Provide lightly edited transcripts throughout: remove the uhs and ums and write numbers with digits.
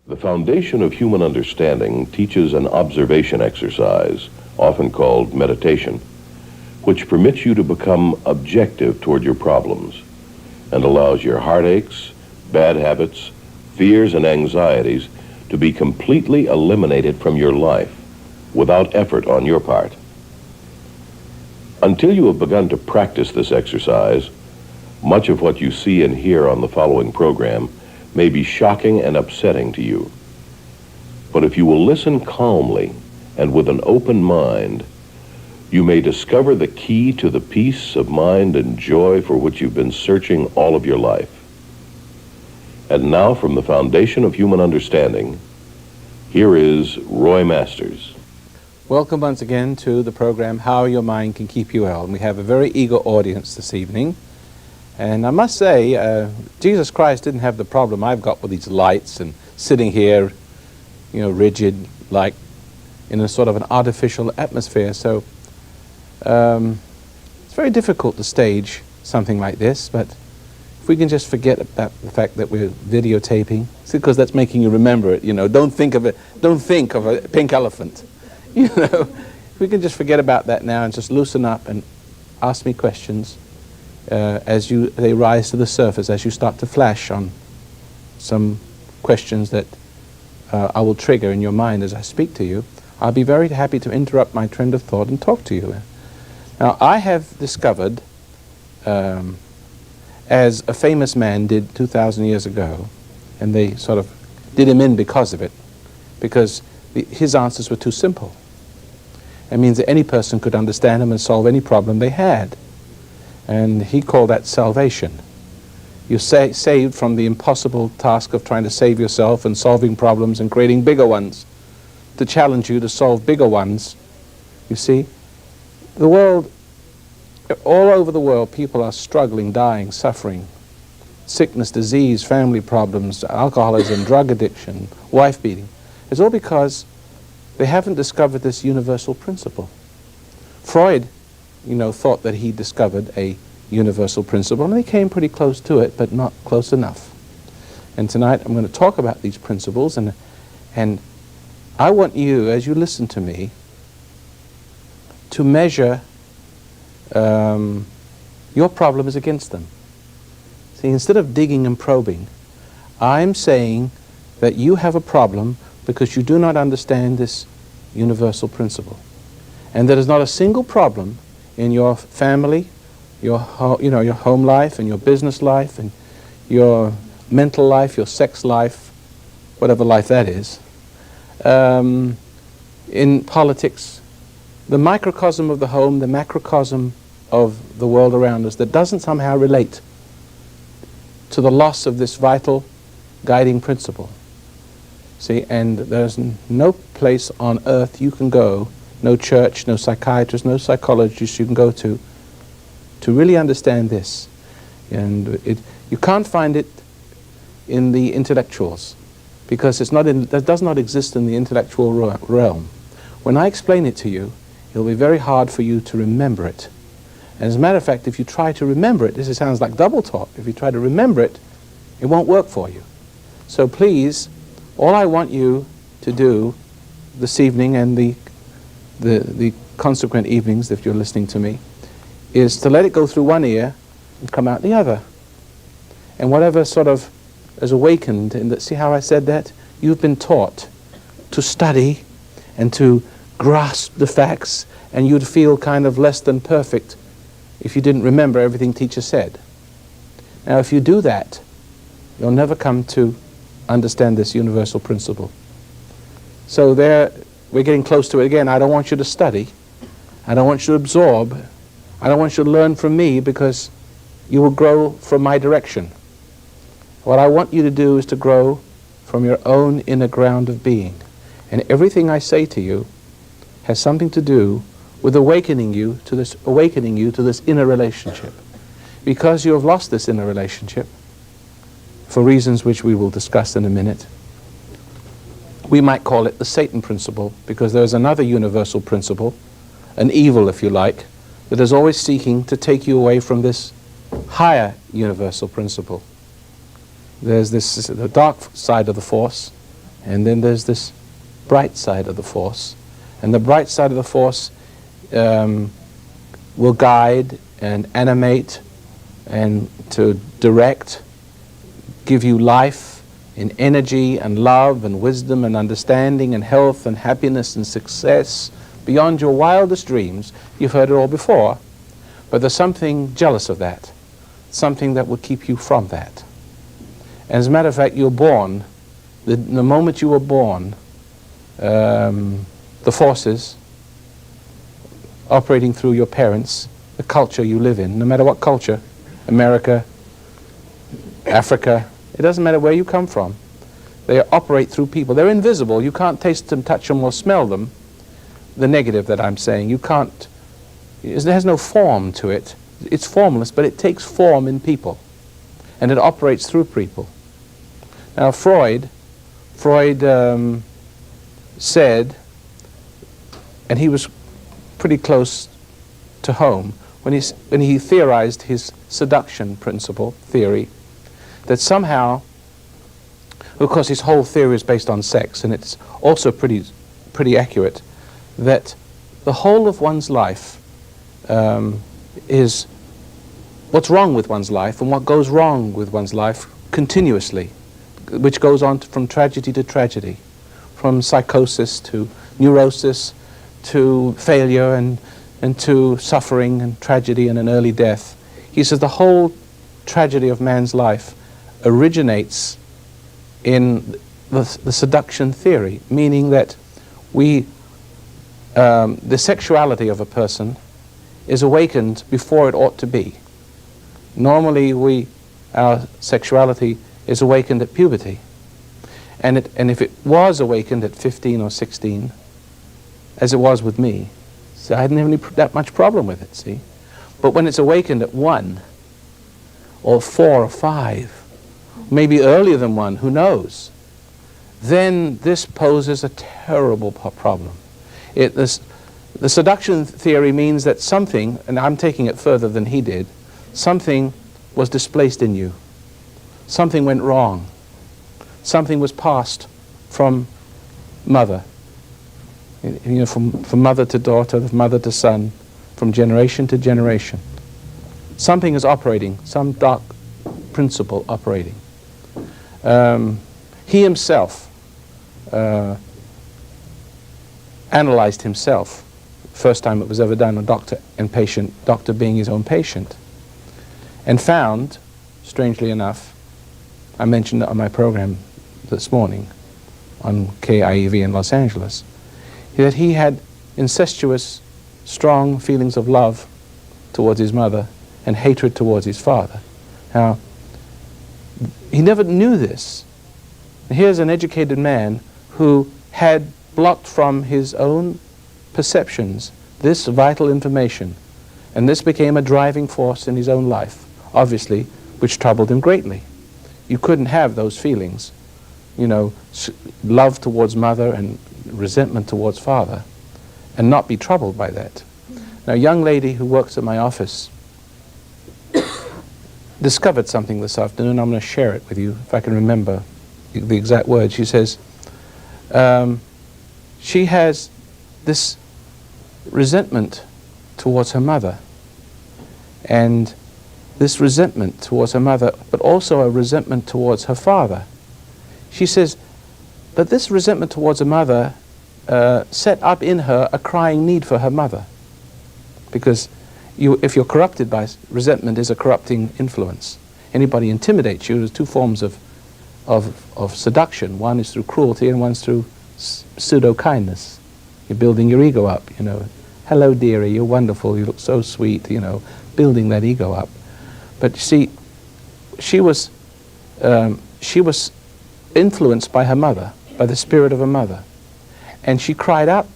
The foundation of human understanding teaches an observation exercise, often called meditation, which permits you to become objective toward your problems and allows your heartaches, bad habits, fears, and anxieties to be completely eliminated from your life without effort on your part. Until you have begun to practice this exercise, much of what you see and hear on the following program may be shocking and upsetting to you. But if you will listen calmly and with an open mind, you may discover the key to the peace of mind and joy for which you've been searching all of your life. And now, from the foundation of human understanding, here is Roy Masters. Welcome once again to the program, How Your Mind Can Keep You Well. And we have a very eager audience this evening. And I must say, Jesus Christ didn't have the problem I've got with these lights and sitting here, rigid, like in a sort of an artificial atmosphere. So it's very difficult to stage something like this, but if we can just forget about the fact that we're videotaping, because that's making you remember it, don't think of a pink elephant. If we can just forget about that now and just loosen up and ask me questions as they rise to the surface, as you start to flash on some questions that I will trigger in your mind as I speak to you, I'll be very happy to interrupt my trend of thought and talk to you. Now, I have discovered, as a famous man did 2,000 years ago, and they sort of did him in because of it, because his answers were too simple. It means that any person could understand him and solve any problem they had. And he called that salvation. You're saved from the impossible task of trying to save yourself and solving problems and creating bigger ones, to challenge you to solve bigger ones. You see, the world, all over the world, people are struggling, dying, suffering. Sickness, disease, family problems, alcoholism, drug addiction, wife beating. It's all because they haven't discovered this universal principle. Freud, thought that he discovered a universal principle, and he came pretty close to it, but not close enough. And tonight I'm going to talk about these principles, and I want you, as you listen to me, to measure your problems against them. See, instead of digging and probing, I'm saying that you have a problem because you do not understand this universal principle. And there is not a single problem in your family, your home life and your business life and your mental life, your sex life, whatever life that is, in politics, the microcosm of the home, the macrocosm of the world around us that doesn't somehow relate to the loss of this vital guiding principle. See, and there's no place on earth you can go, no church, no psychiatrist, no psychologist you can go to really understand this. And you can't find it in the intellectuals, because that does not exist in the intellectual realm. When I explain it to you, it'll be very hard for you to remember it. And as a matter of fact, if you try to remember it, this sounds like double talk. If you try to remember it, it won't work for you. So please, all I want you to do this evening and the consequent evenings, if you're listening to me, is to let it go through one ear and come out the other. And whatever sort of is awakened, and see how I said that? You've been taught to study and to grasp the facts, and you'd feel kind of less than perfect if you didn't remember everything teacher said. Now, if you do that, you'll never come to understand this universal principle. So we're getting close to it again. I don't want you to study. I don't want you to absorb. I don't want you to learn from me, because you will grow from my direction. What I want you to do is to grow from your own inner ground of being. And everything I say to you has something to do with awakening you to this inner relationship. Because you have lost this inner relationship, for reasons which we will discuss in a minute, we might call it the Satan principle, because there is another universal principle, an evil if you like, that is always seeking to take you away from this higher universal principle. There's the dark side of the force, And then there's this bright side of the force. And the bright side of the force will guide and animate and to direct, give you life in energy and love and wisdom and understanding and health and happiness and success beyond your wildest dreams. You've heard it all before, but there's something jealous of that, something that would keep you from that. And as a matter of fact, you're born, the moment you were born, the forces operating through your parents, the culture you live in, no matter what culture, America, Africa, it doesn't matter where you come from. They operate through people. They're invisible. You can't taste them, touch them, or smell them. The negative that I'm saying, you can't, it has no form to it. It's formless, but it takes form in people. And it operates through people. Now Freud said, and he was pretty close to home, when he theorized his seduction principle theory, that somehow, of course his whole theory is based on sex, and it's also pretty accurate, that the whole of one's life is what's wrong with one's life and what goes wrong with one's life continuously, which goes on from tragedy to tragedy, from psychosis to neurosis to failure and to suffering and tragedy and an early death. He says the whole tragedy of man's life originates in the seduction theory, meaning that the sexuality of a person is awakened before it ought to be. Normally our sexuality is awakened at puberty. And if it was awakened at 15 or 16, as it was with me, so I didn't have that much problem with it, see? But when it's awakened at 1, or 4 or 5, maybe earlier than 1, who knows, then this poses a terrible problem. The seduction theory means that something, and I'm taking it further than he did, something was displaced in you. Something went wrong. Something was passed from mother, from mother to daughter, from mother to son, from generation to generation. Something is operating, some dark principle operating. He himself analyzed himself, first time it was ever done, a doctor and patient, doctor being his own patient, and found, strangely enough, I mentioned it on my program this morning on KIEV in Los Angeles, that he had incestuous, strong feelings of love towards his mother and hatred towards his father. Now, he never knew this. Here's an educated man who had blocked from his own perceptions this vital information, and this became a driving force in his own life, obviously, which troubled him greatly. You couldn't have those feelings, love towards mother and resentment towards father, and not be troubled by that. Now, a young lady who works at my office discovered something this afternoon. I'm going to share it with you, if I can remember the exact words. She says, she has this resentment towards her mother, and this resentment towards her mother, but also a resentment towards her father. She says, but this resentment towards her mother set up in her a crying need for her mother, because if you're corrupted by resentment, is a corrupting influence. Anybody intimidates you. There's two forms of seduction. One is through cruelty, and one's through pseudo-kindness. You're building your ego up, Hello, dearie, you're wonderful, you look so sweet, building that ego up. But you see, she was influenced by her mother, by the spirit of her mother. And she cried out.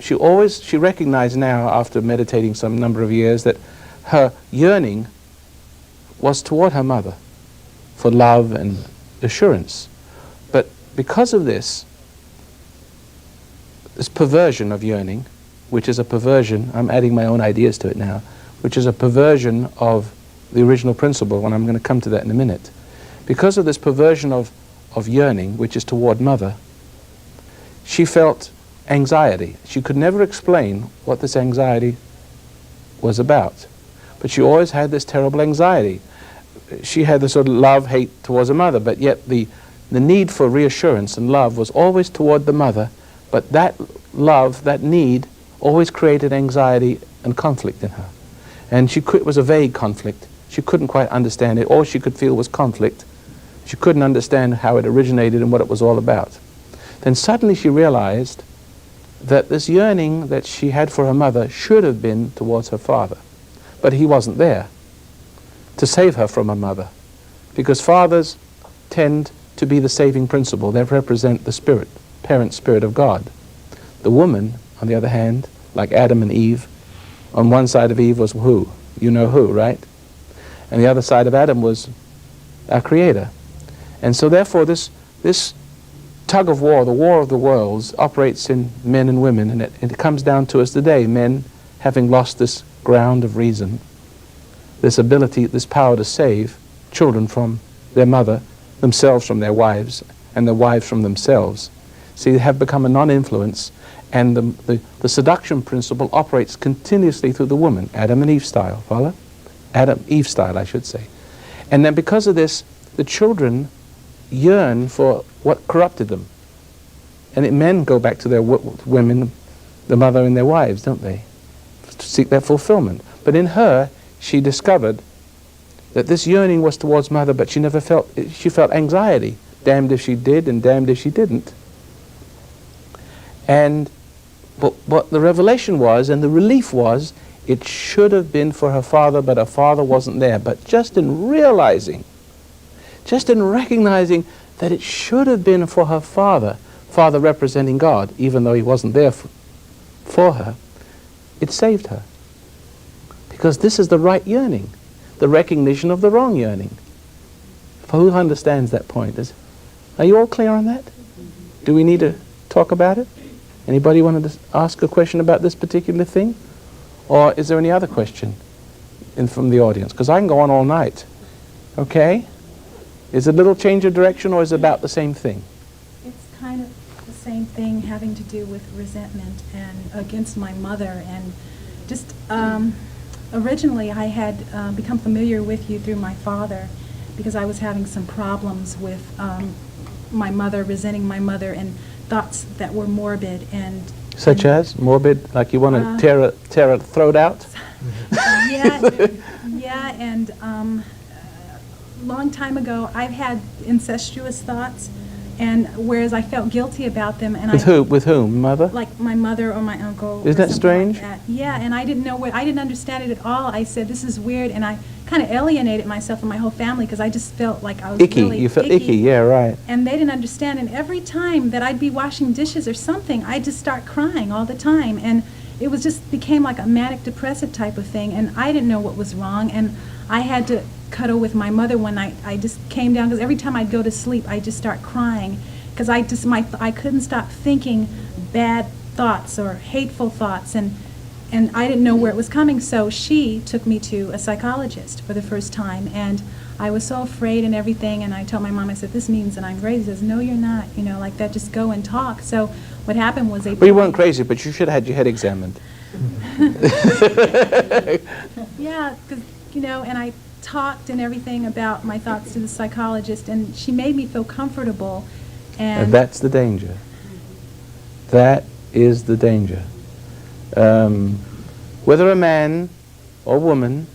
She recognized now, after meditating some number of years, that her yearning was toward her mother for love and assurance. But because of this perversion of yearning, which is a perversion, I'm adding my own ideas to it now, which is a perversion of the original principle, and I'm going to come to that in a minute. Because of this perversion of yearning, which is toward mother, she felt anxiety. She could never explain what this anxiety was about, but she always had this terrible anxiety. She had this sort of love-hate towards her mother, but yet the need for reassurance and love was always toward the mother, but that love, that need, always created anxiety and conflict in her. And it was a vague conflict. She couldn't quite understand it. All she could feel was conflict. She couldn't understand how it originated and what it was all about. Then suddenly she realized that this yearning that she had for her mother should have been towards her father, but he wasn't there to save her from her mother, because fathers tend to be the saving principle. They represent the spirit, parent spirit of God. The woman, on the other hand, like Adam and Eve, on one side of Eve was who? You know who, right? And the other side of Adam was our Creator. And so therefore this tug of war, the war of the worlds, operates in men and women, and it comes down to us today, men having lost this ground of reason, this ability, this power to save children from their mother, themselves from their wives, and their wives from themselves. See, they have become a non-influence, and the seduction principle operates continuously through the woman, Adam and Eve style, follow? Eve style, I should say. And then because of this, the children yearn for what corrupted them. And men go back to their women, the mother and their wives, don't they? To seek that fulfillment. But in her, she discovered that this yearning was towards mother, but she felt anxiety. Damned if she did and damned if she didn't. And but what the revelation was, and the relief was, it should have been for her father, but her father wasn't there. But just in realizing, just in recognizing that it should have been for her father, father representing God, even though he wasn't there for her, it saved her. Because this is the right yearning, the recognition of the wrong yearning. For who understands that point? Are you all clear on that? Do we need to talk about it? Anybody want to ask a question about this particular thing? Or is there any other question from the audience? Because I can go on all night. Okay? Is it a little change of direction, or is it about the same thing? It's kind of the same thing, having to do with resentment and against my mother. And just originally I had become familiar with you through my father, because I was having some problems with my mother, resenting my mother, and thoughts that were morbid. And such as morbid, like you want to tear a throat out? Yeah, and long time ago I've had incestuous thoughts, and whereas I felt guilty about them, and with whom? Mother? Like my mother or my uncle. Isn't that strange? Like that. Yeah, and I didn't know I didn't understand it at all. I said, this is weird, and I kind of alienated myself and my whole family, because I just felt like I was icky. really You felt icky, yeah, right. And they didn't understand, and every time that I'd be washing dishes or something, I'd just start crying all the time, and it was just became like a manic depressive type of thing, and I didn't know what was wrong, and I had to cuddle with my mother one night. I just came down, because every time I'd go to sleep, I'd just start crying, because I couldn't stop thinking bad thoughts or hateful thoughts, and I didn't know where it was coming. So she took me to a psychologist for the first time, and I was so afraid and everything, and I told my mom, I said, this means that I'm crazy. She says, no, you're not, like that, just go and talk. So what happened was Well, you weren't crazy, but you should have had your head examined. Yeah, because, and I talked and everything about my thoughts to the psychologist, and she made me feel comfortable. And that's the danger. That is the danger. Whether a man or woman,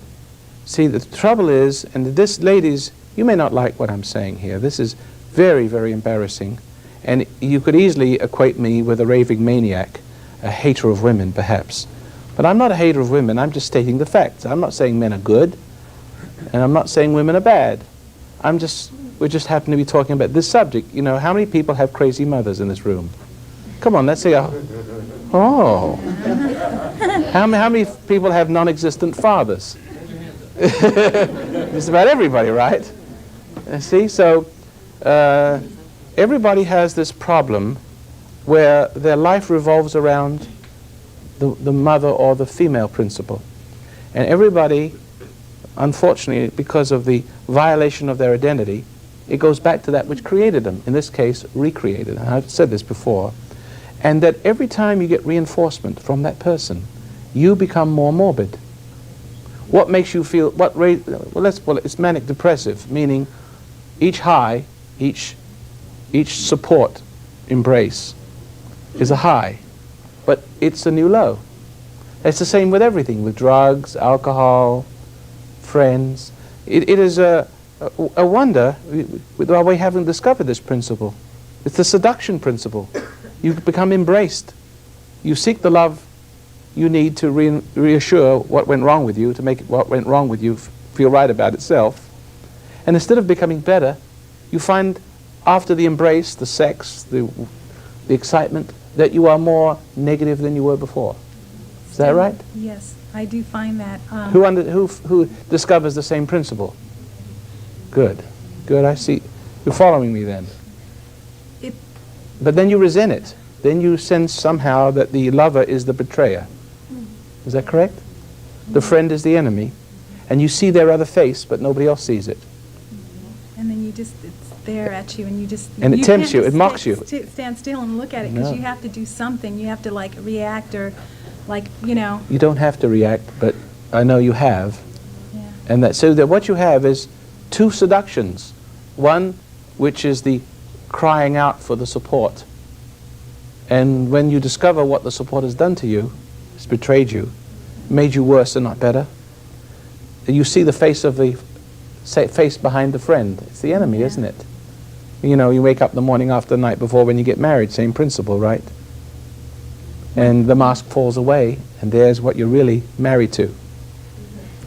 see, the trouble is, and this, ladies, you may not like what I'm saying here. This is very, very embarrassing. And you could easily equate me with a raving maniac, a hater of women, perhaps. But I'm not a hater of women. I'm just stating the facts. I'm not saying men are good, and I'm not saying women are bad. We just happen to be talking about this subject. How many people have crazy mothers in this room? Come on, let's say, oh. How many people have non-existent fathers? Just about everybody, right? See, so everybody has this problem where their life revolves around the mother or the female principle. And everybody, unfortunately, because of the violation of their identity, it goes back to that which created them, in this case, recreated. And I've said this before. And that every time you get reinforcement from that person, you become more morbid. What makes you feel, it's manic depressive, meaning each high, each support embrace is a high, but it's a new low. It's the same with everything, with drugs, alcohol, friends. It is a wonder why we haven't discovered this principle. It's the seduction principle. You become embraced. You seek the love you need to reassure what went wrong with you, to make what went wrong with you feel right about itself. And instead of becoming better, you find after the embrace, the sex, the excitement, that you are more negative than you were before. Is that right? Yes, I do find that. Who discovers the same principle? Good. Good, I see. You're following me then. But then you resent it. Then you sense somehow that the lover is the betrayer. Is that correct? The friend is the enemy. And you see their other face, but nobody else sees it. And then it's there at you, and you just... And it tempts you, it mocks you. Stand still and look at it, because you have to do something. You have to, like, react or, like, you know... You don't have to react, but I know you have. Yeah. And so that what you have is two seductions. One, which is the crying out for the support. And when you discover what the support has done to you, it's betrayed you, made you worse and not better, you see the face behind the friend. It's the enemy, isn't it? You know, you wake up the morning after the night before when you get married, same principle, right? And the mask falls away, and there's what you're really married to.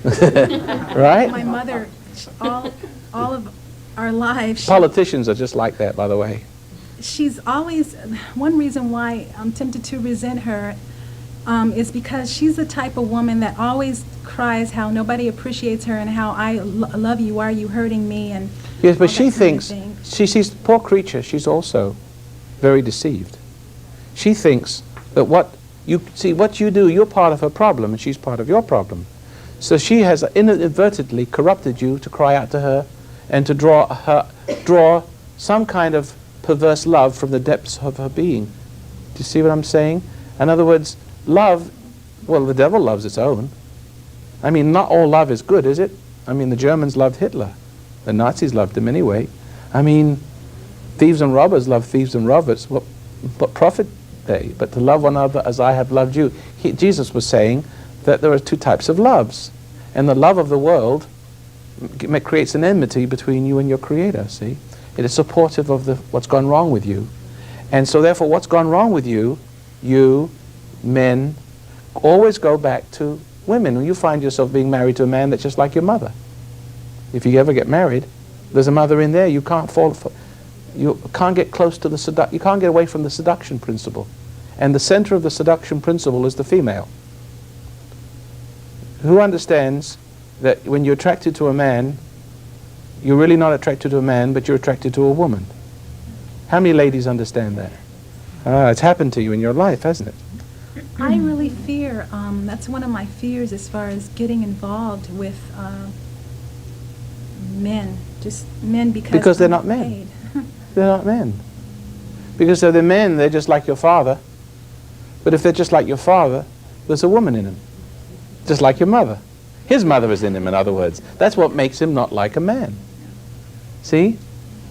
Right? My mother, all of our lives... Politicians are just like that, by the way. She's always... One reason why I'm tempted to resent her is because she's the type of woman that always cries how nobody appreciates her and how I love you, why are you hurting me, and... Yes, but she thinks, she sees, poor creature, she's also very deceived. She thinks that what you do, you're part of her problem and she's part of your problem. So she has inadvertently corrupted you to cry out to her and to draw some kind of perverse love from the depths of her being. Do you see what I'm saying? In other words, love, well, the devil loves its own. I mean, not all love is good, is it? I mean, the Germans loved Hitler. The Nazis loved him anyway. I mean, thieves and robbers love thieves and robbers. What profit they? But to love one another as I have loved you. Jesus was saying that there are two types of loves. And the love of the world creates an enmity between you and your Creator, see? It is supportive of what's gone wrong with you. And so therefore, what's gone wrong with you, men, always go back to women. When you find yourself being married to a man that's just like your mother. If you ever get married, there's a mother in there. You can't you can't get close to you can't get away from the seduction principle. And the center of the seduction principle is the female. Who understands that when you're attracted to a man, you're really not attracted to a man, but you're attracted to a woman? How many ladies understand that? It's happened to you in your life, hasn't it? I really fear, that's one of my fears as far as getting involved with men, just men because they're not men. They're not men. Because if they're men, they're just like your father. But if they're just like your father, there's a woman in him. Just like your mother. His mother is in him, in other words. That's what makes him not like a man. See?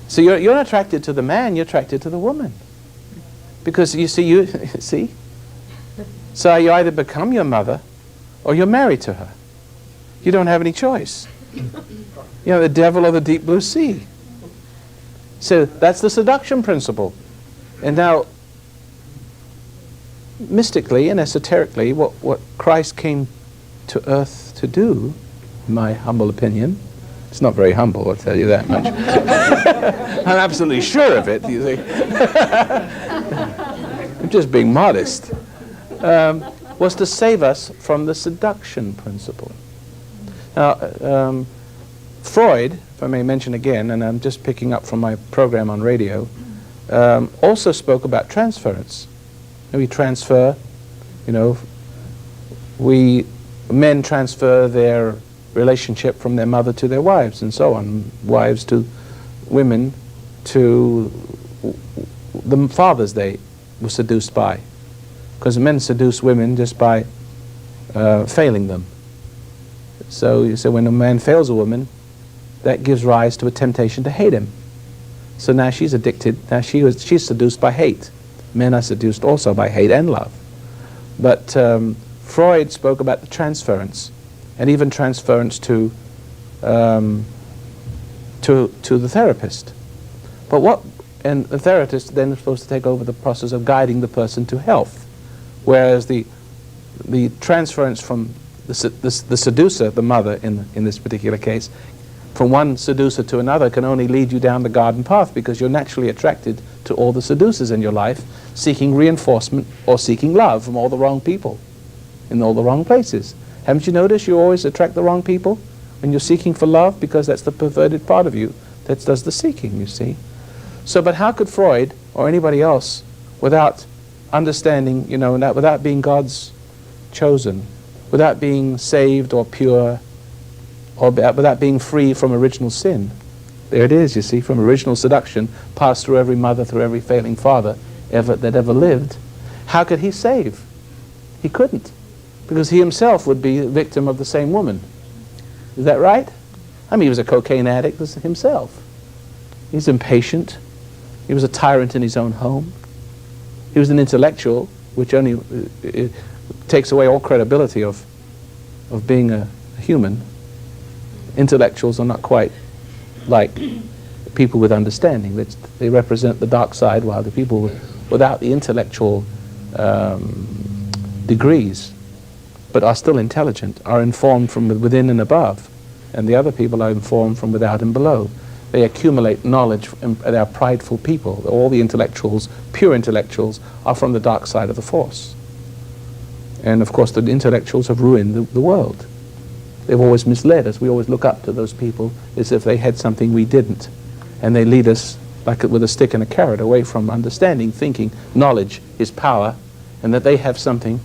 So you're not attracted to the man, you're attracted to the woman. Because you see, see? So you either become your mother or you're married to her. You don't have any choice. You know, the devil or the deep blue sea. So that's the seduction principle. And now, mystically and esoterically, what Christ came to earth to do, in my humble opinion, it's not very humble, I'll tell you that much. I'm absolutely sure of it, you see. I'm just being modest. Was to save us from the seduction principle. Now, Freud, if I may mention again, and I'm just picking up from my program on radio, also spoke about transference. We transfer, you know, men transfer their relationship from their mother to their wives and so on, wives to women to the fathers they was seduced by. Because men seduce women just by failing them. So you say when a man fails a woman, that gives rise to a temptation to hate him. So now she's addicted. Now she's seduced by hate. Men are seduced also by hate and love. But Freud spoke about the transference, and even transference to the therapist. And the therapist then is supposed to take over the process of guiding the person to health, whereas the transference from the seducer, the mother in this particular case, from one seducer to another can only lead you down the garden path, because you're naturally attracted to all the seducers in your life, seeking reinforcement or seeking love from all the wrong people in all the wrong places. Haven't you noticed you always attract the wrong people when you're seeking for love? Because that's the perverted part of you that does the seeking, you see. So, but how could Freud or anybody else, without understanding, without being God's chosen, without being saved or pure, or without being free from original sin, there it is, you see, from original seduction, passed through every mother, through every failing father that ever lived, how could he save? He couldn't, because he himself would be a victim of the same woman. Is that right? I mean, he was a cocaine addict himself. He's impatient. He was a tyrant in his own home. He was an intellectual, which only takes away all credibility of being a human. Intellectuals are not quite like people with understanding. They represent the dark side, while the people without the intellectual degrees, but are still intelligent, are informed from within and above, and the other people are informed from without and below. They accumulate knowledge, and they are prideful people. All the intellectuals, pure intellectuals, are from the dark side of the force. And of course the intellectuals have ruined the world. They've always misled us. We always look up to those people as if they had something we didn't. And they lead us like with a stick and a carrot away from understanding, thinking knowledge is power, and that they have something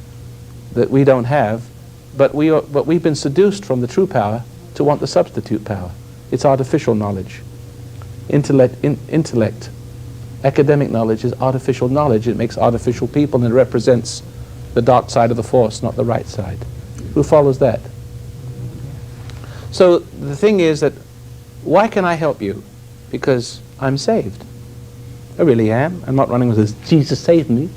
that we don't have. But we've been seduced from the true power to want the substitute power. It's artificial knowledge. Intellect, academic knowledge is artificial knowledge. It makes artificial people, and it represents the dark side of the force, not the right side. Who follows that? So the thing is that, why can I help you? Because I'm saved. I really am. I'm not running with this, Jesus saved me.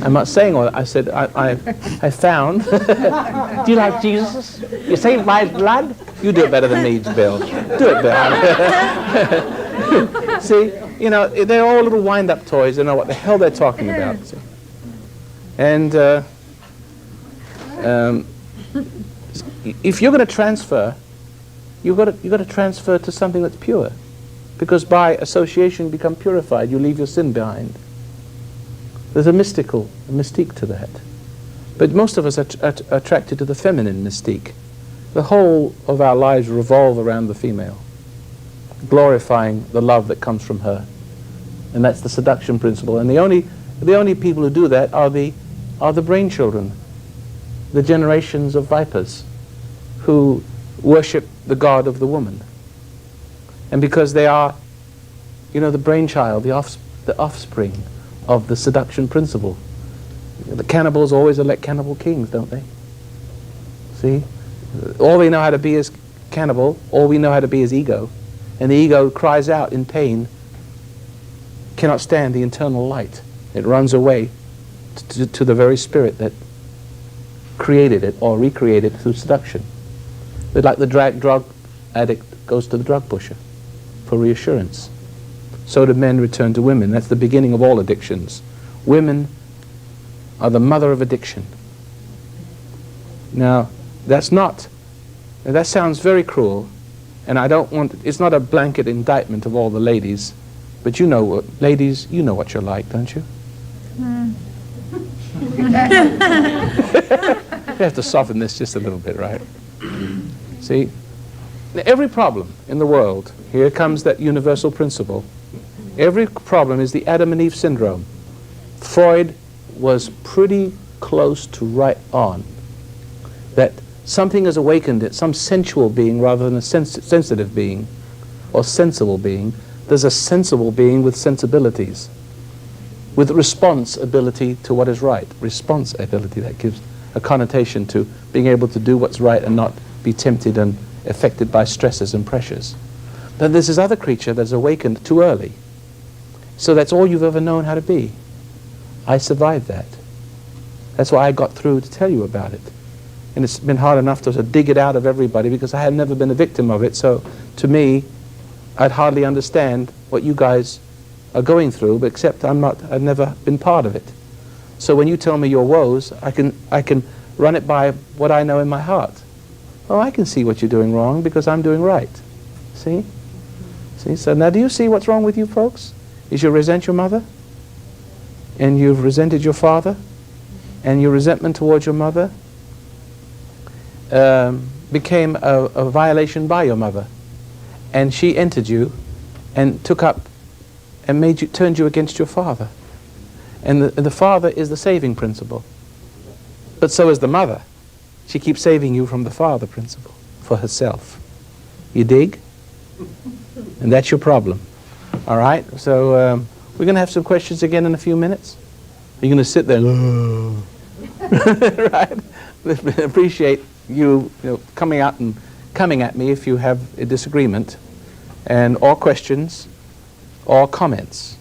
I'm not saying all that. I said, I found. Do you like Jesus? You saved by his blood? You do it better than me, Bill. Do it better. See, they're all little wind-up toys. They know what the hell they're talking about. See? And if you're going to transfer, you've got to transfer to something that's pure, because by association you become purified. You leave your sin behind. There's a mystique to that. But most of us are attracted to the feminine mystique. The whole of our lives revolve around the female, glorifying the love that comes from her, and that's the seduction principle. And the only people who do that are the brain children, the generations of vipers, who worship the god of the woman. And because they are, the brainchild, the offspring of the seduction principle. The cannibals always elect cannibal kings, don't they? See? All they know how to be is cannibal. All we know how to be is ego. And the ego cries out in pain, cannot stand the internal light. It runs away to the very spirit that created it or recreated it through seduction. But like the drug addict goes to the drug pusher for reassurance. So do men return to women. That's the beginning of all addictions. Women are the mother of addiction. Now, that sounds very cruel, and it's not a blanket indictment of all the ladies, but ladies, you know what you're like, don't you? You have to soften this just a little bit, right? See, every problem in the world, here comes that universal principle. Every problem is the Adam and Eve syndrome. Freud was pretty close to right on. That something is awakened in some sensual being rather than a sensitive being or sensible being. There's a sensible being with sensibilities. with responsibility to what is right. Responsibility, that gives a connotation to being able to do what's right and not be tempted and affected by stresses and pressures. Then there's this other creature that's awakened too early. So that's all you've ever known how to be. I survived that. That's why I got through to tell you about it. And it's been hard enough to dig it out of everybody because I had never been a victim of it. So to me, I'd hardly understand what you guys are going through, but except I've never been part of it. So when you tell me your woes, I can run it by what I know in my heart. Oh, I can see what you're doing wrong because I'm doing right. See? See? So now do you see what's wrong with you folks? Is you resent your mother? And you've resented your father? And your resentment towards your mother became a violation by your mother. And she entered you and took up and turned you against your father. And the father is the saving principle. But so is the mother. She keeps saving you from the father principle for herself. You dig? And that's your problem. All right? So we're going to have some questions again in a few minutes. You're going to sit there, right? Appreciate you coming out and coming at me if you have a disagreement, and or questions, or comments.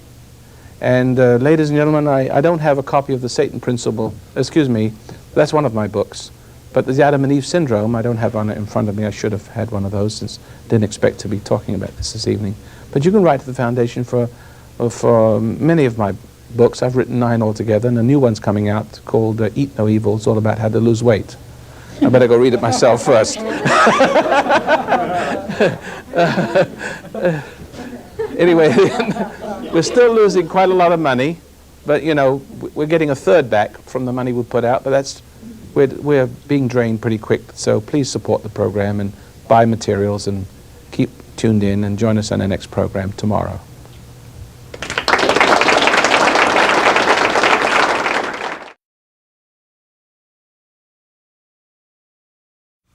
And ladies and gentlemen, I don't have a copy of the Satan Principle. Excuse me, that's one of my books. But the Adam and Eve Syndrome, I don't have one in front of me. I should have had one of those since I didn't expect to be talking about this evening. But you can write to the Foundation for many of my books. I've written 9 altogether, and a new one's coming out called Eat No Evil. It's all about how to lose weight. I better go read it myself first. Anyway, we're still losing quite a lot of money, but we're getting a third back from the money we put out, but we're being drained pretty quick. So please support the program and buy materials and keep tuned in and join us on our next program tomorrow.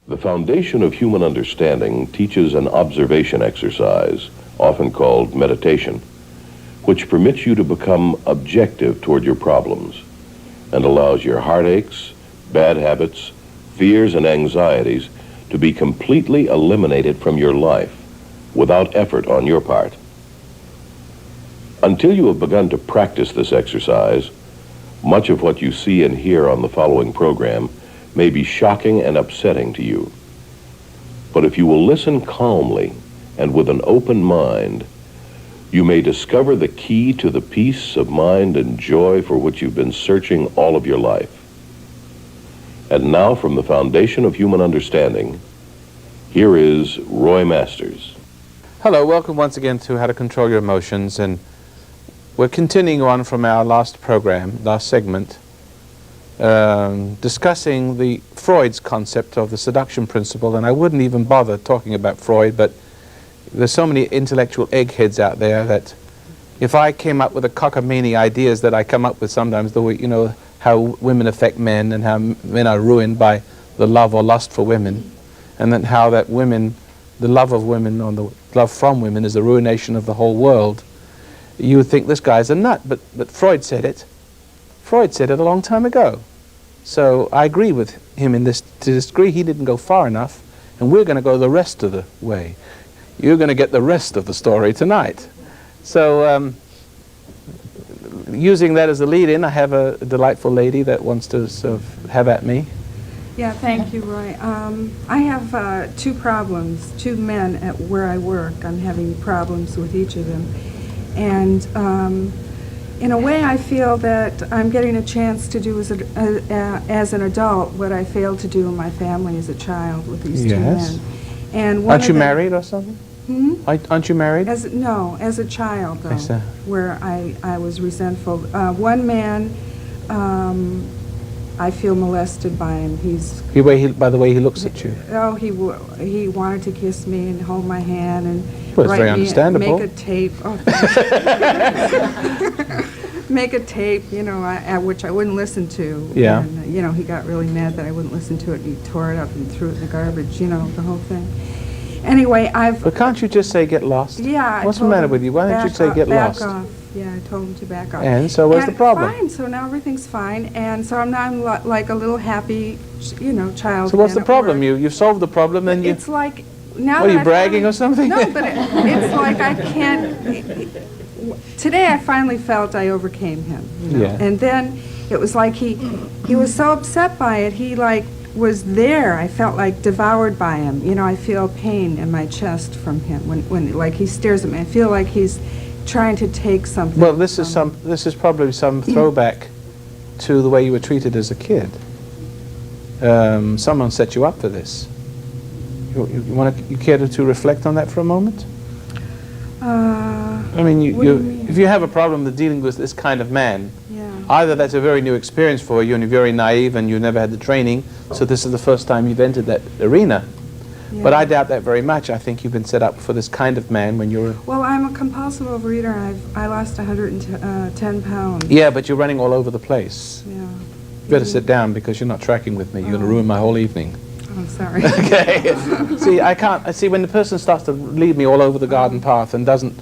The foundation of human understanding teaches an observation exercise, often called meditation, which permits you to become objective toward your problems and allows your heartaches, bad habits, fears, and anxieties to be completely eliminated from your life without effort on your part. Until you have begun to practice this exercise, much of what you see and hear on the following program may be shocking and upsetting to you. But if you will listen calmly and with an open mind, you may discover the key to the peace of mind and joy for which you've been searching all of your life. And now, from the foundation of human understanding, here is Roy Masters. Hello, welcome once again to How to Control Your Emotions, and we're continuing on from our last segment, discussing Freud's concept of the seduction principle. And I wouldn't even bother talking about Freud, but there's so many intellectual eggheads out there that if I came up with the cockamamie ideas that I come up with sometimes, the way, how women affect men and how men are ruined by the love or lust for women, and then how that the love of women or the love from women is the ruination of the whole world, you would think this guy's a nut, but Freud said it. Freud said it a long time ago. So I agree with him in this. To this degree, he didn't go far enough, and we're going to go the rest of the way. You're going to get the rest of the story tonight. So using that as a lead-in, I have a delightful lady that wants to sort of have at me. Yeah, thank you, Roy. I have 2 problems, 2 men at where I work. I'm having problems with each of them. And in a way, I feel that I'm getting a chance to do as an adult what I failed to do in my family as a child with these 2 men. And aren't you married or something? Hmm? Aren't you married? No, as a child, though, where I was resentful. One man, I feel molested by him. By the way he looks at you. Oh, he wanted to kiss me and hold my hand and well, it's very understandable. Make a tape. Oh, make a tape, which I wouldn't listen to. Yeah. And, he got really mad that I wouldn't listen to it. And he tore it up and threw it in the garbage. The whole thing. Anyway, But can't you just say get lost? Yeah. What's the matter with you? Why don't you say get lost? Back off. Yeah, I told him to back off. And so what's the problem? Fine, so now everything's fine, and so I'm like a little happy, child. So what's the again at problem? work. You've solved the problem, and It's like, now What, are that you I bragging finally- or something? No, but it's like I can't, today I finally felt I overcame him. Yeah. And then it was like he was so upset by it, he like was there. I felt like devoured by him. I feel pain in my chest from him when like he stares at me. I feel like he's trying to take something. Well, this is from me. this is probably some throwback to the way you were treated as a kid. Someone set you up for this. You care to reflect on that for a moment? I mean, what do you mean? if you have a problem with dealing with this kind of man, Yeah. either that's a very new experience for you and you're very naive and you never had the training, so this is the first time you've entered that arena. But Yeah. I doubt that very much. I think you've been set up for this kind of man when you're... Well, I'm a compulsive overeater, and I lost 110 pounds. Yeah, but you're running all over the place. Yeah. You better sit down because you're not tracking with me. You're going to ruin my whole evening. I'm sorry. Okay. See, I can't. See, when the person starts to lead me all over the garden path and doesn't,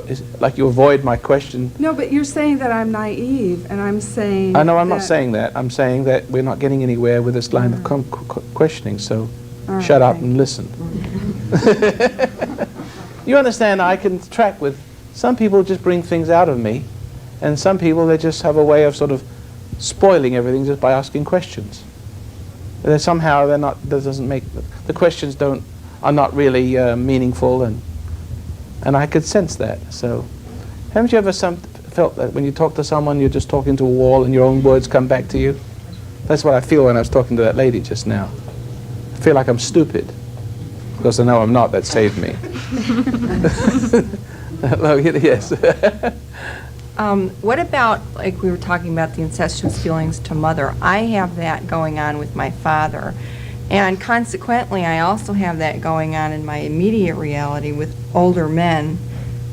it's like you avoid my question. No, but you're saying that I'm naive, and I'm saying. I know I'm not that- saying that. I'm saying that we're not getting anywhere with this line of questioning. So, All right, shut up thanks. and listen. You understand? I can track with some people. Just bring things out of me, and some people they just have a way of sort of spoiling everything just by asking questions. Somehow they're not. That doesn't make the questions are not really meaningful, and I could sense that. So, haven't you ever felt that when you talk to someone, you're just talking to a wall, and your own words come back to you? That's what I feel when I was talking to that lady just now. I feel like I'm stupid, because I know I'm not. That saved me. Hello, yes. What about, like we were talking about the incestuous feelings to mother? I have that going on with my father. And consequently, I also have that going on in my immediate reality with older men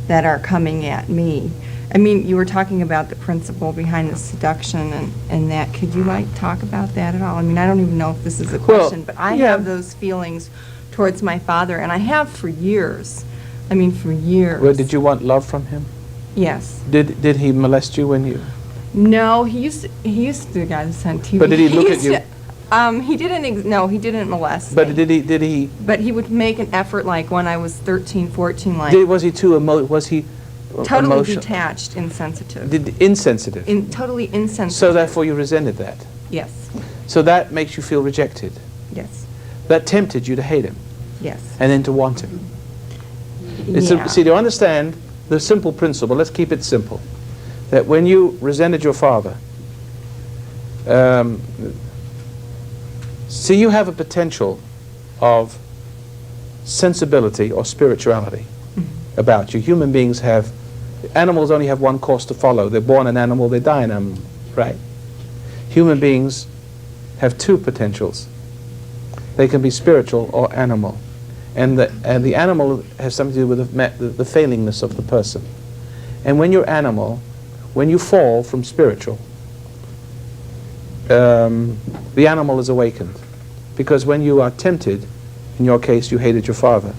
that are coming at me. I mean, you were talking about the principle behind the seduction and that. Could you, talk about that at all? I mean, I don't even know if this is a question, but I yeah. have those feelings towards my father, and I have for years. I mean, for years. Well, did you want love from him? Yes. Did he molest you when you? No, he used to be the guy that's on TV. But did he look at used you? He didn't, no, he didn't molest But me. did he? But he would make an effort, like when I was 13, 14, Was he too was he totally emotional? detached, insensitive. Insensitive. Totally insensitive. So therefore you resented that. Yes, So that makes you feel rejected. yes, That tempted you to hate him yes. and then to want him. Yeah. See, to understand the simple principle, let's keep it simple, that when you resented your father, see, you have a potential of sensibility or spirituality about you. Human beings have, animals only have one course to follow. They're born an animal, they die an animal, right? Human beings have two potentials. They can be spiritual or animal. And the animal has something to do with the failingness of the person. And when you're animal, when you fall from spiritual, the animal is awakened. Because when you are tempted, in your case you hated your father,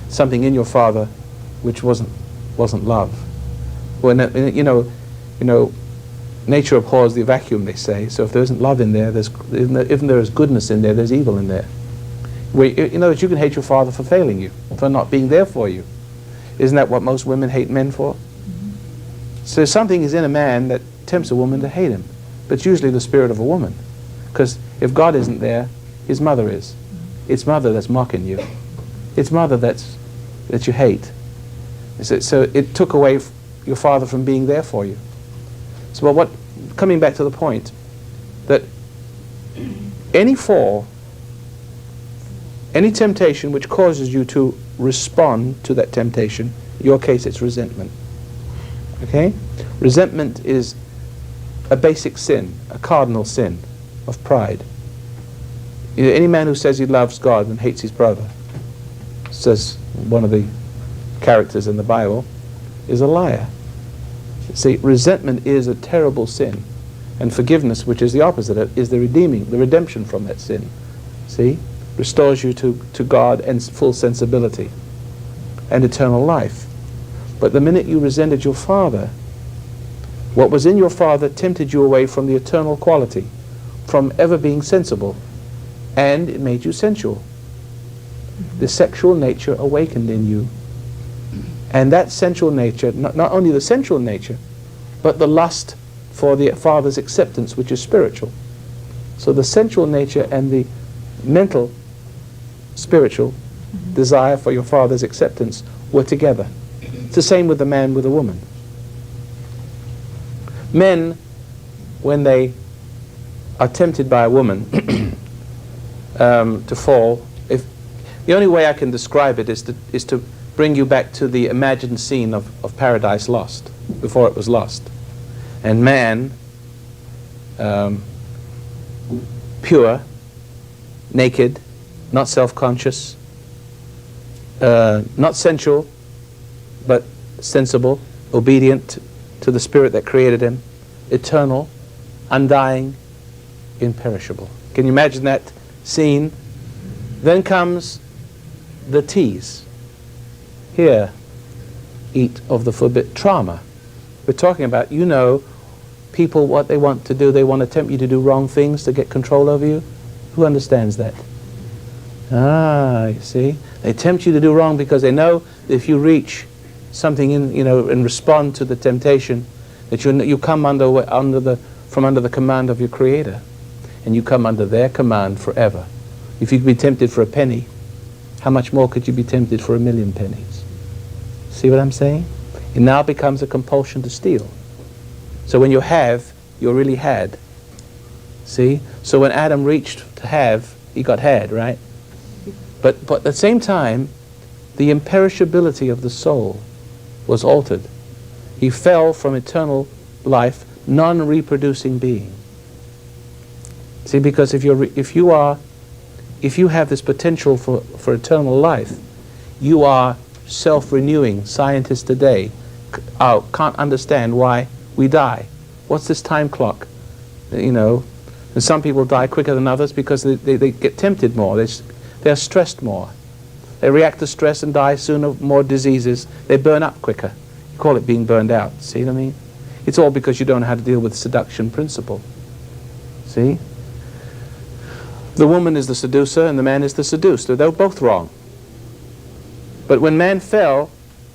something in your father which wasn't love. When nature abhors the vacuum, they say. So if there isn't love in there, if there is goodness in there, there's evil in there. You know that you can hate your father for failing you, for not being there for you. Isn't that what most women hate men for? Mm-hmm. So something is in a man that tempts a woman to hate him. But it's usually the spirit of a woman. Because if God isn't there, his mother is. It's mother that's mocking you. It's mother that you hate. So it took away your father from being there for you. So coming back to the point, that any fall, any temptation which causes you to respond to that temptation, in your case it's resentment. Okay? Resentment is a basic sin, a cardinal sin of pride. Any man who says he loves God and hates his brother, says one of the characters in the Bible, is a liar. See, resentment is a terrible sin. And forgiveness, which is the opposite, is the redemption from that sin. See? Restores you to God and full sensibility and eternal life. But the minute you resented your father, What was in your father tempted you away from the eternal quality, from ever being sensible, and it made you sensual. The sexual nature awakened in you. And that sensual nature, not only the sensual nature, but the lust for the father's acceptance, which is spiritual. So the sensual nature and the mental, spiritual desire for your father's acceptance were together. It's the same with the man with the woman. Men, when they are tempted by a woman to fall, the only way I can describe it is to bring you back to the imagined scene of Paradise Lost, before it was lost. And man, pure, naked, not self-conscious, not sensual, but sensible, obedient to the spirit that created him, eternal, undying, imperishable. Can you imagine that scene? Then comes the tease. Here, eat of the forbidden trauma. We're talking about, you know, people, what they want to do, they want to tempt you to do wrong things to get control over you. Who understands that? Ah, you see? They tempt you to do wrong because they know that if you reach something in, you know, and respond to the temptation, that you come from under the command of your Creator, and you come under their command forever. If you could be tempted for a penny, how much more could you be tempted for 1,000,000 pennies? See what I'm saying? It now becomes a compulsion to steal. So when you have, you really had. See? So when Adam reached to have, he got had, right? But at the same time, the imperishability of the soul was altered. He fell from eternal life, non-reproducing being. See, because if you have this potential for eternal life, you are self-renewing. Scientists today can't understand why we die. What's this time clock? You know, and some people die quicker than others because they get tempted more. They're stressed more. They react to stress and die sooner, more diseases. They burn up quicker. You call it being burned out. See what I mean? It's all because you don't know how to deal with the seduction principle. See? The woman is the seducer and the man is the seduced. They're both wrong. But when man fell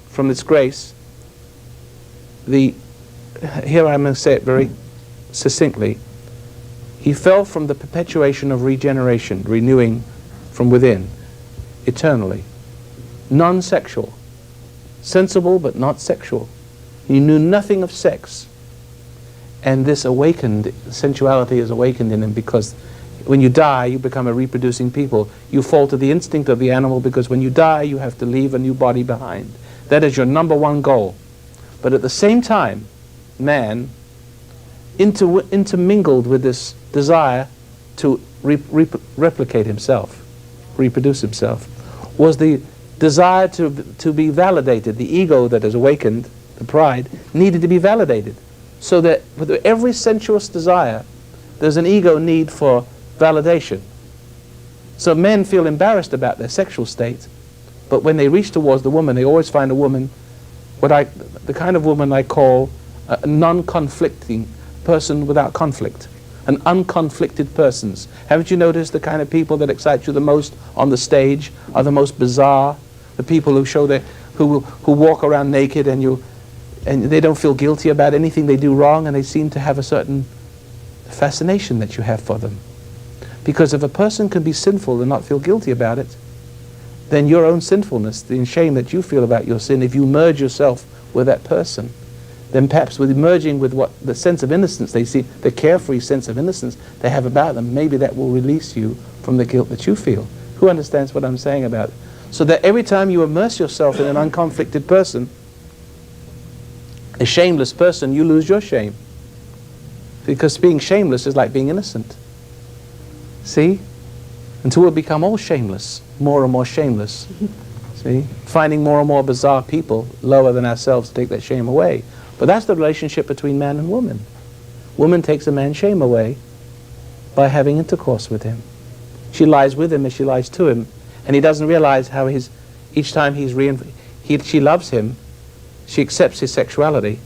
from its grace, here I'm going to say it very succinctly, he fell from the perpetuation of regeneration, renewing from within, eternally. Non-sexual. Sensible but not sexual. He knew nothing of sex. And this awakened, sensuality is awakened in him because when you die, you become a reproducing people. You fall to the instinct of the animal because when you die, you have to leave a new body behind. That is your number one goal. But at the same time, man intermingled with this desire to replicate himself, reproduce himself, was the desire to be validated. The ego that is awakened, the pride, needed to be validated. So that with every sensuous desire, there's an ego need for validation. So men feel embarrassed about their sexual state, but when they reach towards the woman, they always find a woman, the kind of woman I call a non-conflicting person without conflict, an unconflicted persons. Haven't you noticed the kind of people that excite you the most on the stage are the most bizarre? The people who show who walk around naked and they don't feel guilty about anything they do wrong, and they seem to have a certain fascination that you have for them. Because if a person can be sinful and not feel guilty about it, then your own sinfulness, the shame that you feel about your sin, if you merge yourself with that person, then perhaps with merging with what the sense of innocence they see, the carefree sense of innocence they have about them, maybe that will release you from the guilt that you feel. Who understands what I'm saying about it? So that every time you immerse yourself in an unconflicted person, a shameless person, you lose your shame. Because being shameless is like being innocent. See? Until we become all shameless, more and more shameless. See? Finding more and more bizarre people lower than ourselves to take that shame away. But that's the relationship between man and woman. Woman takes a man's shame away by having intercourse with him. She lies with him as she lies to him. And he doesn't realize how each time she loves him, she accepts his sexuality,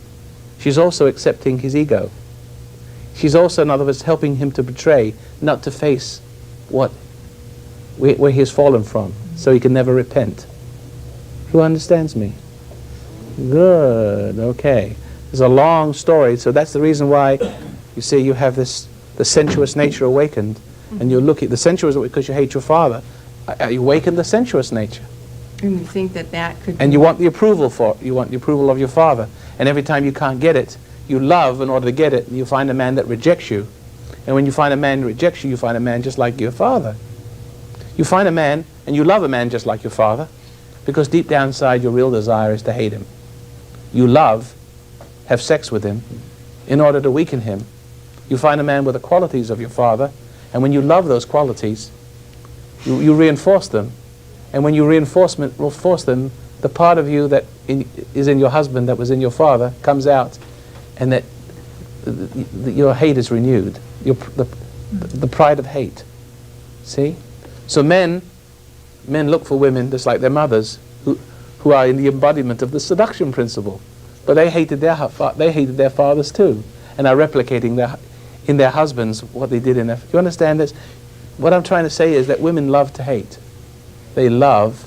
she's also accepting his ego. She's also, in other words, helping him to betray, not to face where he's fallen from, so he can never repent. Who understands me? Good, okay. It's a long story, so that's the reason why you see you have the sensuous nature awakened, and you look at the sensuous because you hate your father. You awaken the sensuous nature. And you think that could And you want the approval of your father. And every time you can't get it, you love in order to get it, and you find a man that rejects you. And when you find a man who rejects you, you find a man just like your father. You find a man, and you love a man just like your father, because deep down inside your real desire is to hate him. You love, have sex with him, in order to weaken him. You find a man with the qualities of your father, and when you love those qualities, you reinforce them. And when you reinforce them, the part of you that is in your husband that was in your father comes out, and that your hate is renewed. The pride of hate. See? So men look for women just like their mothers, who are in the embodiment of the seduction principle. But they hated their fathers too, and are replicating in their husbands what they did in their... You understand this? What I'm trying to say is that women love to hate. They love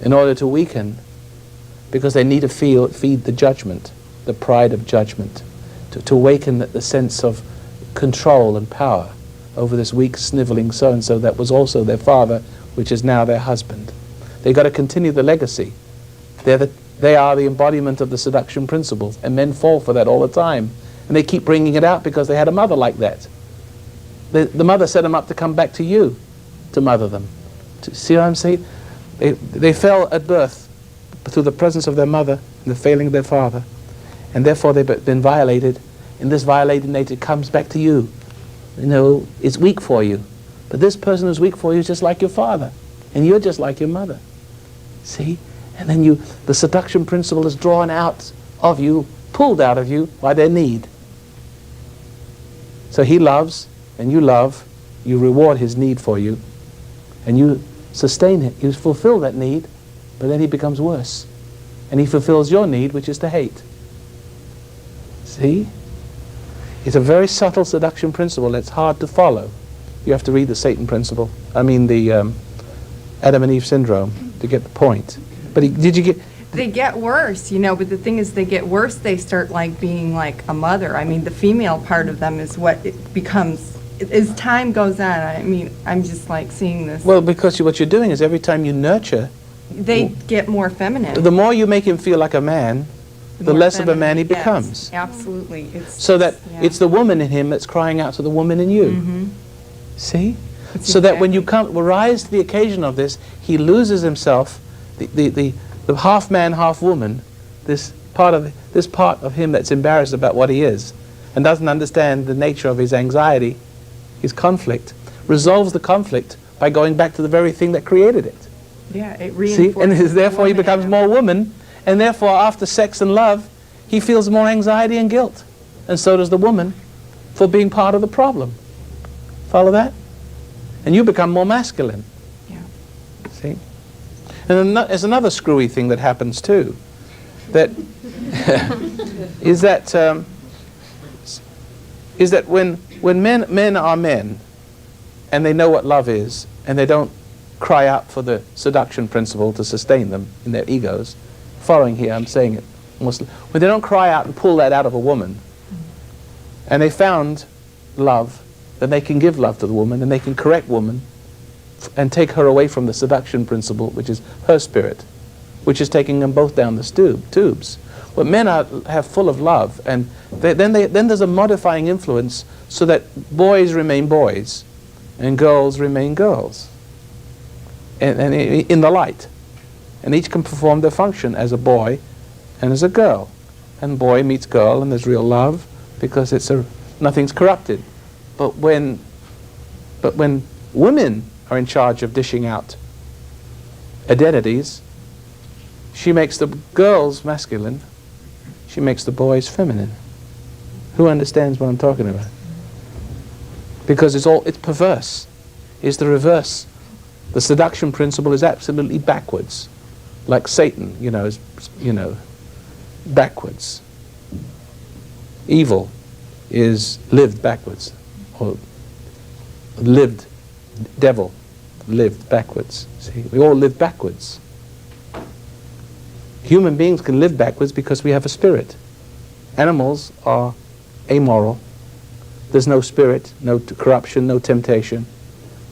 in order to weaken, because they need to feed the judgment, the pride of judgment, to awaken the sense of control and power over this weak, sniveling so-and-so that was also their father, which is now their husband. They've got to continue the legacy. They are the embodiment of the seduction principles, and men fall for that all the time. And they keep bringing it out because they had a mother like that. The mother set them up to come back to you, to mother them. See what I'm saying? They fell at birth through the presence of their mother and the failing of their father. And therefore they've been violated. And this violated nature comes back to you. You know, it's weak for you. But this person who's weak for you is just like your father. And you're just like your mother. See? And then the seduction principle is drawn out of you, pulled out of you by their need. So he loves, and you love, you reward his need for you, and you sustain it, you fulfill that need, but then he becomes worse. And he fulfills your need, which is to hate. See? It's a very subtle seduction principle that's hard to follow. You have to read the Satan principle, the Adam and Eve syndrome, to get the point. But did you get... They get worse, but the thing is, they get worse, they start being like a mother. The female part of them is what it becomes, as time goes on. I'm just seeing this. Well, because what you're doing is every time you nurture... They get more feminine. The more you make him feel like a man, the less feminine, of a man he becomes. Yes, absolutely. It's the woman in him that's crying out to the woman in you. Mm-hmm. See? That's so that when you rise to the occasion of this, he loses himself, the half man, half woman, this part of him that's embarrassed about what he is and doesn't understand the nature of his anxiety, his conflict, resolves the conflict by going back to the very thing that created it. Yeah, it reinforces. See? And therefore he becomes more woman, and therefore after sex and love, he feels more anxiety and guilt. And so does the woman for being part of the problem. Follow that? And you become more masculine. Yeah. See? And there's another screwy thing that happens too. That is that when men are men, and they know what love is, and they don't cry out for the seduction principle to sustain them in their egos. Following here, I'm saying it. When they don't cry out and pull that out of a woman, and they found love, then they can give love to the woman, and they can correct woman and take her away from the seduction principle, which is her spirit, which is taking them both down the tubes. But men have full of love, and then there's a modifying influence so that boys remain boys and girls remain girls, and in the light. And each can perform their function as a boy and as a girl. And boy meets girl, and there's real love, because nothing's corrupted. But when women are in charge of dishing out identities, she makes the girls masculine, she makes the boys feminine. Who understands what I'm talking about? Because it's perverse. It's the reverse. The seduction principle is absolutely backwards, like Satan, is backwards. evil is lived backwards, or lived, devil lived backwards. See, we all live backwards. Human beings can live backwards because we have a spirit. Animals are amoral. There's no spirit, no corruption, no temptation.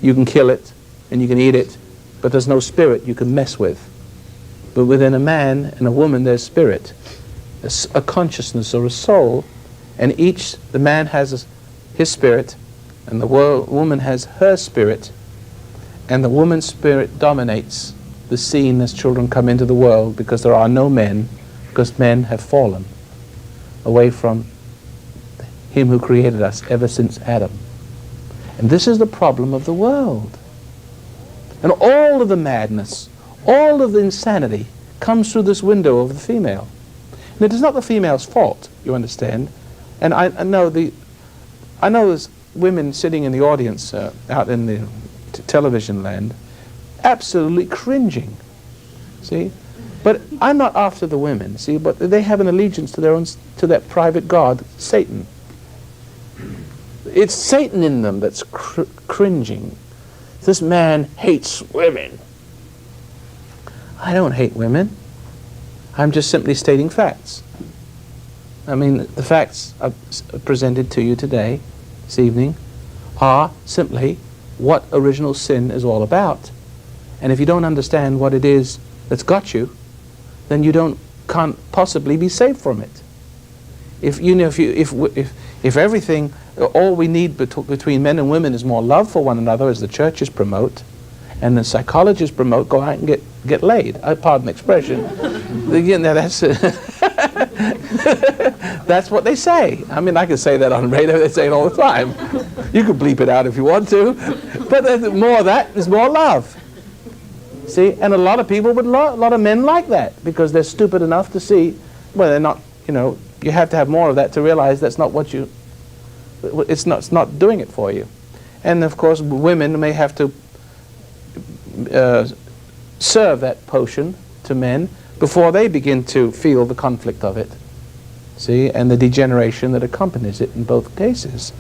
You can kill it and you can eat it, but there's no spirit you can mess with. But within a man and a woman there's spirit, a consciousness or a soul, and the man has his spirit and the woman has her spirit, and the woman's spirit dominates the scene as children come into the world, because there are no men, because men have fallen away from him who created us ever since Adam. And this is the problem of the world. And all of the madness, all of the insanity comes through this window of the female. And it is not the female's fault, you understand. And I know there's women sitting in the audience out in the television land, absolutely cringing, see? But I'm not after the women, see? But they have an allegiance to their own, to that private god, Satan. It's Satan in them that's cringing. This man hates women. I don't hate women. I'm just simply stating facts. I mean, the facts are presented to you today, this evening, are simply what original sin is all about. And if you don't understand what it is that's got you, then you can't possibly be saved from it. If everything, all we need between men and women is more love for one another, as the churches promote, and the psychologists promote, go out and get laid. Pardon the expression. That's what they say. I mean, I can say that on radio. They say it all the time. You can bleep it out if you want to. But more of that is more love. See, and a lot of people a lot of men like that, because they're stupid enough to see, well, they're not, you have to have more of that to realize that's not what it's not doing it for you. And of course, women may have to serve that potion to men before they begin to feel the conflict of it, see, and the degeneration that accompanies it in both cases.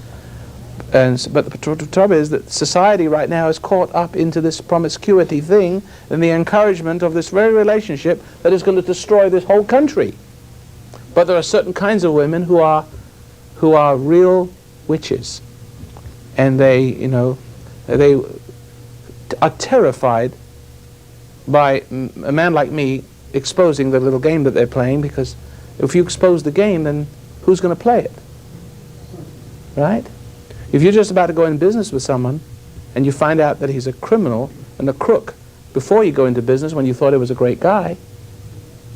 But the trouble is that society right now is caught up into this promiscuity thing and the encouragement of this very relationship that is going to destroy this whole country. But there are certain kinds of women who are real witches, and they are terrified by a man like me exposing the little game that they're playing, because if you expose the game, then who's going to play it? Right? If you're just about to go in business with someone and you find out that he's a criminal and a crook before you go into business, when you thought he was a great guy,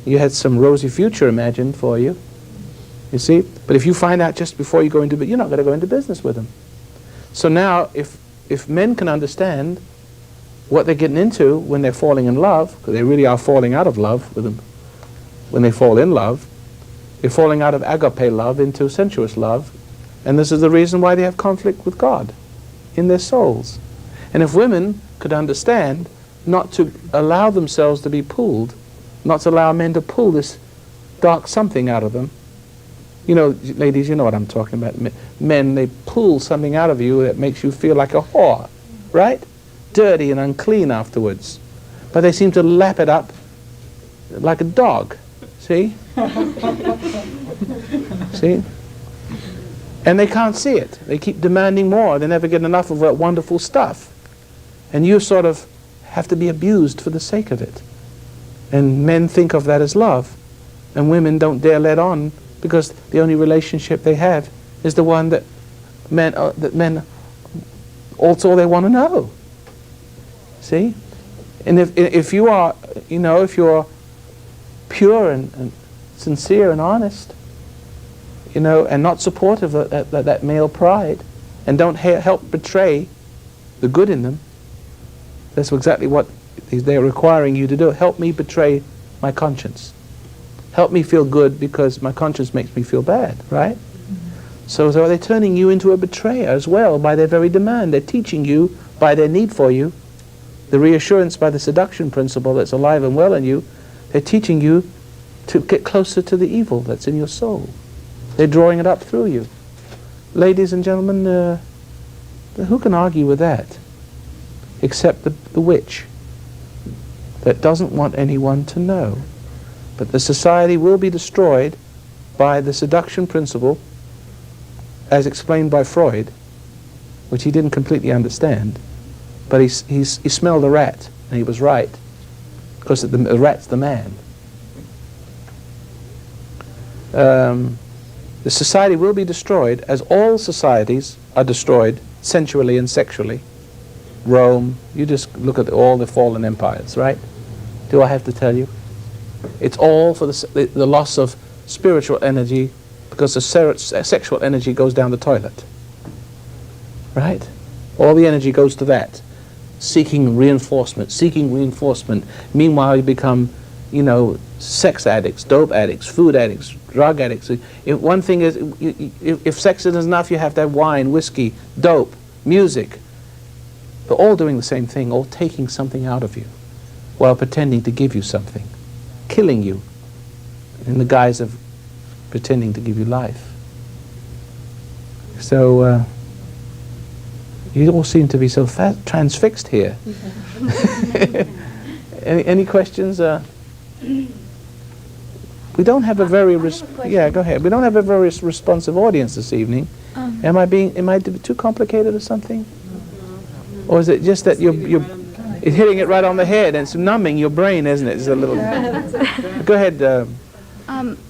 you had some rosy future imagined for you, you see? But if you find out just before you go into business, you're not going to go into business with him. So now, if men can understand what they're getting into when they're falling in love, because they really are falling out of love with them, when they fall in love, they're falling out of agape love into sensuous love, and this is the reason why they have conflict with God in their souls. And if women could understand not to allow themselves to be pulled, not to allow men to pull this dark something out of them, ladies, you know what I'm talking about. Men, they pull something out of you that makes you feel like a whore, right? Dirty and unclean afterwards. But they seem to lap it up like a dog, see? See? And they can't see it. They keep demanding more. They never get enough of that wonderful stuff. And you sort of have to be abused for the sake of it. And men think of that as love. And women don't dare let on, because the only relationship they have is the one that men also they want to know. See? And if you are, if you're pure and sincere and honest, and not supportive of that male pride, and don't help betray the good in them, that's exactly what they're requiring you to do. Help me betray my conscience. Help me feel good because my conscience makes me feel bad, right? So they're turning you into a betrayer as well by their very demand. They're teaching you by their need for you, the reassurance by the seduction principle that's alive and well in you. They're teaching you to get closer to the evil that's in your soul. They're drawing it up through you. Ladies and gentlemen, who can argue with that? Except the witch that doesn't want anyone to know. But the society will be destroyed by the seduction principle, as explained by Freud, which he didn't completely understand. But he smelled a rat, and he was right, because the rat's the man. The society will be destroyed, as all societies are destroyed sensually and sexually. Rome, you just look at all the fallen empires, right? Do I have to tell you? It's all for the loss of spiritual energy, because the sexual energy goes down the toilet. Right? All the energy goes to that. Seeking reinforcement. Meanwhile, you become, sex addicts, dope addicts, food addicts, drug addicts. One thing is, if sex isn't enough, you have to have wine, whiskey, dope, music. They're all doing the same thing, all taking something out of you while pretending to give you something, killing you in the guise of pretending to give you life. So you all seem to be so transfixed here. Any questions? We don't have a very yeah. Go ahead. We don't have a very responsive audience this evening. Am I too complicated or something? Or is it just that you're hitting it right on the head and it's numbing your brain, isn't it? It's a little. Go ahead.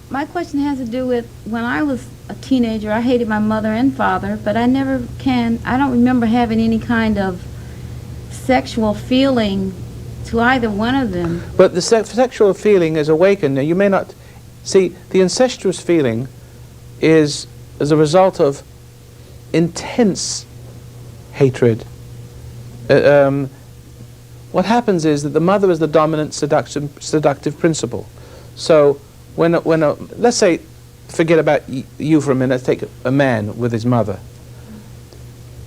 My question has to do with when I was a teenager, I hated my mother and father, but I don't remember having any kind of sexual feeling to either one of them. But the sexual feeling is awakened. Now, you may not see, the incestuous feeling is as a result of intense hatred. What happens is that the mother is the dominant seductive principle. So when let's say, forget about you for a minute, let's take a man with his mother.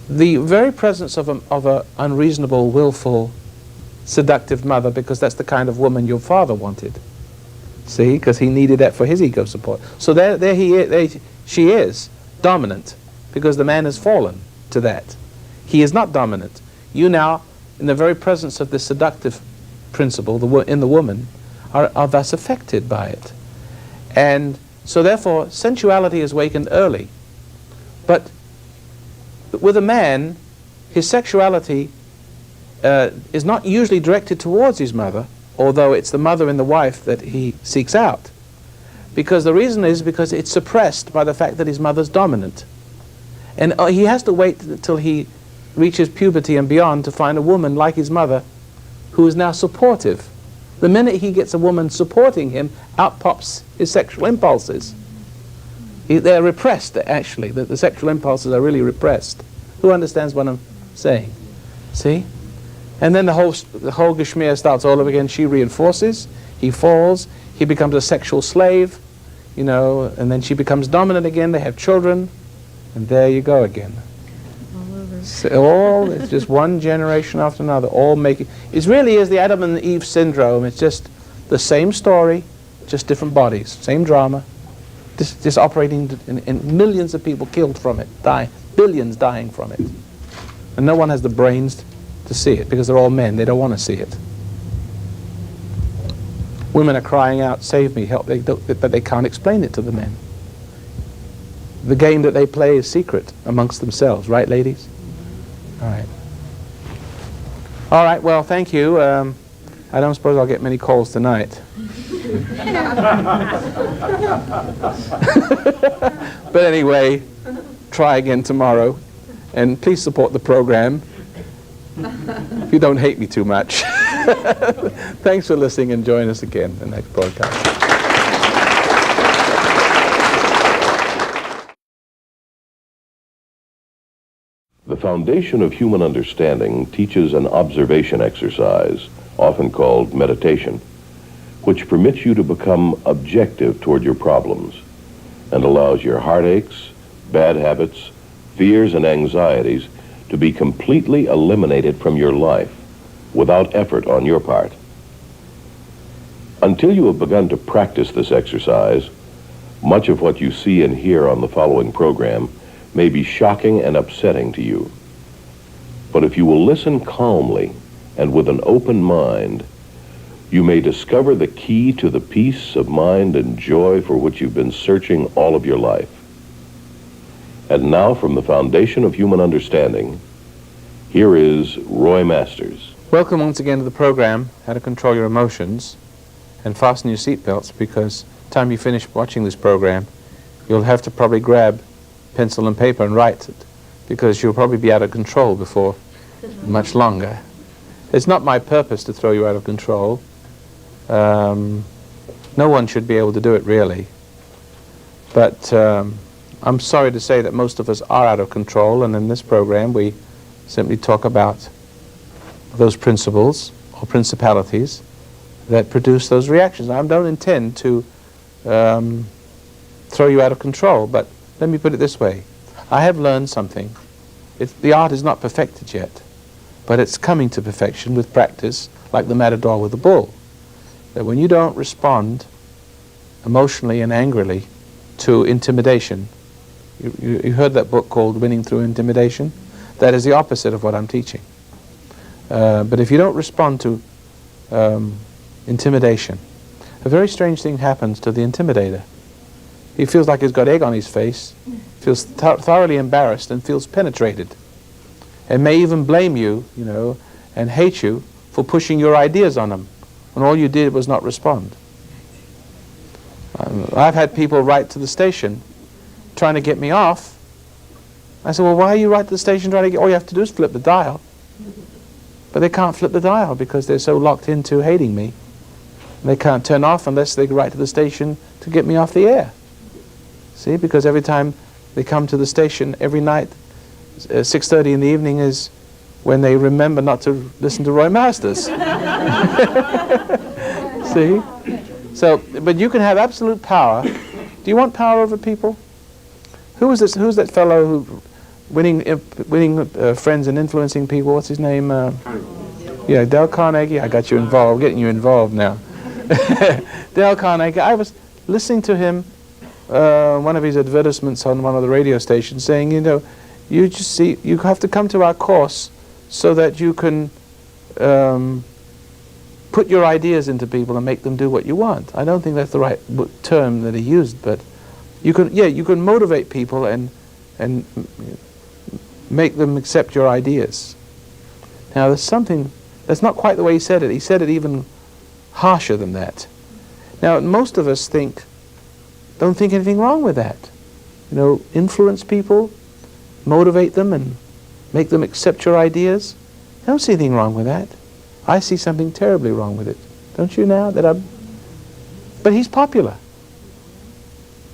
The very presence of a unreasonable, willful, seductive mother, because that's the kind of woman your father wanted. See, because he needed that for his ego support. So she is dominant, because the man has fallen to that. He is not dominant. You now, in the very presence of this seductive principle in the woman, are thus affected by it. And so therefore, sensuality is awakened early. But with a man, his sexuality is not usually directed towards his mother, although it's the mother and the wife that he seeks out. Because the reason is because it's suppressed by the fact that his mother's dominant. And he has to wait until he reaches puberty and beyond to find a woman like his mother who is now supportive. The minute he gets a woman supporting him, out pops his sexual impulses. They're repressed, actually. The sexual impulses are really repressed. Who understands what I'm saying? See? And then the whole geschmear starts all over again. She reinforces, he falls, he becomes a sexual slave, and then she becomes dominant again, they have children, and there you go again. So it's just one generation after another, all making. It really is the Adam and Eve syndrome. It's just the same story, just different bodies, same drama, just operating, and millions of people killed from it, billions dying from it, and no one has the brains to see it because they're all men. They don't want to see it. Women are crying out, "Save me, help!" But they can't explain it to the men. The game that they play is secret amongst themselves, right, ladies? All right. All right, well, thank you. I don't suppose I'll get many calls tonight. But anyway, try again tomorrow. And please support the program if you don't hate me too much. Thanks for listening, and join us again in the next broadcast. The foundation of human understanding teaches an observation exercise, often called meditation, which permits you to become objective toward your problems and allows your heartaches, bad habits, fears, and anxieties to be completely eliminated from your life without effort on your part. Until you have begun to practice this exercise, Much of what you see and hear on the following program may be shocking and upsetting to you. But if you will listen calmly and with an open mind, you may discover the key to the peace of mind and joy for which you've been searching all of your life. And now, from the foundation of human understanding, here is Roy Masters. Welcome once again to the program, How to Control Your Emotions, and fasten your seatbelts, because by the time you finish watching this program, you'll have to probably grab pencil and paper and write it, because you'll probably be out of control before much longer. It's not my purpose to throw you out of control. No one should be able to do it, really. But I'm sorry to say that most of us are out of control, and in this program we simply talk about those principles or principalities that produce those reactions. I don't intend to throw you out of control, but let me put it this way. I have learned something. The art is not perfected yet, but it's coming to perfection with practice, like the matador with the bull. That when you don't respond emotionally and angrily to intimidation, you heard that book called Winning Through Intimidation? That is the opposite of what I'm teaching. But if you don't respond to intimidation, a very strange thing happens to the intimidator. He feels like he's got egg on his face, feels thoroughly embarrassed, and feels penetrated, and may even blame you, and hate you for pushing your ideas on him, when all you did was not respond. I've had people write to the station trying to get me off. I said, well, why are you writing to the station trying to get... All you have to do is flip the dial. But they can't flip the dial because they're so locked into hating me. And they can't turn off unless they write to the station to get me off the air. See, because every time they come to the station, every night, 6:30 in the evening is when they remember not to listen to Roy Masters. See? So, but you can have absolute power. Do you want power over people? Who's that fellow who winning friends and influencing people? What's his name? Yeah, Dale Carnegie. I got you involved, getting you involved now. Dale Carnegie. I was listening to him, one of his advertisements on one of the radio stations, saying, you have to come to our course so that you can put your ideas into people and make them do what you want. I don't think that's the right term that he used, but you can motivate people and make them accept your ideas. Now there's something that's not quite the way he said it. He said it even harsher than that. Now most of us don't think anything wrong with that. Influence people, motivate them, and make them accept your ideas. I don't see anything wrong with that. I see something terribly wrong with it. Don't you now? But he's popular.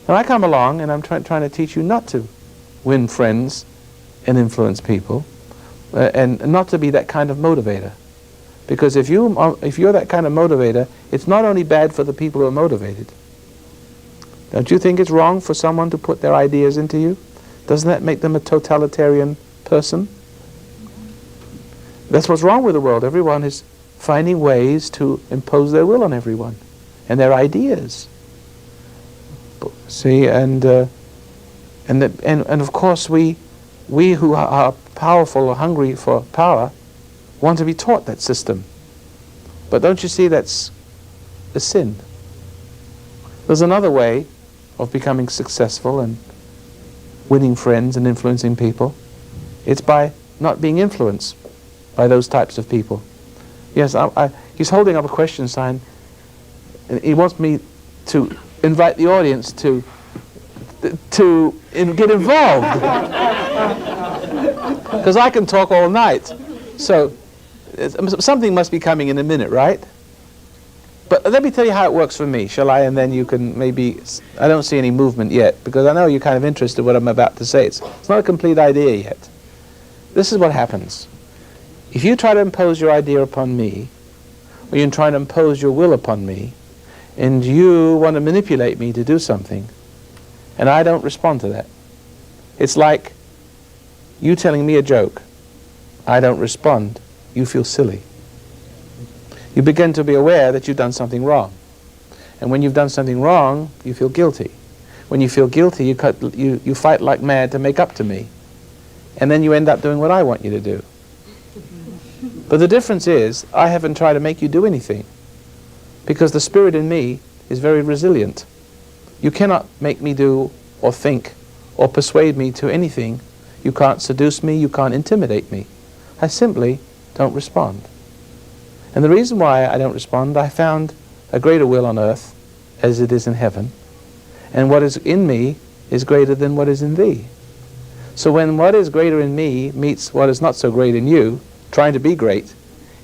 Now I come along and I'm trying to teach you not to win friends and influence people, and not to be that kind of motivator. Because if you're that kind of motivator, it's not only bad for the people who are motivated. Don't you think it's wrong for someone to put their ideas into you? Doesn't that make them a totalitarian person? That's what's wrong with the world. Everyone is finding ways to impose their will on everyone and their ideas. See, and of course we who are powerful or hungry for power want to be taught that system. But don't you see that's a sin? There's another way of becoming successful and winning friends and influencing people. It's by not being influenced by those types of people. Yes, he's holding up a question sign, and he wants me to invite the audience to get involved. Because I can talk all night. So something must be coming in a minute, right? But let me tell you how it works for me, shall I? And then you can maybe... I don't see any movement yet, because I know you're kind of interested in what I'm about to say. It's not a complete idea yet. This is what happens. If you try to impose your idea upon me, or you try to impose your will upon me, and you want to manipulate me to do something, and I don't respond to that, it's like you telling me a joke. I don't respond. You feel silly. You begin to be aware that you've done something wrong. And when you've done something wrong, you feel guilty. When you feel guilty, you fight like mad to make up to me. And then you end up doing what I want you to do. But the difference is, I haven't tried to make you do anything, because the spirit in me is very resilient. You cannot make me do or think or persuade me to anything. You can't seduce me, you can't intimidate me. I simply don't respond. And the reason why I don't respond, I found a greater will on earth as it is in heaven. And what is in me is greater than what is in thee. So when what is greater in me meets what is not so great in you, trying to be great,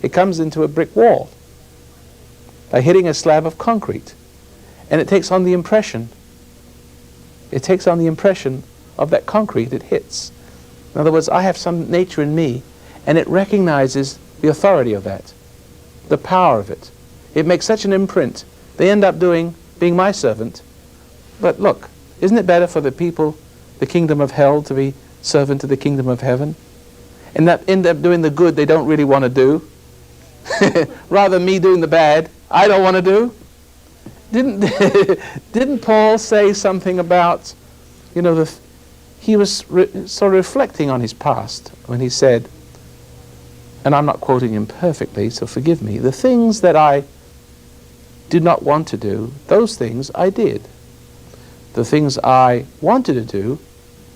it comes into a brick wall, like hitting a slab of concrete. And it takes on the impression. It takes on the impression of that concrete it hits. In other words, I have some nature in me, and it recognizes the authority of that, the power of it. It makes such an imprint. They end up being my servant. But look, isn't it better for the people, the kingdom of hell, to be servant to the kingdom of heaven? And that end up doing the good they don't really want to do, rather than me doing the bad I don't want to do. Didn't Paul say something about, you know, he was sort of reflecting on his past when he said, and I'm not quoting him perfectly, so forgive me, the things that I did not want to do, those things I did. The things I wanted to do,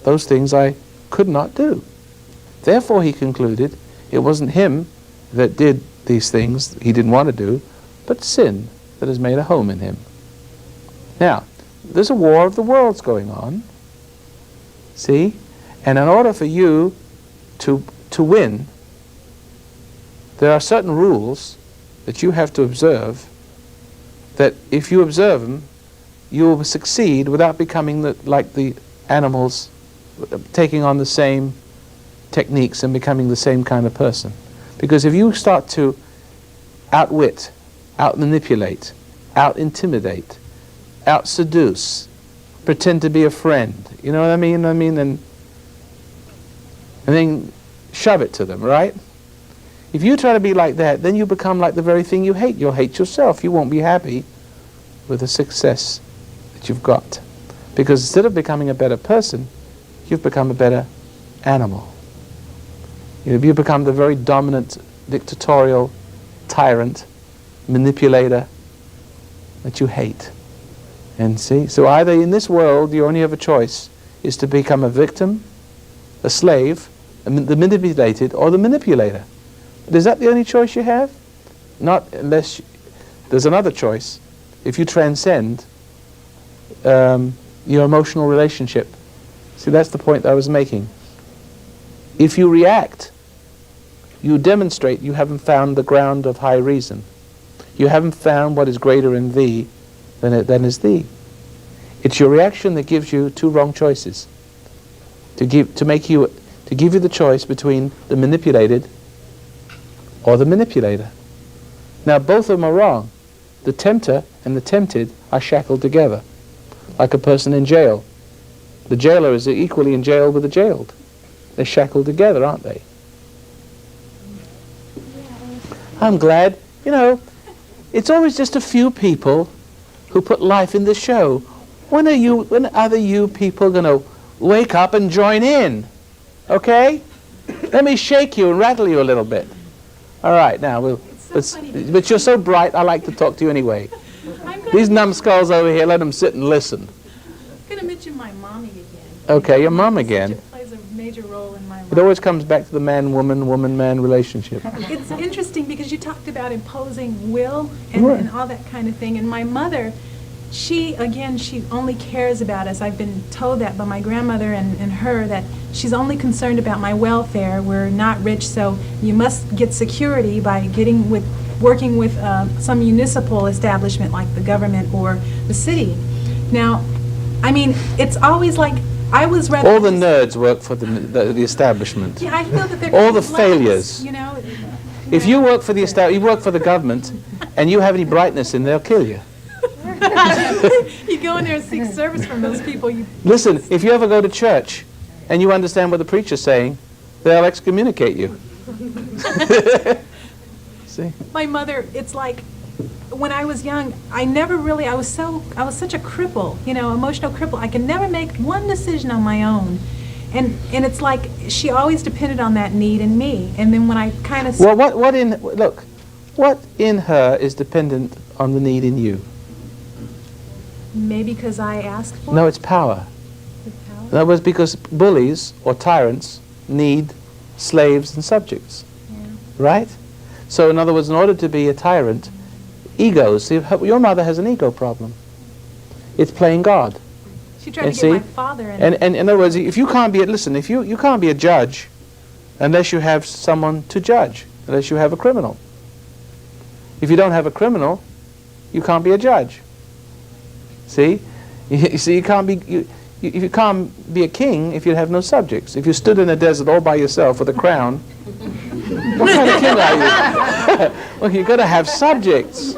those things I could not do. Therefore, he concluded, it wasn't him that did these things he didn't want to do, but sin that has made a home in him. Now, there's a war of the worlds going on, see? And in order for you to win, there are certain rules that you have to observe, that if you observe them, you will succeed without becoming like the animals, taking on the same techniques and becoming the same kind of person. Because if you start to outwit, out-manipulate, out-intimidate, out-seduce, pretend to be a friend, you know what I mean? And then shove it to them, right? If you try to be like that, then you become like the very thing you hate. You'll hate yourself. You won't be happy with the success that you've got. Because instead of becoming a better person, you've become a better animal. You become the very dominant, dictatorial, tyrant, manipulator that you hate. And see, so either in this world you only have a choice, is to become a victim, a slave, the manipulated, or the manipulator. But is that the only choice you have? Not unless there's another choice. If you transcend your emotional relationship. See, that's the point I was making. If you react, you demonstrate you haven't found the ground of high reason. You haven't found what is greater in thee than is thee. It's your reaction that gives you two wrong choices. To give you the choice between the manipulated or the manipulator. Now both of them are wrong. The tempter and the tempted are shackled together, like a person in jail. The jailer is equally in jail with the jailed. They're shackled together, aren't they? I'm glad, you know, it's always just a few people who put life in the show. When are you people going to wake up and join in? Okay? Let me shake you and rattle you a little bit. All right, now, but you're so bright, I like to talk to you anyway. These numbskulls over here, let them sit and listen. I'm going to mention my mommy again. Okay, your mom again. It plays a major role in my life. It always comes back to the man-woman, woman-man relationship. It's interesting because you talked about imposing will and, Right. and all that kind of thing. And my mother, she only cares about us. I've been told that by my grandmother and her, that she's only concerned about my welfare. We're not rich, so you must get security by working with some municipal establishment like the government or the city. Now, I mean, it's always like, I was rather... All the nerds work for the establishment. Yeah, I feel that they're All kind the of less, failures. you know. If you work for you work for the government, and you have any brightness in, they'll kill you. You go in there and seek service from those people. Listen, if you ever go to church, and you understand what the preacher's saying, they'll excommunicate you. See? My mother, it's like when I was young, I was such a cripple, emotional cripple. I could never make one decision on my own. And it's like she always depended on that need in me. And then when I kind of... Well, what in her is dependent on the need in you? Maybe because I asked for No, it? it's power. The power? That was because bullies or tyrants need slaves and subjects, Yeah. right? So in other words, in order to be a tyrant, egos, see, your mother has an ego problem. It's playing God. She tried And to see? get my father in. And in other words, if you can't be, listen, if you can't be a judge unless you have someone to judge, unless you have a criminal. If you don't have a criminal, you can't be a judge. See? You can't be, you can't be a king if you have no subjects. If you stood in a desert all by yourself with a crown, what kind of king are you? Well, you've got to have subjects.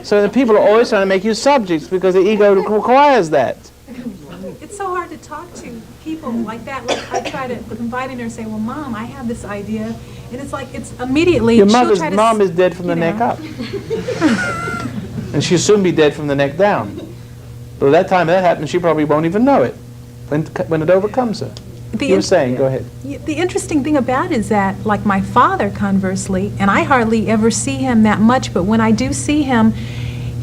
So the people are always trying to make you subjects because the ego requires that. It's so hard to talk to people like that. Like I try to confide in her and say, well, Mom, I have this idea. And it's like, it's immediately... Your she'll mother's try to mom is dead from the you neck know. up. And she'll soon be dead from the neck down. But by that time that happens, she probably won't even know it when it overcomes her. You were saying, go ahead. The interesting thing about it is that, like my father, conversely, and I hardly ever see him that much, but when I do see him,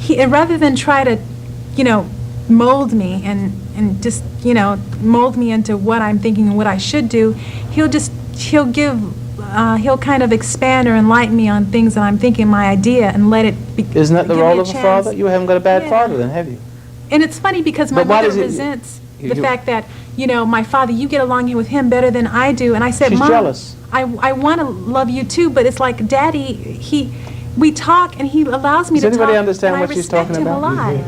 rather than try to, mold me and just, mold me into what I'm thinking and what I should do, he'll kind of expand or enlighten me on things that I'm thinking, my idea, and let it be. Isn't that the give me role of a father? You haven't got a bad Yeah. father then, have you? And it's funny because my But why mother does it- resents you- the you- fact that, my father, you get along with him better than I do. And I said, She's Mom, jealous. I want to love you too, but it's like, Daddy, we talk and he allows me Does to talk. anybody understand and what I she's respect talking him about? a lot.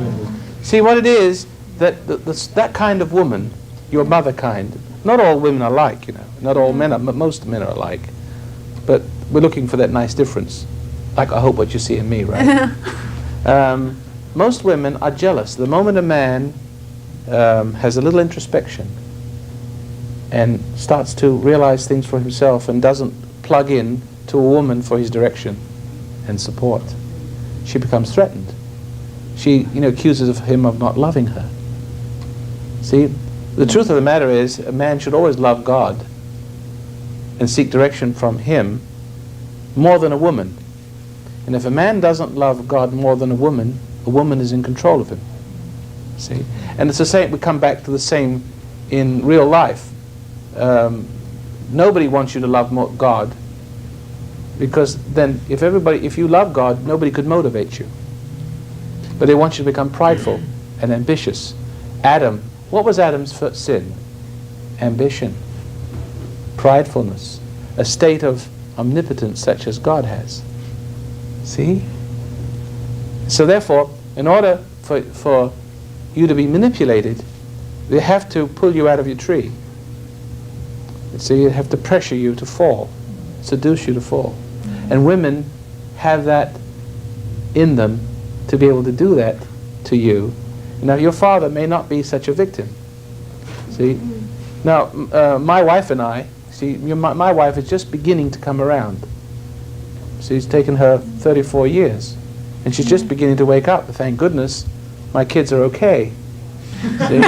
See, what it is, that kind of woman, your mother kind, not all women are alike, not all men are, most men are alike, but we're looking for that nice difference, like I hope what you see in me, right? Most women are jealous. The moment a man has a little introspection and starts to realize things for himself and doesn't plug in to a woman for his direction and support, she becomes threatened. She, accuses him of not loving her. See, the truth of the matter is, a man should always love God and seek direction from Him more than a woman. And if a man doesn't love God more than a woman is in control of him. See, and it's the same. We come back to the same in real life. Nobody wants you to love God, because then if you love God, nobody could motivate you. But they want you to become prideful and ambitious. Adam, what was Adam's first sin? Ambition, pridefulness, a state of omnipotence such as God has. See? So therefore, in order for you to be manipulated, they have to pull you out of your tree. So you have to pressure you to fall, seduce you to fall. And women have that in them to be able to do that to you. Now, your father may not be such a victim. See? Now, my wife and I, my wife is just beginning to come around. She's taken her 34 years. And she's just beginning to wake up. Thank goodness my kids are okay. See?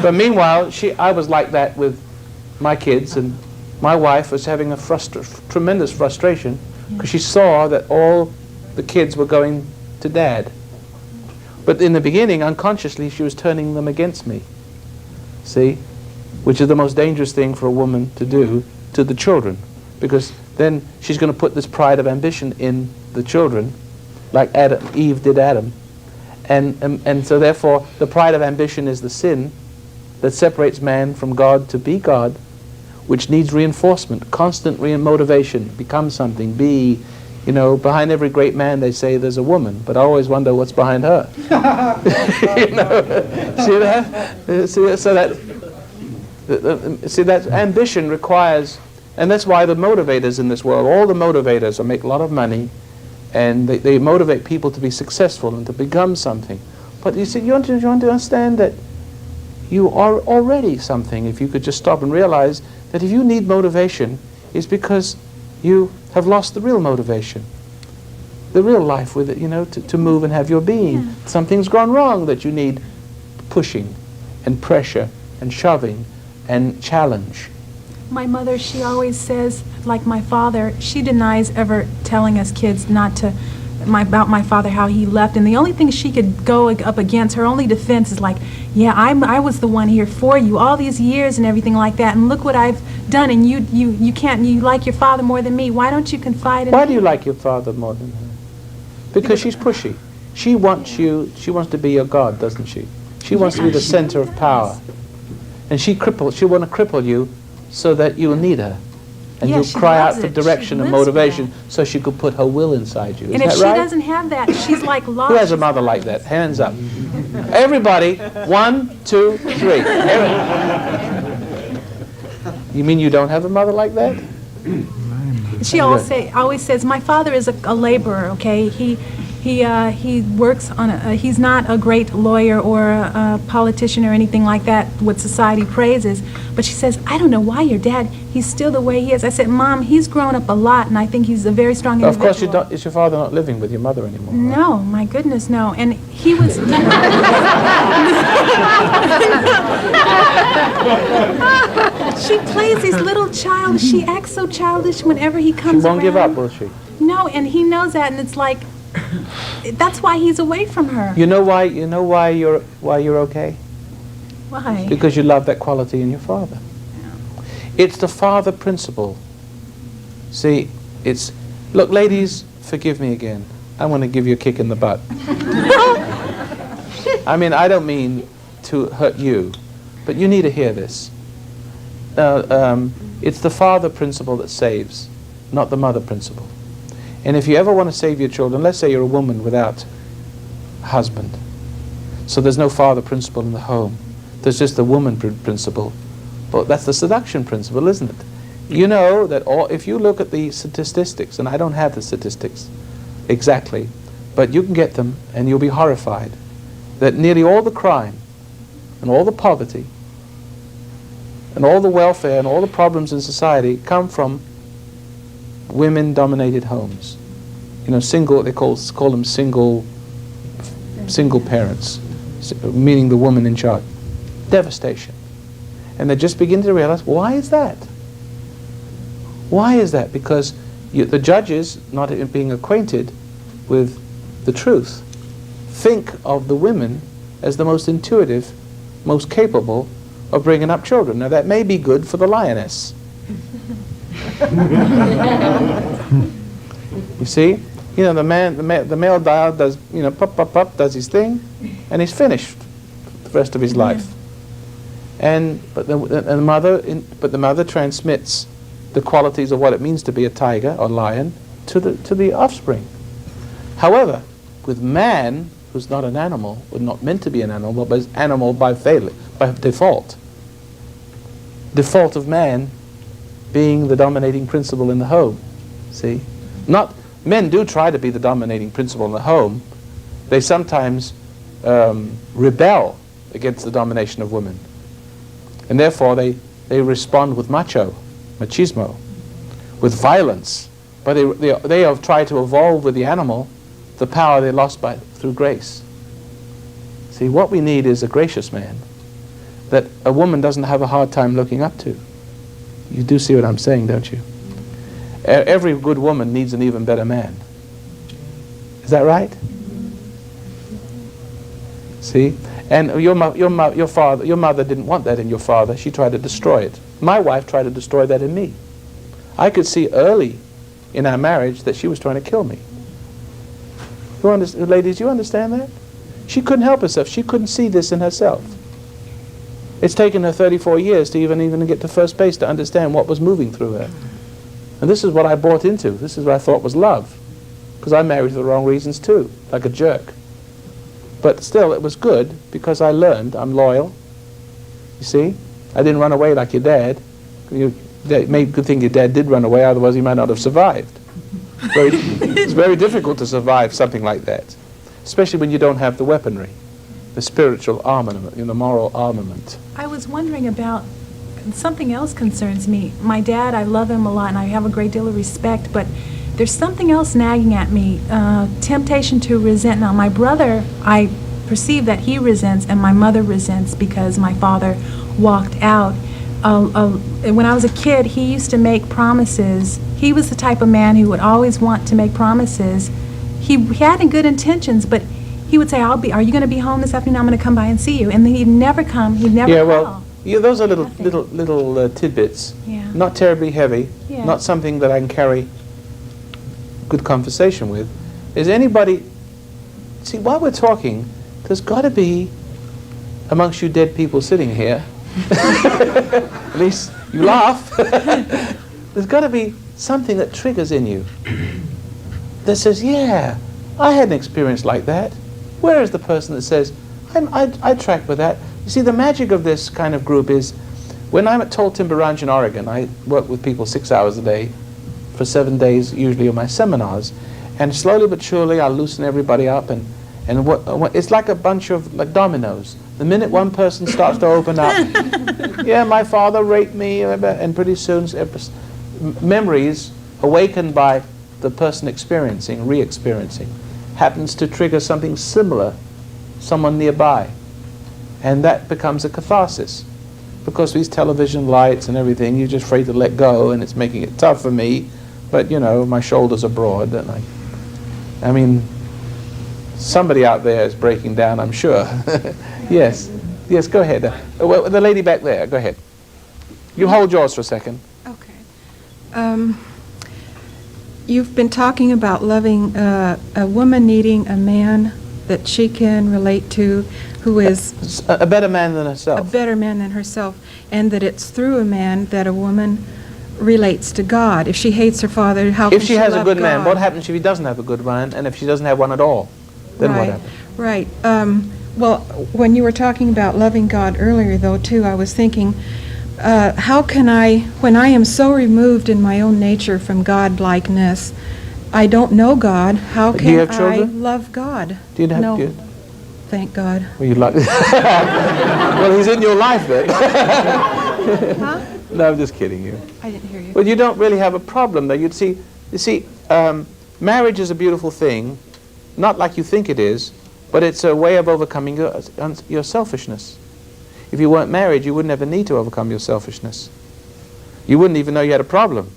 But meanwhile, I was like that with my kids, and my wife was having a tremendous frustration because she saw that all the kids were going to Dad. But in the beginning, unconsciously, she was turning them against me. See? Which is the most dangerous thing for a woman to do to the children, because then she's going to put this pride of ambition in the children, like Eve did Adam. And so therefore, the pride of ambition is the sin that separates man from God to be God, which needs reinforcement, constant motivation, become something, be, behind every great man they say there's a woman, but I always wonder what's behind her. See that? See that ambition requires, and that's why the motivators in this world, all the motivators make a lot of money, and they motivate people to be successful and to become something. But you see, you want to understand that you are already something if you could just stop and realize that if you need motivation, it's because you have lost the real motivation. the real life with it, you know, to move and have your being. Yeah. Something's gone wrong that you need pushing and pressure and shoving and challenge. My mother, she always says, like my father, she denies ever telling us kids not to, about my father, how he left. And the only thing she could go up against, her only defense is like, yeah, I was the one here for you all these years and everything like that. And look what I've done. And you can't, you like your father more than me. Why don't you confide in me? Why do you like your father more than her? Because she's pushy. She wants you, she wants to be your God, doesn't she? She wants to be the center of power. And she'll want to cripple you so that you'll need her. And Yeah, you'll she cry out loves for it. She direction and lives for motivation so she could put her will inside you. Is And that if she right? doesn't have that, she's like lost. Who has a mother like that? Hands up. Everybody, 1, 2, 3. You mean you don't have a mother like that? She always says, my father is a laborer, okay? He works on he's not a great lawyer or a politician or anything like that, what society praises. But she says, I don't know why your dad, he's still the way he is. I said, Mom, he's grown up a lot, and I think he's a very strong individual. Of course, you don't, is your father not living with your mother anymore? Right? No, my goodness, no. And he was... She plays these little child. She acts so childish whenever he comes She won't give around. up, will she? No, and he knows that, and it's like, that's why he's away from her. You know why you're okay? Why? Because you love that quality in your father. It's the father principle. See, it's, look, ladies, forgive me again. I want to give you a kick in the butt. I mean, I don't mean to hurt you, but you need to hear this. It's the father principle that saves, not the mother principle. And if you ever want to save your children, let's say you're a woman without a husband, so there's no father principle in the home. There's just the woman principle. Well, that's the seduction principle, isn't it? You know that if you look at the statistics, and I don't have the statistics exactly, but you can get them and you'll be horrified, that nearly all the crime and all the poverty and all the welfare and all the problems in society come from women-dominated homes. You know, single, they call them single parents, meaning the woman in charge. Devastation. And they just begin to realize, why is that? Why is that? Because the judges, not being acquainted with the truth, think of the women as the most intuitive, most capable of bringing up children. Now that may be good for the lioness. You see? You know, the male dial does, you know, pop, pop, pop, does his thing, and he's finished the rest of his life. But the mother transmits the qualities of what it means to be a tiger or lion to the offspring. However, with man, who's not an animal, or not meant to be an animal, but is animal by default. Default of man being the dominating principle in the home. See? Men do try to be the dominating principle in the home. They sometimes rebel against the domination of women. And therefore they respond with machismo, with violence. But they have tried to evolve with the animal the power they lost through grace. See, what we need is a gracious man that a woman doesn't have a hard time looking up to. You do see what I'm saying, don't you? Every good woman needs an even better man. Is that right? See? And your mother didn't want that in your father. She tried to destroy it. My wife tried to destroy that in me. I could see early in our marriage that she was trying to kill me. Ladies, you understand that? She couldn't help herself. She couldn't see this in herself. It's taken her 34 years to even get to first base to understand what was moving through her. And this is what I bought into. This is what I thought was love. Because I married for the wrong reasons too, like a jerk. But still, it was good because I learned. I'm loyal. You see? I didn't run away like your dad. Good thing your dad did run away, otherwise he might not have survived. It's very difficult to survive something like that, especially when you don't have the weaponry, the spiritual armament, the moral armament. I was wondering about something else concerns me. My dad, I love him a lot, and I have a great deal of respect, but there's something else nagging at me, temptation to resent. Now, my brother, I perceive that he resents, and my mother resents because my father walked out. When I was a kid, he used to make promises. He was the type of man who would always want to make promises. He had good intentions, but he would say, are you going to be home this afternoon? I'm going to come by and see you. And then he'd never come. He'd never Yeah, call. well, yeah, those are Nothing. little tidbits. Yeah. Not terribly heavy. Yeah. Not something that I can carry good conversation with. Is anybody... See, while we're talking, there's got to be, amongst you dead people sitting here, at least you laugh, there's got to be something that triggers in you that says, yeah, I had an experience like that. Where is the person that says, I track with that? You see, the magic of this kind of group is, when I'm at Tall Timber Ranch in Oregon, I work with people 6 hours a day for 7 days, usually on my seminars, and slowly but surely I'll loosen everybody up, and it's like a bunch of like dominoes. The minute one person starts to open up, yeah, my father raped me, and pretty soon memories awakened by the person experiencing, re-experiencing, happens to trigger something similar, someone nearby. And that becomes a catharsis. Because these television lights and everything, you're just afraid to let go, and it's making it tough for me. But, you know, my shoulders are broad, and I mean, somebody out there is breaking down, I'm sure. Yes, go ahead. Well, the lady back there, go ahead. You hold yours for a second. Okay. You've been talking about loving a woman needing a man that she can relate to, who is A better man than a herself. better man than herself, and that it's through a man that a woman relates to God. If she hates her father, how can If she has a love good man, God? what happens if he doesn't have a good man, and if she doesn't have one at all? Then what happens? Right. Well, when you were talking about loving God earlier, though, too, I was thinking, how can I, when I am so removed in my own nature from God-likeness, I don't know God, how Do you can have I children? love God? Do you have No. good? Thank God. Well, you'd like. Well, he's in your life then. Huh? No, I'm just kidding you. I didn't hear you. But you don't really have a problem, though. You see, marriage is a beautiful thing, not like you think it is, but it's a way of overcoming your selfishness. If you weren't married, you wouldn't have a need to overcome your selfishness. You wouldn't even know you had a problem.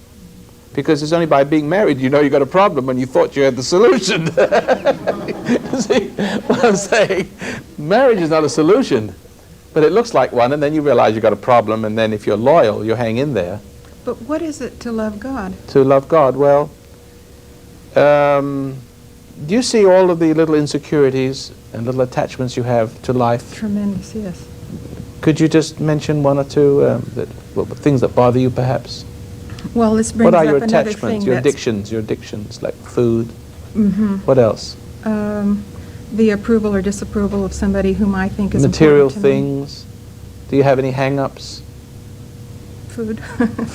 Because it's only by being married you know you got a problem when you thought you had the solution. See what I'm saying? Marriage is not a solution, but it looks like one, and then you realize you got a problem, and then if you're loyal, you hang in there. But what is it to love God? To love God, well, do you see all of the little insecurities and little attachments you have to life? Tremendous, yes. Could you just mention one or two things that bother you, perhaps? Well, this brings What are up your another attachments, thing your that's addictions, like food? Mhm. What else? The approval or disapproval of somebody whom I think is Material important to me. things. Do you have any hang-ups? Food.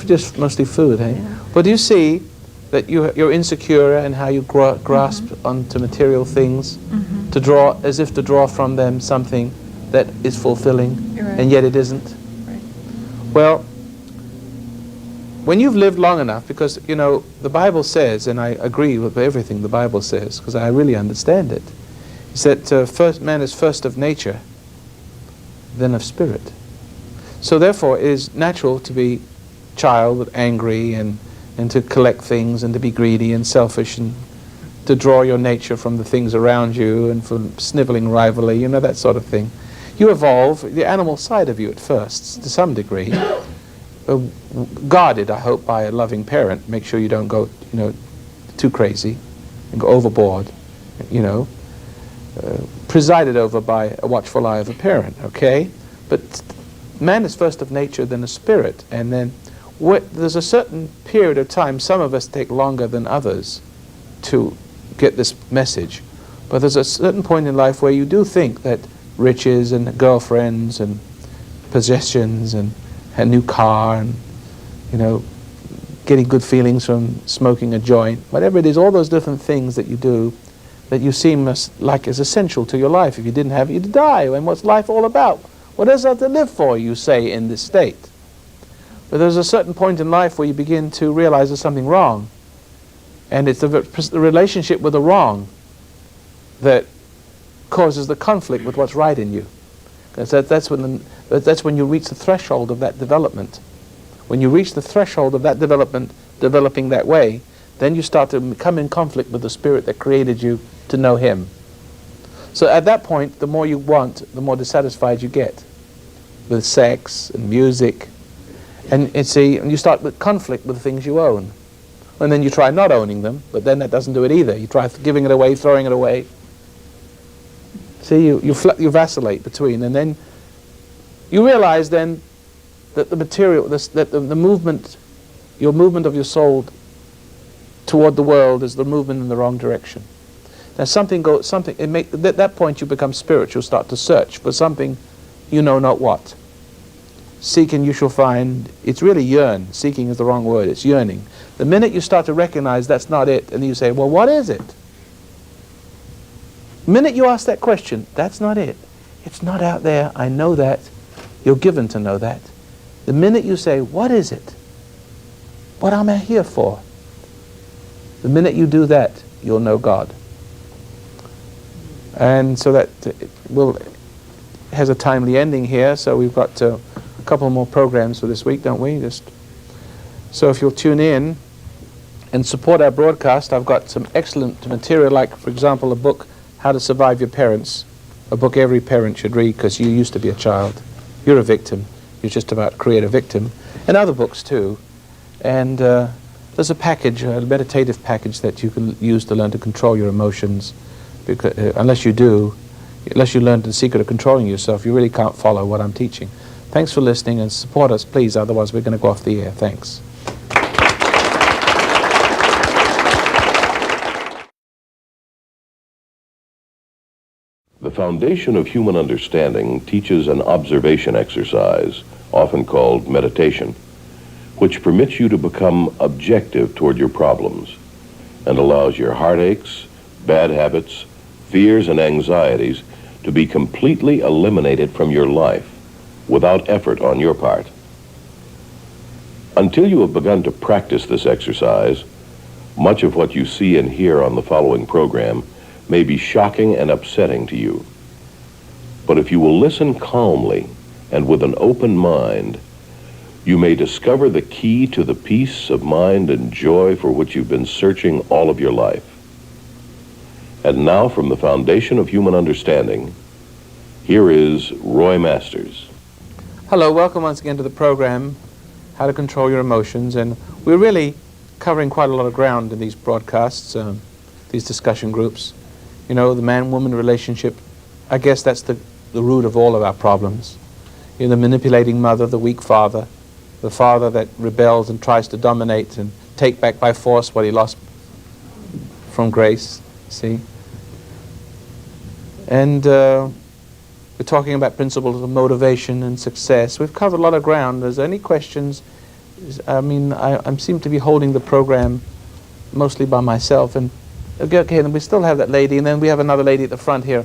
Just mostly food, eh? Yeah. But do you see that you're insecure and how you grasp onto material things to draw, as if to draw from them something that is fulfilling, Right. and yet it isn't? Right. Well, when you've lived long enough, because, you know, the Bible says, and I agree with everything the Bible says, because I really understand it, is that first man is first of nature, then of spirit. So therefore, it is natural to be child, angry, and to collect things, and to be greedy and selfish, and to draw your nature from the things around you, and from sniveling rivalry, you know, that sort of thing. You evolve the animal side of you at first, to some degree, guarded, I hope, by a loving parent. Make sure you don't go, you know, too crazy and go overboard, you know, presided over by a watchful eye of a parent, okay? But man is first of nature, then a spirit, and then there's a certain period of time, some of us take longer than others to get this message, but there's a certain point in life where you do think that riches and girlfriends and possessions and a new car and, you know, getting good feelings from smoking a joint, whatever it is, all those different things that you do that you seem like is essential to your life. If you didn't have it, you'd die. And what's life all about? What is there to live for, you say, in this state? But there's a certain point in life where you begin to realize there's something wrong. And it's the relationship with the wrong that causes the conflict with what's right in you. Because that's when you reach the threshold of that development. When you reach the threshold of that development, developing that way, then you start to come in conflict with the spirit that created you to know Him. So at that point, the more you want, the more dissatisfied you get with sex and music. And you start with conflict with the things you own. And then you try not owning them, but then that doesn't do it either. You try giving it away, throwing it away. See, you vacillate between, and then you realize then that the material, that the movement, your movement of your soul toward the world is the movement in the wrong direction. Now at that point you become spiritual, start to search for something you know not what. Seek and you shall find. It's really yearn. Seeking is the wrong word. It's yearning. The minute you start to recognize that's not it, and you say, well, what is it? The minute you ask that question, that's not it. It's not out there. I know that. You're given to know that. The minute you say, what is it? What am I here for? The minute you do that, you'll know God. And so that has a timely ending here, so we've got a couple more programs for this week, don't we? So if you'll tune in and support our broadcast, I've got some excellent material, like, for example, a book, How to Survive Your Parents, a book every parent should read because you used to be a child. You're a victim. You're just about to create a victim. And other books, too. And there's a package, a meditative package that you can use to learn to control your emotions. Because, unless you learn the secret of controlling yourself, you really can't follow what I'm teaching. Thanks for listening, and support us, please, otherwise we're going to go off the air. Thanks. The foundation of human understanding teaches an observation exercise, often called meditation, which permits you to become objective toward your problems and allows your heartaches, bad habits, fears, and anxieties to be completely eliminated from your life without effort on your part. Until you have begun to practice this exercise, much of what you see and hear on the following program may be shocking and upsetting to you. But if you will listen calmly and with an open mind, you may discover the key to the peace of mind and joy for which you've been searching all of your life. And now, from the foundation of human understanding, here is Roy Masters. Hello, welcome once again to the program, How to Control Your Emotions. And we're really covering quite a lot of ground in these broadcasts, these discussion groups. You know, the man-woman relationship, I guess that's the root of all of our problems. You know, the manipulating mother, the weak father, the father that rebels and tries to dominate and take back by force what he lost from grace, see? And we're talking about principles of motivation and success. We've covered a lot of ground. Is there any questions? I mean, I seem to be holding the program mostly by myself. And okay, and we still have that lady, and then we have another lady at the front here.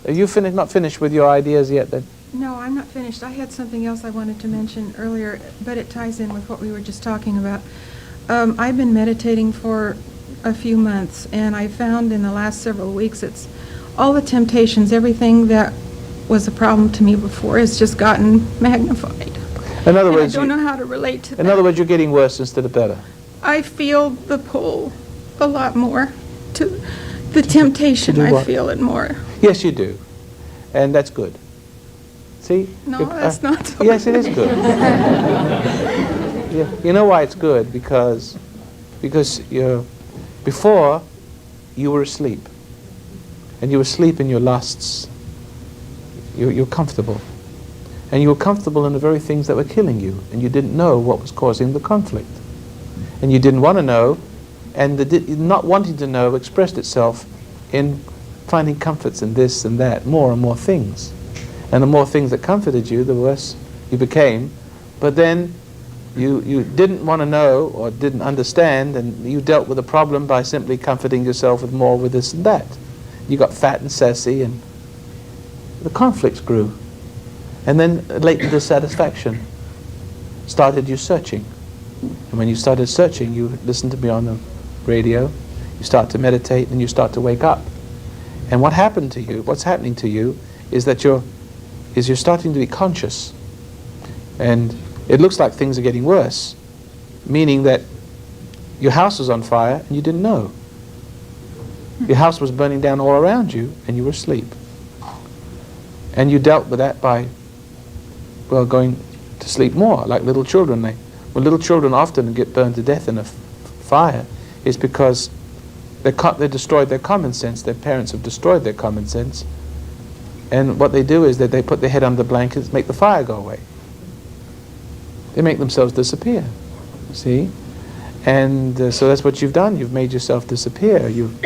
Are you not finished with your ideas yet then? No, I'm not finished. I had something else I wanted to mention earlier, but it ties in with what we were just talking about. I've been meditating for a few months, and I found in the last several weeks it's all the temptations, everything that was a problem to me before has just gotten magnified. In other words, I don't know how to relate to that. In other words, you're getting worse instead of better. I feel the pull a lot more to the temptation. I feel it more. Yes, you do. And that's good. See? No, that's not so Yes, good. it is good. Yeah. You know why it's good? Because before you were asleep. And you were asleep in your lusts. You're comfortable. And you were comfortable in the very things that were killing you. And you didn't know what was causing the conflict. And you didn't want to know. And the not wanting to know expressed itself in finding comforts in this and that, more and more things. And the more things that comforted you, the worse you became. But then you didn't want to know or didn't understand, and you dealt with the problem by simply comforting yourself with more with this and that. You got fat and sassy, and the conflicts grew. And then latent dissatisfaction started you searching. And when you started searching, you listened to me on the radio, You start to meditate and you start to wake up. And what happened to you, what's happening to you, is that you're starting to be conscious. And it looks like things are getting worse, meaning that your house was on fire and you didn't know. Your house was burning down all around you and you were asleep. And you dealt with that by, well, going to sleep more, like little children. When little children often get burned to death in a fire, it's because they destroyed their common sense. Their parents have destroyed their common sense. And what they do is that they put their head under the blankets, make the fire go away. They make themselves disappear, see? And so that's what you've done. You've made yourself disappear. You've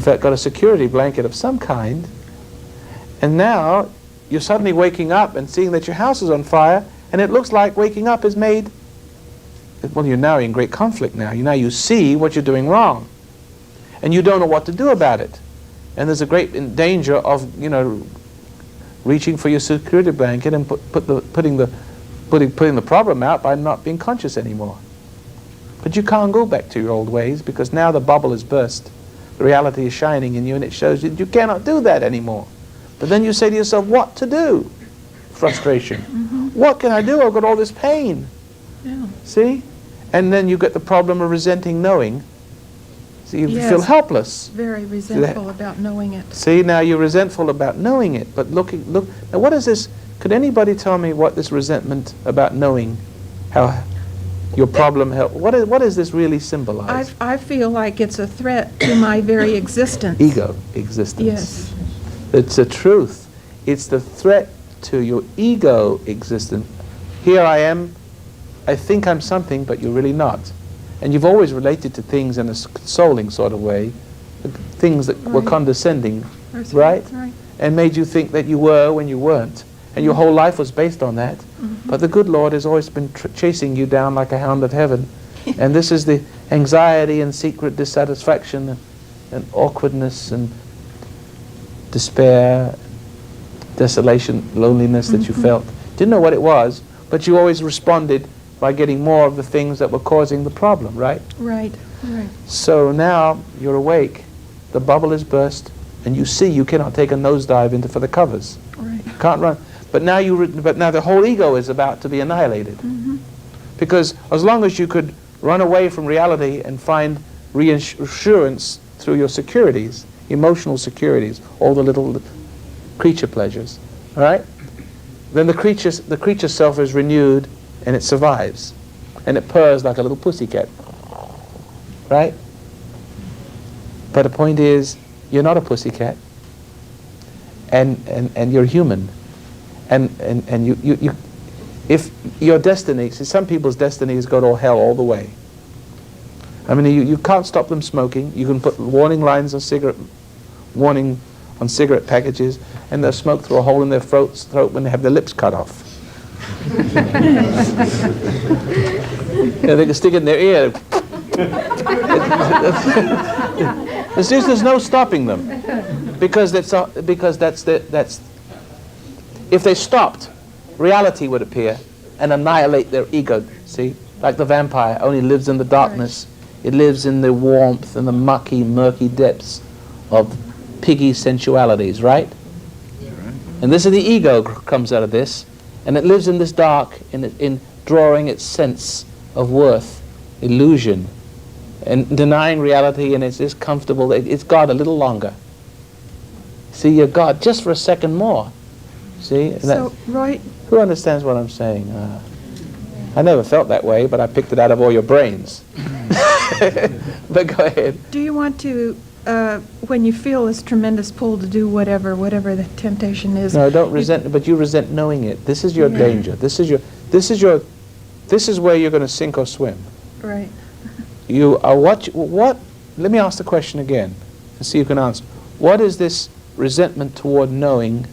got a security blanket of some kind. And now you're suddenly waking up and seeing that your house is on fire, and it looks like waking up is made, well, you're now in great conflict now. You see what you're doing wrong. And you don't know what to do about it. And there's a great danger of, reaching for your security blanket and putting the problem out by not being conscious anymore. But you can't go back to your old ways, because now the bubble is burst. The reality is shining in you, and it shows you cannot do that anymore. But then you say to yourself, what to do? Frustration. What can I do? I've got all this pain. Yeah. See? And then you get the problem of resenting knowing. So you Yes. feel helpless. Very resentful about knowing it. See, now you're resentful about knowing it, but look. Now, what is this? Could anybody tell me what this resentment about knowing, how your problem help? What does this really symbolize? I feel like it's a threat to my very existence. Ego existence. Yes. It's a truth. It's the threat to your ego existence. Here I am. I think I'm something, but you're really not. And you've always related to things in a consoling sort of way, things that were Right. condescending, That's right? Right. And made you think that you were when you weren't. And your whole life was based on that. But the good Lord has always been chasing you down like a hound of heaven. And this is the anxiety and secret dissatisfaction and awkwardness and despair, desolation, loneliness that you felt. Didn't know what it was, but you always responded by getting more of the things that were causing the problem, right? Right. Right. So now you're awake, the bubble is burst, and you see you cannot take a nosedive for the covers. Right. You can't run. But now the whole ego is about to be annihilated. Because as long as you could run away from reality and find reassurance through your securities, emotional securities, all the little creature pleasures, all right? Then the creature self is renewed and it survives. And it purrs like a little pussycat, right? But the point is, you're not a pussycat, and you're human. And you if your destiny, see, some people's destinies go to hell all the way. I mean, you can't stop them smoking. You can put warning lines on cigarette packages, and they'll smoke through a hole in their throat when they have their lips cut off. Yeah, they can stick it in their ear. There's no stopping them, because that's if they stopped, reality would appear and annihilate their ego. See, like the vampire only lives in the darkness. It lives in the warmth and the mucky, murky depths of piggy sensualities, right? And this is the ego comes out of this, and it lives in this dark, in drawing its sense of worth, illusion, and denying reality, and it's just comfortable. It's God a little longer. See, you're God just for a second more. See? And So, Roy, who understands what I'm saying? I never felt that way, but I picked it out of all your brains. But go ahead. do you want to, when you feel this tremendous pull to do whatever the temptation is? No, don't resent, but you resent knowing it. This is your danger. This is where you're going to sink or swim. Right. You are what? Let me ask the question again and see if you can answer. What is this resentment toward knowing?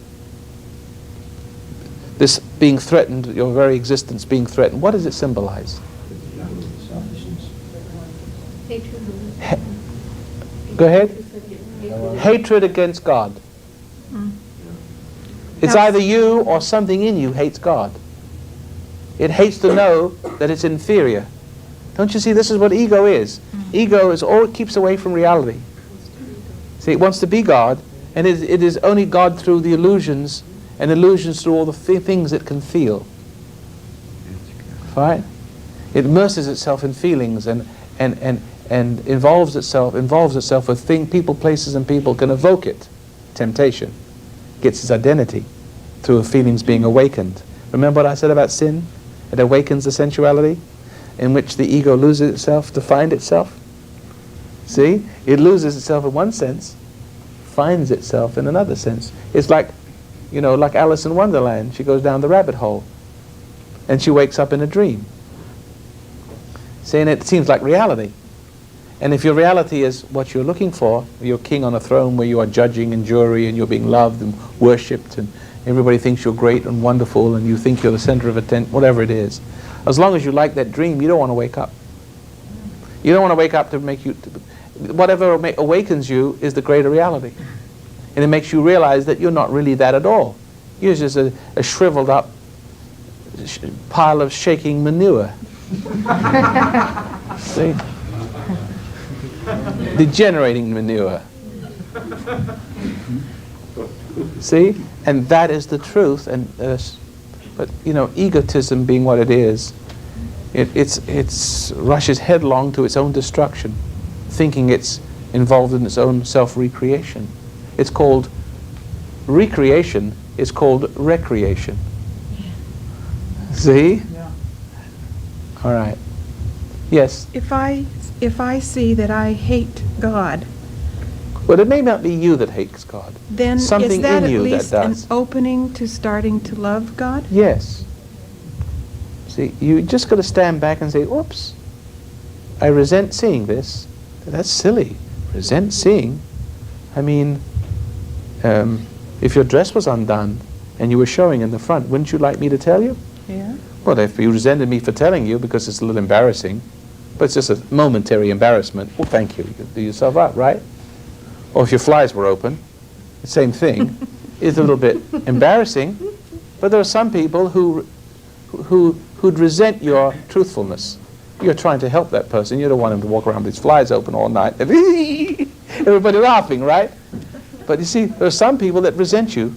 This being threatened, your very existence being threatened. What does it symbolize? Go ahead. Hatred against God. It's either you or something in you hates God. It hates to know that it's inferior. Don't you see this is what ego is? Ego is all it keeps away from reality. See, it wants to be God, and it is only God through the illusions, and illusions through all the things it can feel. Right? It immerses itself in feelings and involves itself with people, places, and people can evoke it. Temptation gets its identity through feelings being awakened. Remember what I said about sin? It awakens the sensuality in which the ego loses itself to find itself. See? It loses itself in one sense, finds itself in another sense. It's like, you know, like Alice in Wonderland. She goes down the rabbit hole and she wakes up in a dream. See, and it seems like reality. And if your reality is what you're looking for, you're king on a throne where you are judging and jury and you're being loved and worshipped and everybody thinks you're great and wonderful and you think you're the center of attention, whatever it is. As long as you like that dream, you don't want to wake up. You don't want to wake up to make you... whatever awakens you is the greater reality. And it makes you realize that you're not really that at all. You're just a shriveled up pile of shaking manure. See? Degenerating manure. See? And that is the truth. And but you know, egotism being what it is, it rushes headlong to its own destruction, thinking it's involved in its own self-recreation. It's called recreation. It's called recreation. See? Yeah. All right. Yes. If I see that I hate God, Well, it may not be you that hates God. then Something is that in at you least that an does. opening to starting to love God? Yes. See, you just got to stand back and say, oops, I resent seeing this. That's silly. Resent seeing? I mean, if your dress was undone and you were showing in the front, wouldn't you like me to tell you? Yeah. Well, if you resented me for telling you because it's a little embarrassing, but it's just a momentary embarrassment, well, thank you. You can do yourself up, right? Or if your flies were open, the same thing. It's a little bit embarrassing, but there are some people who'd resent your truthfulness. You're trying to help that person. You don't want him to walk around with his flies open all night. Everybody laughing, right? But you see, there are some people that resent you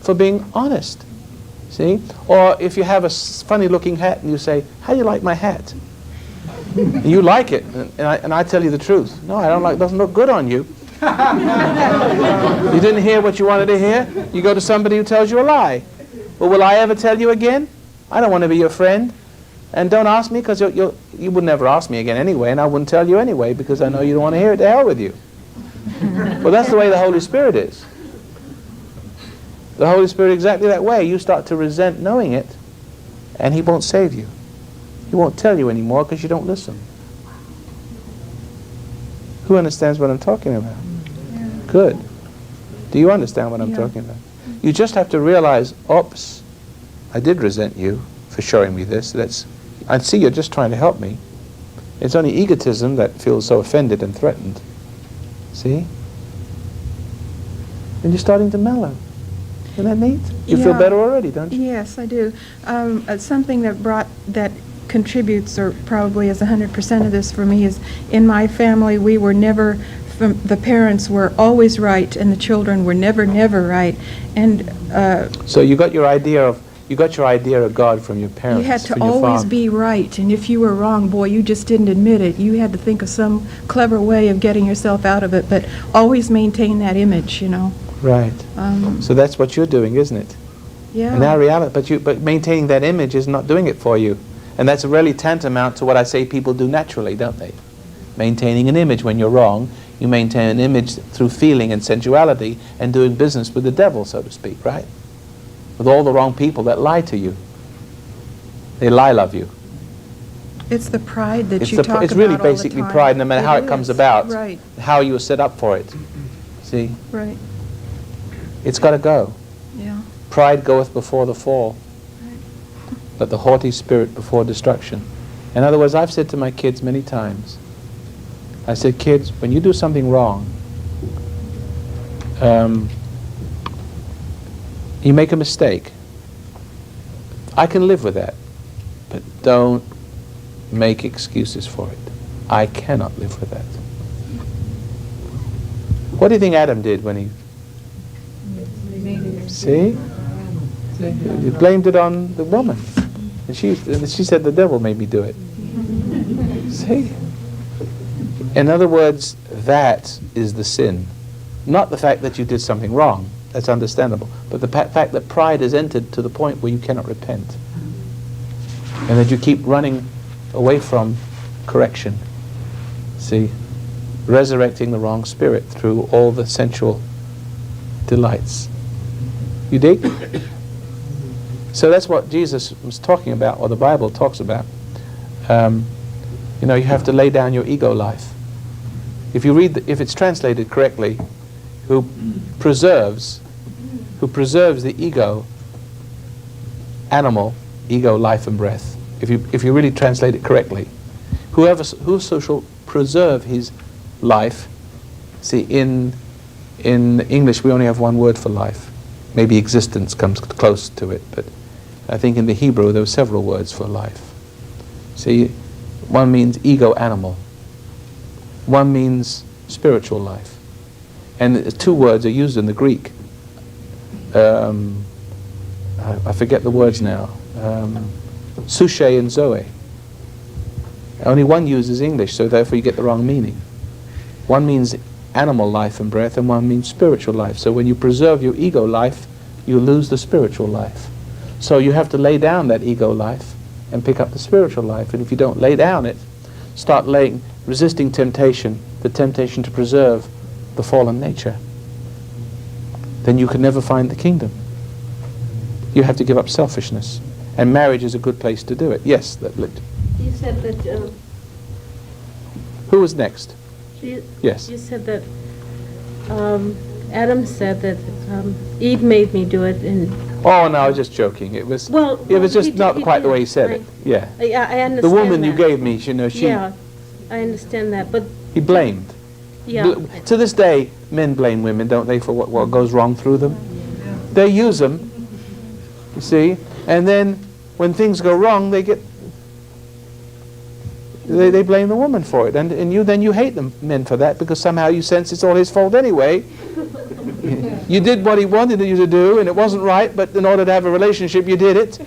for being honest. See? Or if you have a funny-looking hat and you say, how do you like my hat? And you like it, and I tell you the truth. No, I don't like it. Doesn't look good on you. You didn't hear what you wanted to hear? You go to somebody who tells you a lie. Well, will I ever tell you again? I don't want to be your friend. And don't ask me, because you would never ask me again anyway, and I wouldn't tell you anyway, because I know you don't want to hear it. To hell with you. Well, that's the way the Holy Spirit is. The Holy Spirit exactly that way. You start to resent knowing it, and He won't save you. He won't tell you anymore because you don't listen. Who understands what I'm talking about? Yeah. Good. Do you understand what I'm Yeah. talking about? You just have to realize, oops, I did resent you for showing me this. I see you're just trying to help me. It's only egotism that feels so offended and threatened. See? And you're starting to mellow. Isn't that neat? You feel Yeah. better already, don't you? Yes, I do. Something that contributes, or probably is 100% of this for me, is in my family we were never, the parents were always right and the children were never right. And So you got your idea of God from your parents. you had to from your always father. be right, and if you were wrong, boy, you just didn't admit it. You had to think of some clever way of getting yourself out of it, but always maintain that image, you know. Right. Um, So that's what you're doing, isn't it? yeah. And now reality, but maintaining that image is not doing it for you. And that's really tantamount to what I say people do naturally, don't they? Maintaining an image when you're wrong. You maintain an image through feeling and sensuality and doing business with the devil, so to speak, right? With all the wrong people that lie to you. They love you. It's the pride that It's you talk about it's really all the basically time. pride, no matter how it comes is. about, Right, how you were set up for it. See? right, It's got to go. yeah. Pride goeth before the fall, but the haughty spirit before destruction. In other words, I've said to my kids many times, I said, kids, when you do something wrong, you make a mistake. I can live with that, but don't make excuses for it. I cannot live with that. What do you think Adam did when he... See? He blamed it on the woman. And she said, the devil made me do it. See? In other words, that is the sin. Not the fact that you did something wrong. That's understandable. But the fact that pride has entered to the point where you cannot repent. And that you keep running away from correction. See? Resurrecting the wrong spirit through all the sensual delights. You dig? So that's what Jesus was talking about, or the Bible talks about. You know, you have to lay down your ego life. If you read, if it's translated correctly, who preserves the ego, animal, ego, life and breath. If you really translate it correctly, whoso shall preserve his life. See, in English we only have one word for life. Maybe existence comes close to it, but I think in the Hebrew there were several words for life. See, one means ego, animal. One means spiritual life. And the two words are used in the Greek. I forget the words now. Suche and Zoe. Only one uses English, so therefore you get the wrong meaning. One means animal life and breath, and one means spiritual life. So when you preserve your ego life, you lose the spiritual life. So you have to lay down that ego life and pick up the spiritual life. And if you don't lay down it, start resisting temptation, the temptation to preserve the fallen nature, then you can never find the kingdom. You have to give up selfishness. And marriage is a good place to do it. Yes, You said that... who was next? Yes. You said that Adam said that Eve made me do it, and... Oh, no, I was just joking. It was just not quite the way he said it. Yeah. I understand the woman that. you gave me, you know, she... Yeah, I understand that, but... He blamed. Yeah. To this day, men blame women, don't they, for what goes wrong through them? They use them, you see, and then when things go wrong, they blame the woman for it, and then you hate them, men, for that, because somehow you sense it's all his fault anyway. You did what he wanted you to do, and it wasn't right, but in order to have a relationship, you did it,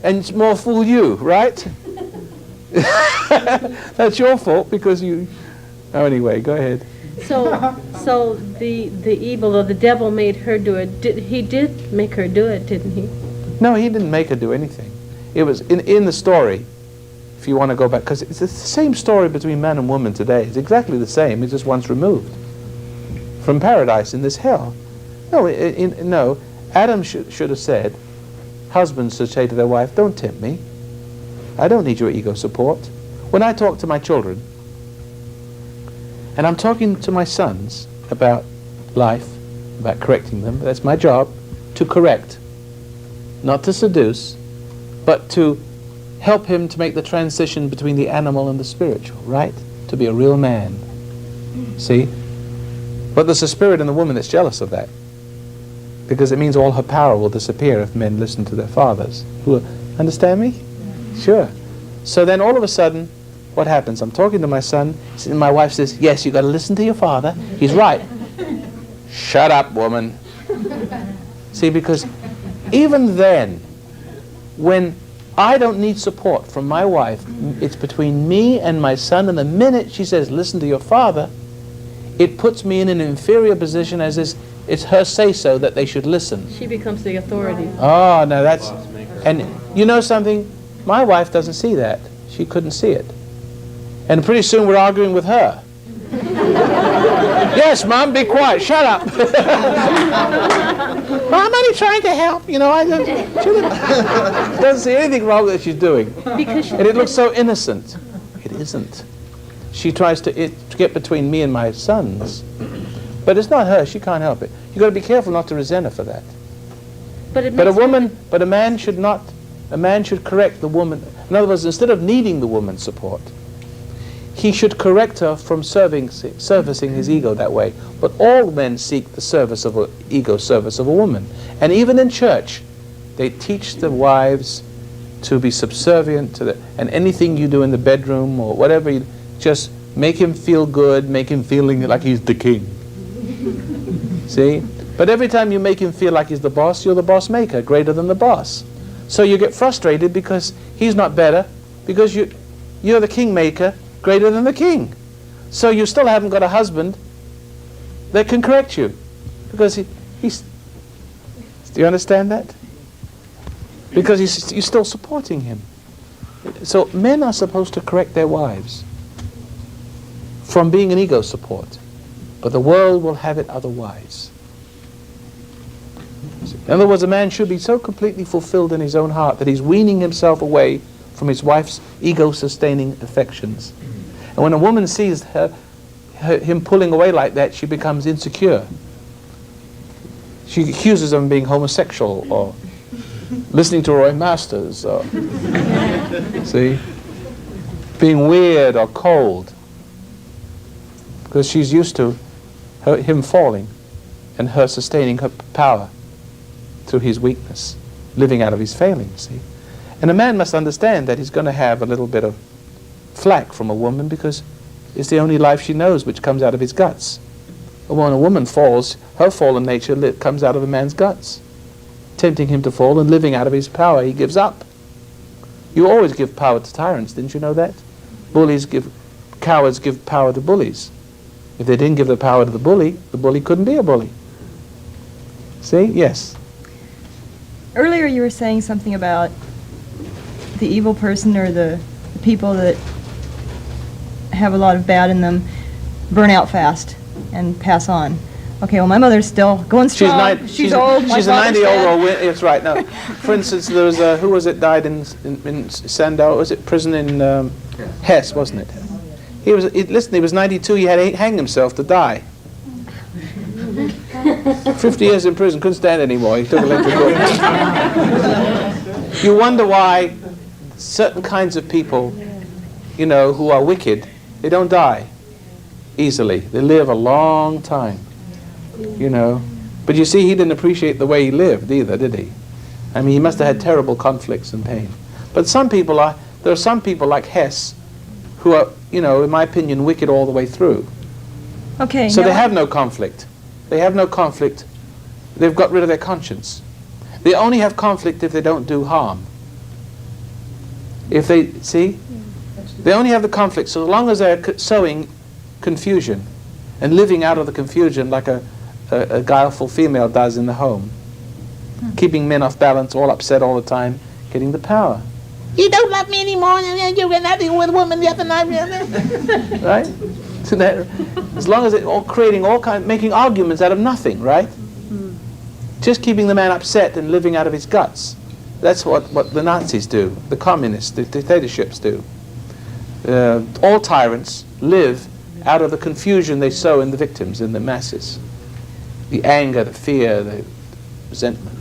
and it's more fool you, right? That's your fault, because you... Oh, anyway, go ahead. So the evil or the devil made her do it. He did make her do it, didn't he? No, he didn't make her do anything. It was in the story, if you want to go back, because it's the same story between man and woman today. It's exactly the same. It's just once removed from paradise in this hell. No, no. Adam should have said, husbands should say to their wife, don't tempt me. I don't need your ego support. When I talk to my children, and I'm talking to my sons about life, about correcting them, that's my job, to correct, not to seduce, but to help him to make the transition between the animal and the spiritual, right? To be a real man. See? But there's a spirit in the woman that's jealous of that, because it means all her power will disappear if men listen to their fathers. Understand me? Sure. So then all of a sudden, what happens? I'm talking to my son, and my wife says, yes, you've got to listen to your father. He's right. Shut up, woman. See, because even then, when I don't need support from my wife, it's between me and my son, and the minute she says, listen to your father, it puts me in an inferior position, as it's her say-so that they should listen. She becomes the authority. Oh, no, that's... And you know something? My wife doesn't see that. She couldn't see it. And pretty soon we're arguing with her. Yes, Mom, be quiet. Shut up. I'm only trying to help. You know, she doesn't see anything wrong that she's doing. And it looks so innocent. It isn't. She tries to get between me and my sons. But it's not her. She can't help it. You've got to be careful not to resent her for that. But a man should not. A man should correct the woman. In other words, instead of needing the woman's support, he should correct her from servicing his ego that way. But all men seek the service of ego service of a woman. And even in church, they teach the wives to be subservient to and anything you do in the bedroom or whatever, you just make him feel good, make him feeling like he's the king. See? But every time you make him feel like he's the boss, you're the boss maker, greater than the boss. So you get frustrated because he's not better, because you're the king maker, greater than the king. So you still haven't got a husband that can correct you, because he's. Do you understand that? Because you're still supporting him. So men are supposed to correct their wives from being an ego support, but the world will have it otherwise. In other words, a man should be so completely fulfilled in his own heart that he's weaning himself away from his wife's ego-sustaining affections. And when a woman sees him pulling away like that, she becomes insecure. She accuses him of being homosexual or listening to Roy Masters, or see, being weird or cold, because she's used to him falling and her sustaining her power through his weakness, living out of his failings. See, and a man must understand that he's going to have a little bit of flack from a woman because it's the only life she knows, which comes out of his guts. And when a woman falls, her fallen nature comes out of a man's guts, tempting him to fall and living out of his power. He gives up. You always give power to tyrants, didn't you know that? Cowards give power to bullies. If they didn't give the power to the bully couldn't be a bully. See? Yes. Earlier you were saying something about the evil person or the people that have a lot of bad in them burn out fast and pass on. Okay, well, my mother's still going strong. She's old. She's a 90-year-old. It's right now. For instance, there was who was it died in Sandow? Was it prison in Hesse? Wasn't it? He was 92. He had to hang himself to die. 50 years in prison, couldn't stand anymore. He took electric book. You wonder why certain kinds of people, you know, who are wicked, they don't die easily. They live a long time. You know, but you see, he didn't appreciate the way he lived either, did he? I mean, he must have had terrible conflicts and pain. But there are some people like Hess who are, you know, in my opinion, wicked all the way through. Okay. So they have no conflict. They have no conflict. They've got rid of their conscience. They only have conflict if they don't do harm. If they, see? They only have the conflict so long as they're sowing confusion and living out of the confusion like a guileful female does in the home, keeping men off balance, all upset all the time, getting the power. You don't love me anymore, you were nothing with a woman the other night. Right? So that, as long as they're all creating making arguments out of nothing, right? Just keeping the man upset and living out of his guts. That's what the Nazis do, the communists, the dictatorships do. All tyrants live out of the confusion they sow in the victims, in the masses. The anger, the fear, the resentment.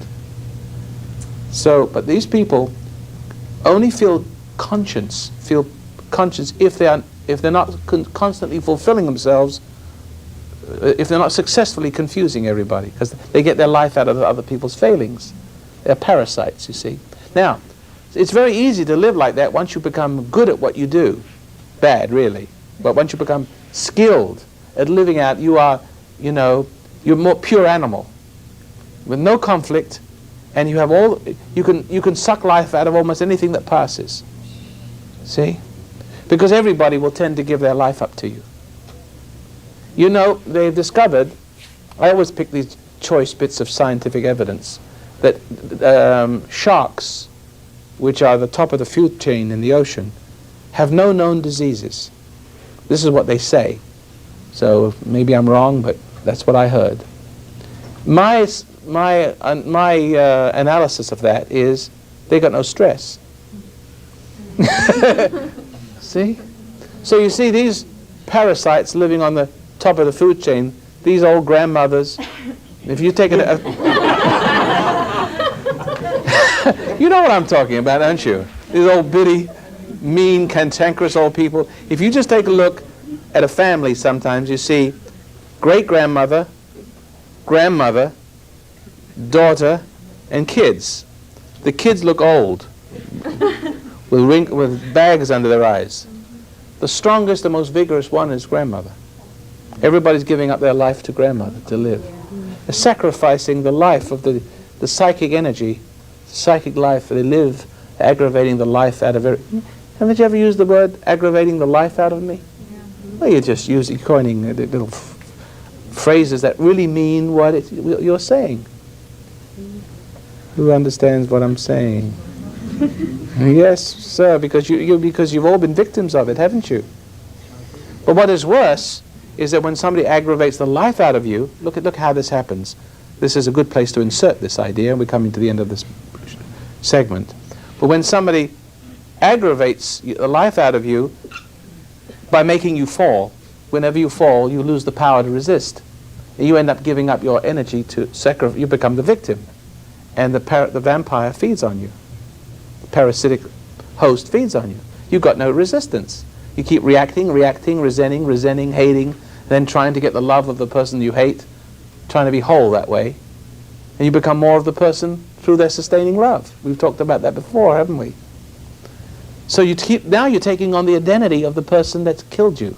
So, but these people only feel conscience if they're not constantly fulfilling themselves, if they're not successfully confusing everybody, because they get their life out of other people's failings. They're parasites, you see. Now, it's very easy to live like that once you become good at what you do. Bad, really. But once you become skilled at living out, you are, you know, you're more pure animal with no conflict, and you have you can suck life out of almost anything that passes. See? Because everybody will tend to give their life up to you. You know, they've discovered, I always pick these choice bits of scientific evidence, that sharks, which are the top of the food chain in the ocean, have no known diseases. This is what they say. So maybe I'm wrong, but that's what I heard. My analysis of that is they got no stress. See? So you see these parasites living on the top of the food chain, these old grandmothers, if you take it... You know what I'm talking about, don't you? These old bitty, mean, cantankerous old people. If you just take a look at a family sometimes, you see great-grandmother, grandmother, daughter, and kids. The kids look old. with bags under their eyes. The strongest, the most vigorous one is grandmother. Everybody's giving up their life to grandmother to live. They're sacrificing the life of the psychic energy, psychic life. They live aggravating the life out of it. Haven't you ever used the word aggravating the life out of me? Well, you're just coining little phrases that really mean what you're saying. Who understands what I'm saying? Yes, sir, because you've all been victims of it, haven't you? But what is worse is that when somebody aggravates the life out of you, look how this happens. This is a good place to insert this idea, and we're coming to the end of this segment. But when somebody aggravates the life out of you by making you fall, whenever you fall, you lose the power to resist. And you end up giving up your energy to sacrifice. You become the victim. And the vampire feeds on you. The parasitic host feeds on you. You've got no resistance. You keep reacting, resenting, hating, then trying to get the love of the person you hate, trying to be whole that way. And you become more of the person through their sustaining love. We've talked about that before, haven't we? So now you're taking on the identity of the person that's killed you.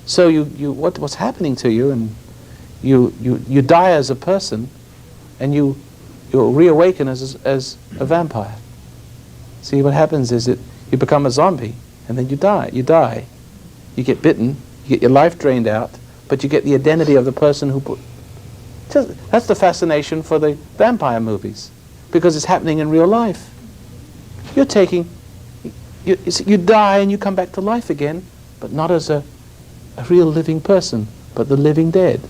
So what's happening to you, and you die as a person, and you reawaken as a vampire. See, what happens is that you become a zombie, and then you die. You get bitten, you get your life drained out, but you get the identity of the person who that's the fascination for the vampire movies, because it's happening in real life. You die and you come back to life again, but not as a real living person, but the living dead.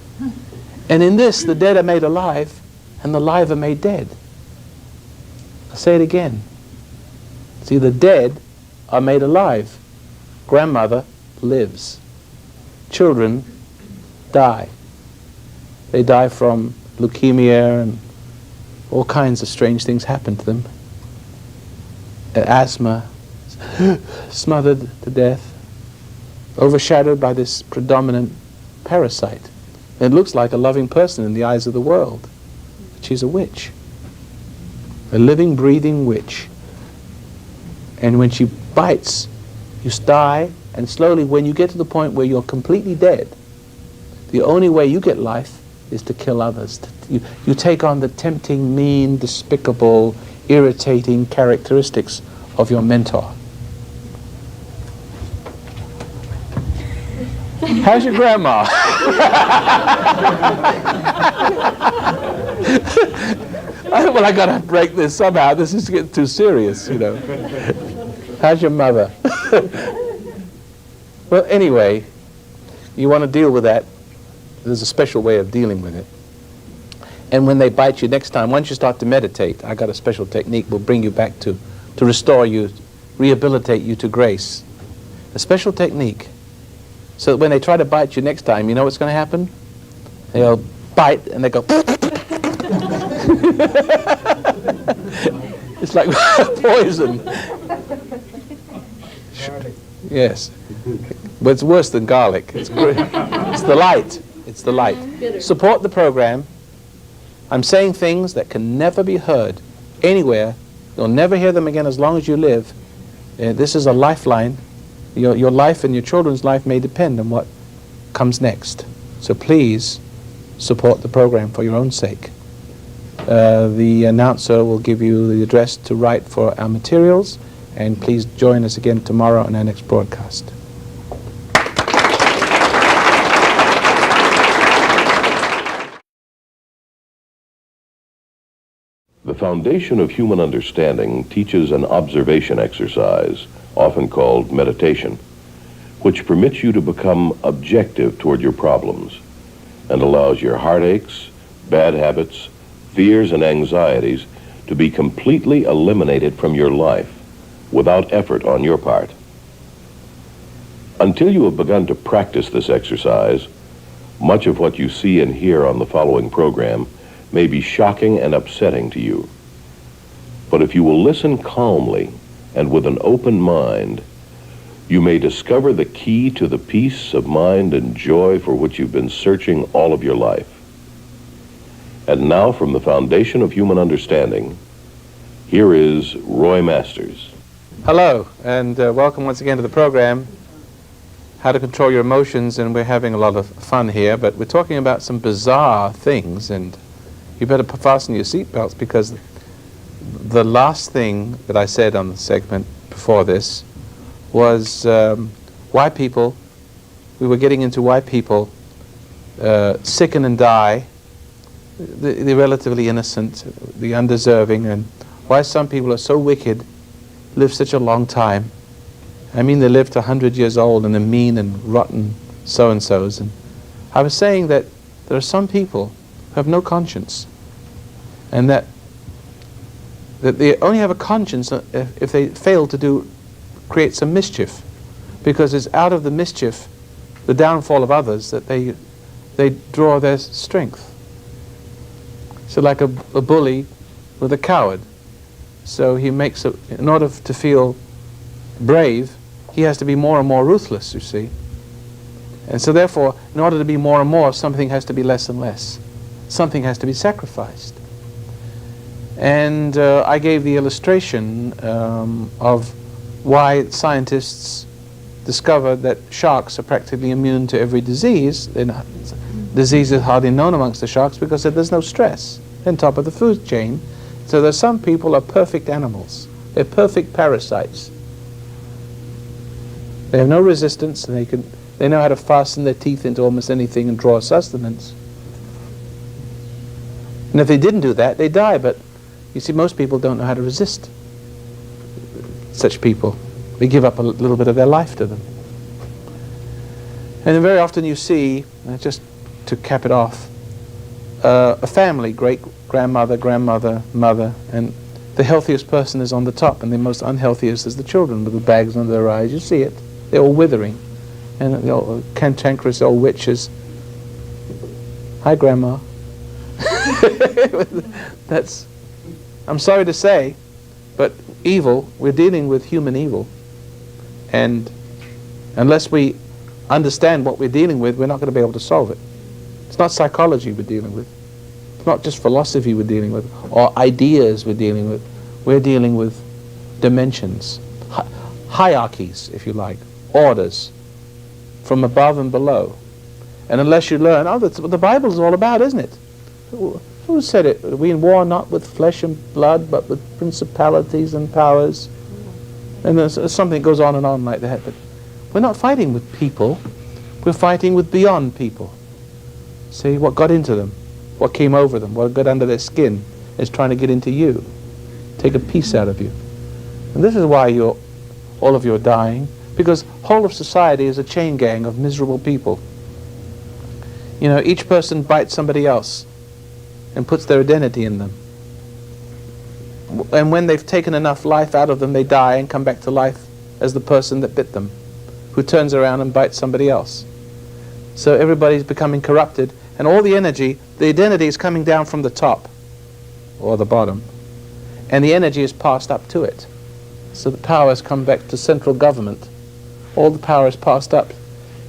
And in this, the dead are made alive, and the alive are made dead. I'll say it again. See, the dead are made alive. Grandmother lives. Children die. They die from leukemia, and all kinds of strange things happen to them. Asthma, smothered to death, overshadowed by this predominant parasite. It looks like a loving person in the eyes of the world. She's a witch. A living, breathing witch. And when she bites, you die, and slowly, when you get to the point where you're completely dead, the only way you get life is to kill others. You take on the tempting, mean, despicable, irritating characteristics of your mentor. How's your grandma? Well, I gotta break this somehow. This is getting too serious, you know. How's your mother? Well, anyway, you want to deal with that. There's a special way of dealing with it. And when they bite you next time, once you start to meditate, I got a special technique will bring you back to restore you, rehabilitate you to grace. A special technique. So that when they try to bite you next time, you know what's going to happen? They'll bite and they go. It's like poison. Yes. But it's worse than garlic. It's the light. It's the light. Support the program. I'm saying things that can never be heard anywhere. You'll never hear them again as long as you live. This is a lifeline. Your life and your children's life may depend on what comes next. So please support the program for your own sake. The announcer will give you the address to write for our materials, and please join us again tomorrow on our next broadcast. The foundation of human understanding teaches an observation exercise, often called meditation, which permits you to become objective toward your problems and allows your heartaches, bad habits, fears, and anxieties to be completely eliminated from your life without effort on your part. Until you have begun to practice this exercise, much of what you see and hear on the following program may be shocking and upsetting to you. But if you will listen calmly and with an open mind, you may discover the key to the peace of mind and joy for which you've been searching all of your life. And now, from the foundation of human understanding, Here is Roy Masters. Hello, and welcome once again to the program, How to Control Your Emotions, and we're having a lot of fun here, but we're talking about some bizarre things, and you better fasten your seatbelts, because the last thing that I said on the segment before this was why people, we were getting into why people sicken and die, the relatively innocent, the undeserving, and why some people are so wicked, live such a long time. I mean, they lived 100 years old and they're mean and rotten so-and-sos. And I was saying that there are some people who have no conscience, and that they only have a conscience if they fail to create some mischief, because it's out of the mischief, the downfall of others, that they draw their strength. So like a bully with a coward. So he makes in order to feel brave, he has to be more and more ruthless, you see. And so therefore, in order to be more and more, something has to be less and less. Something has to be sacrificed. And I gave the illustration of why scientists discovered that sharks are practically immune to every disease. Disease is hardly known amongst the sharks because there's no stress. They're on top of the food chain. So there's some people are perfect animals. They're perfect parasites. They have no resistance, and they know how to fasten their teeth into almost anything and draw sustenance. And if they didn't do that, they die. But you see, most people don't know how to resist such people. They give up a little bit of their life to them. And then very often you see, just to cap it off, a family, great-grandmother, grandmother, mother, and the healthiest person is on the top, and the most unhealthiest is the children with the bags under their eyes. You see it. They're all withering. And they're all cantankerous old witches. Hi, Grandma. I'm sorry to say, but evil, we're dealing with human evil. And unless we understand what we're dealing with, we're not going to be able to solve it. It's not psychology we're dealing with. It's not just philosophy we're dealing with, or ideas we're dealing with. We're dealing with dimensions, hierarchies, if you like, orders from above and below. And unless you learn, that's what the Bible is all about, isn't it? Who said it? We war not with flesh and blood, but with principalities and powers. And there's something goes on and on like that. But we're not fighting with people. We're fighting with beyond people. See, what got into them, what came over them, what got under their skin is trying to get into you, take a piece out of you. And this is why all of you are dying, because whole of society is a chain gang of miserable people. You know, each person bites somebody else and puts their identity in them. And when they've taken enough life out of them, they die and come back to life as the person that bit them, who turns around and bites somebody else. So everybody's becoming corrupted, and all the energy, the identity is coming down from the top or the bottom, and the energy is passed up to it. So the power has come back to central government. All the power is passed up.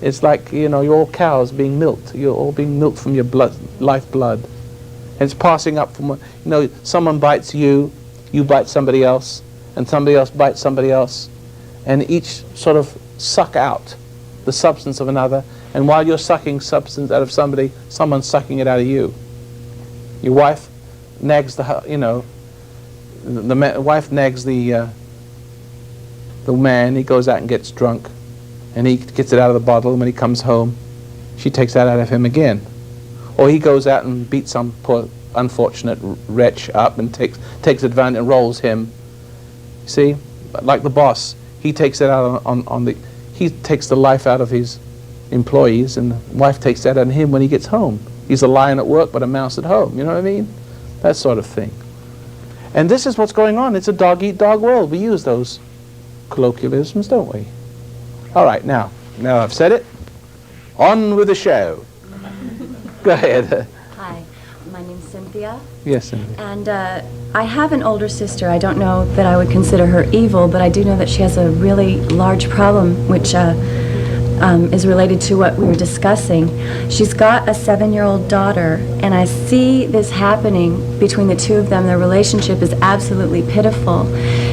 It's like, you know, you're all cows being milked. You're all being milked from your blood, lifeblood. And it's passing up from, you know, someone bites you, you bite somebody else, and somebody else bites somebody else, and each sort of suck out the substance of another. And while you're sucking substance out of somebody, someone's sucking it out of you. Your wife nags the wife nags the man. He goes out and gets drunk, and he gets it out of the bottle. And when he comes home, she takes that out of him again. Or he goes out and beats some poor unfortunate wretch up and takes advantage and rolls him. See, like the boss, he takes it out he takes the life out of his employees, and the wife takes that on him when he gets home. He's a lion at work but a mouse at home, you know what I mean? That sort of thing. And this is what's going on. It's a dog-eat-dog world. We use those colloquialisms, don't we? All right, now I've said it. On with the show. Go ahead. Hi, my name's Cynthia. Yes, Cynthia. And I have an older sister. I don't know that I would consider her evil, but I do know that she has a really large problem, which is related to what we were discussing. She's got a 7-year-old daughter, and I see this happening between the two of them. Their relationship is absolutely pitiful.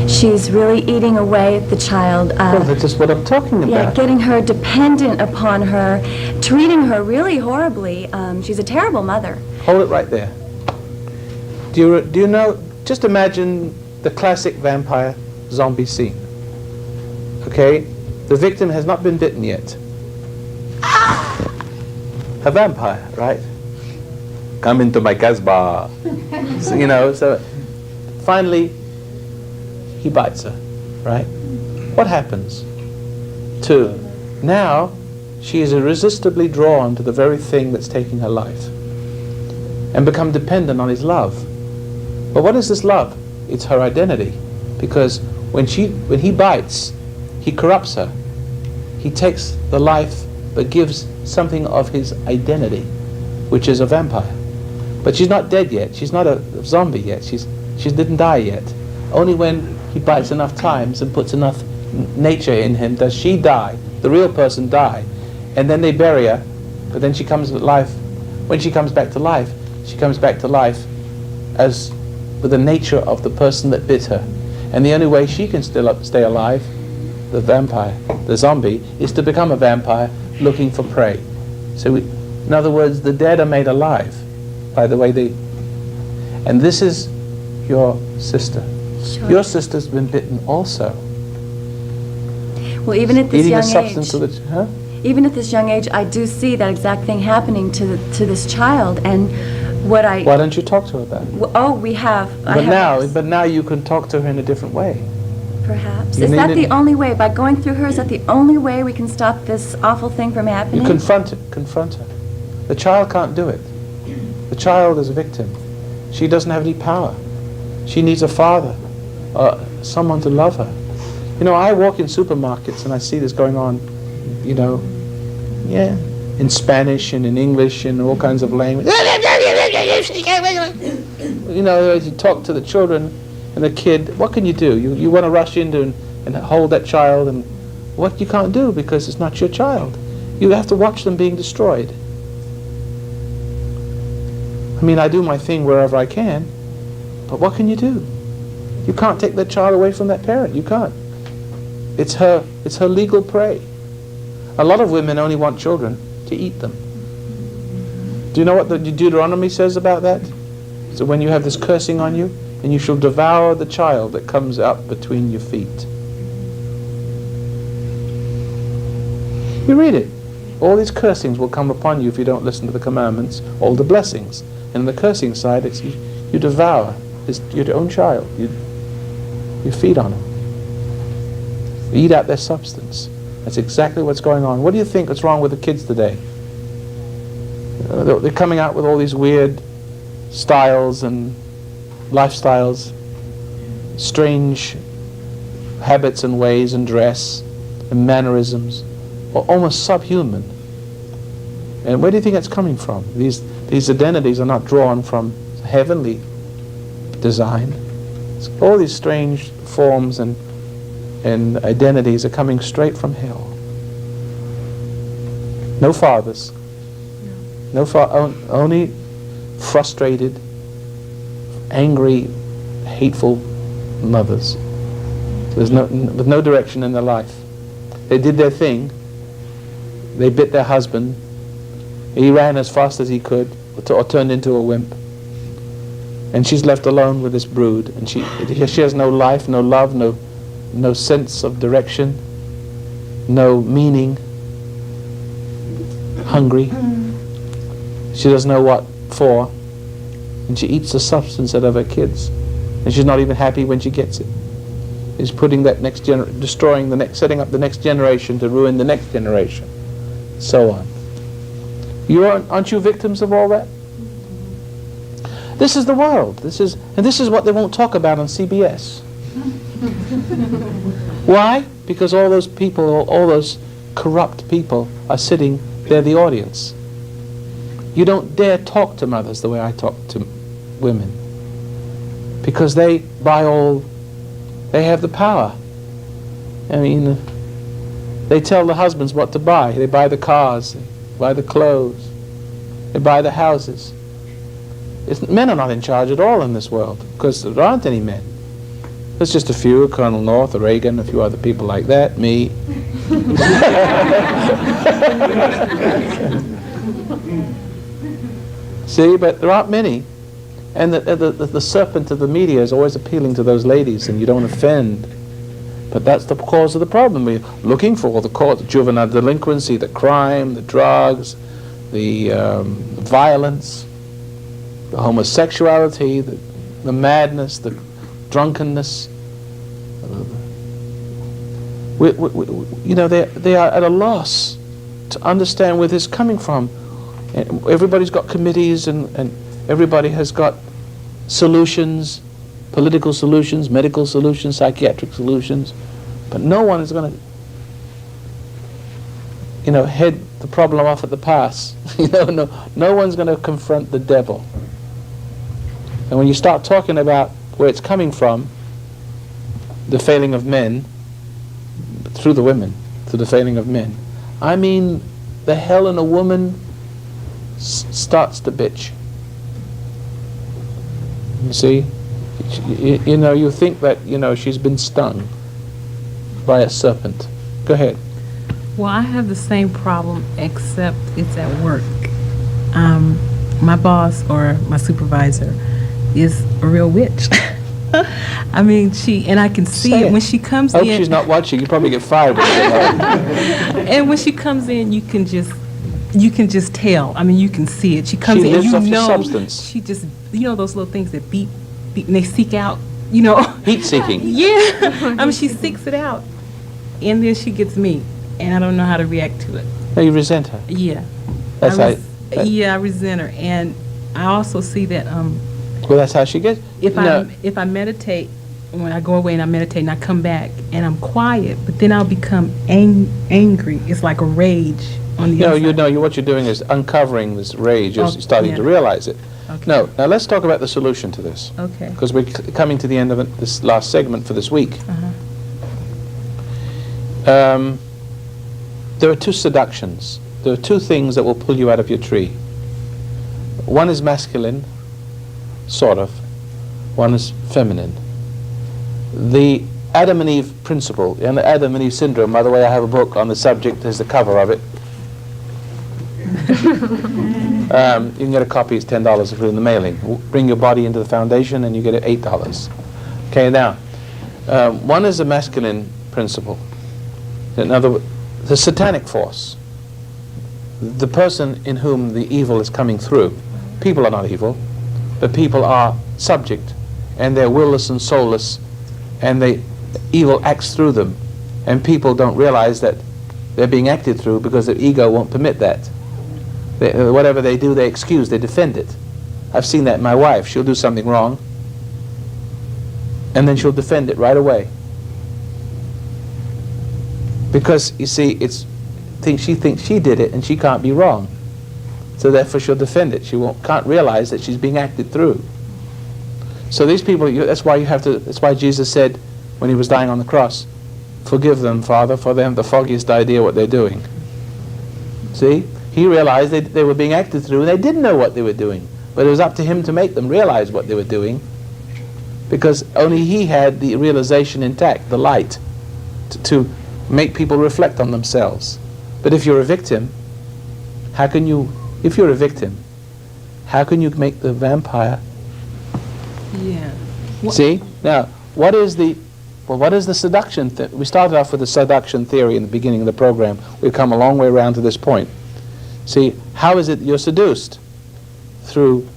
She's really eating away at the child. Well, that's just what I'm talking about. Yeah, getting her dependent upon her, treating her really horribly. She's a terrible mother. Hold it right there. Do you know, just imagine the classic vampire zombie scene. Okay? The victim has not been bitten yet. A vampire, right? Come into my Casbah. So, you know, so finally he bites her, right? What happens? Now she is irresistibly drawn to the very thing that's taking her life and become dependent on his love. But what is this love? It's her identity. Because when he bites, he corrupts her. He takes the life but gives something of his identity, which is a vampire. But she's not dead yet. She's not a zombie yet. She didn't die yet. Only when he bites enough times and puts enough nature in him does she die, the real person die. And then they bury her, but then she comes to life. When she comes back to life, she comes back to life as with the nature of the person that bit her. And the only way she can still stay alive, the vampire, the zombie, is to become a vampire looking for prey. So in other words, the dead are made alive by the way they... And this is your sister. Sure. Your sister's been bitten also. Well, even at this Eating young a substance age, of the... Huh? even at this young age, I do see that exact thing happening to this child. And what I... Why don't you talk to her about it? Oh, we have. But now you can talk to her in a different way. Perhaps. You Is that need the it- only way? By going through her, is that the only way we can stop this awful thing from happening? You confront her. The child can't do it. The child is a victim. She doesn't have any power. She needs a father, someone to love her. You know, I walk in supermarkets and I see this going on, you know, in Spanish and in English and all kinds of language. You know, as you talk to the children and the kid, what can you do? You want to rush into and hold that child, and what you can't do because it's not your child. You have to watch them being destroyed. I mean, I do my thing wherever I can, but what can you do? You can't take that child away from that parent. You can't. It's her legal prey. A lot of women only want children to eat them. Do you know what the Deuteronomy says about that? So when you have this cursing on you, and you shall devour the child that comes up between your feet. You read it. All these cursings will come upon you if you don't listen to the commandments, all the blessings. And on the cursing side, it's you devour your own child. You feed on them. You eat out their substance. That's exactly what's going on. What do you think is wrong with the kids today? They're coming out with all these weird styles and lifestyles, strange habits and ways and dress and mannerisms, almost subhuman. And where do you think that's coming from? These identities are not drawn from heavenly design. All these strange forms and identities are coming straight from hell. No fathers. Only frustrated, angry, hateful mothers. With no direction in their life. They did their thing. They bit their husband. He ran as fast as he could, or turned into a wimp. And she's left alone with this brood. And she has no life, no love, no sense of direction, no meaning. Hungry. She doesn't know what for. And she eats the substance out of her kids. And she's not even happy when she gets it. She's putting that setting up the next generation to ruin the next generation. So on. Aren't you victims of all that? This is the world. This is what they won't talk about on CBS. Why? Because all those people, all those corrupt people are sitting, they're the audience. You don't dare talk to mothers the way I talk to women. Because they have the power. I mean, They tell the husbands what to buy. They buy the cars, they buy the clothes, they buy the houses. Men are not in charge at all in this world, because there aren't any men. There's just a few, Colonel North, or Reagan, a few other people like that, me. See, but there aren't many. And the serpent of the media is always appealing to those ladies, and you don't offend. But that's the cause of the problem. We're looking for the cause, the juvenile delinquency, the crime, the drugs, the violence, the homosexuality, the madness, the drunkenness. You know, they are at a loss to understand where this is coming from. And everybody's got committees, and everybody has got solutions, political solutions, medical solutions, psychiatric solutions, but no one is going to, you know, head the problem off at the pass. You know, no one's going to confront the devil. And when you start talking about where it's coming from, the failing of men, through the women, through the failing of men, I mean, the hell in a woman starts to bitch. You see, you know, you think that, you know, she's been stung by a serpent. Go ahead. Well, I have the same problem, except it's at work. My boss or my supervisor is a real witch. I mean, and I can see it when she comes in. I hope she's not watching. You probably get fired. And when she comes in, you can just tell. I mean, you can see it. She comes in, lives and off you the know, substance. she just, you know, those little things that beep, and they seek out, you know. Heat seeking. Yeah. I mean, she seeks it out, and then she gets me, and I don't know how to react to it. No, you resent her. Yeah. That's Yeah, I resent her, and I also see that well, that's how she gets. if I meditate, when I go away and I meditate and I come back and I'm quiet, but then I'll become angry. It's like a rage on the inside. What you're doing is uncovering this rage. You're starting to realize it. Okay. No, now let's talk about the solution to this. Okay. Because we're coming to the end of this last segment for this week. There are two seductions. There are two things that will pull you out of your tree. One is masculine, sort of. One is feminine. The Adam and Eve principle, and the Adam and Eve syndrome, by the way, I have a book on the subject. There's the cover of it. You can get a copy. It's $10 if you're in the mailing. Bring your body into the foundation and you get it $8. Okay, now, one is the masculine principle. In other words, the satanic force, the person in whom the evil is coming through. People are not evil, but people are subject, and they're willless and soulless, and the evil acts through them, and people don't realize that they're being acted through because their ego won't permit that. Whatever they do, they excuse, they defend it. I've seen that in my wife. She'll do something wrong, and then she'll defend it right away. Because, you see, she thinks she did it, and she can't be wrong. So therefore she'll defend it. She can't realize that she's being acted through. So these people, that's why Jesus said when he was dying on the cross, "Forgive them, Father, for they have the foggiest idea what they're doing." See? He realized they were being acted through, and they didn't know what they were doing. But it was up to him to make them realize what they were doing, because only he had the realization intact, the light, to make people reflect on themselves. But if you're a victim, if you're a victim, how can you make the vampire? Yeah. See? Now, what is the seduction? We started off with the seduction theory in the beginning of the program. We've come a long way around to this point. See, how is it you're seduced? Through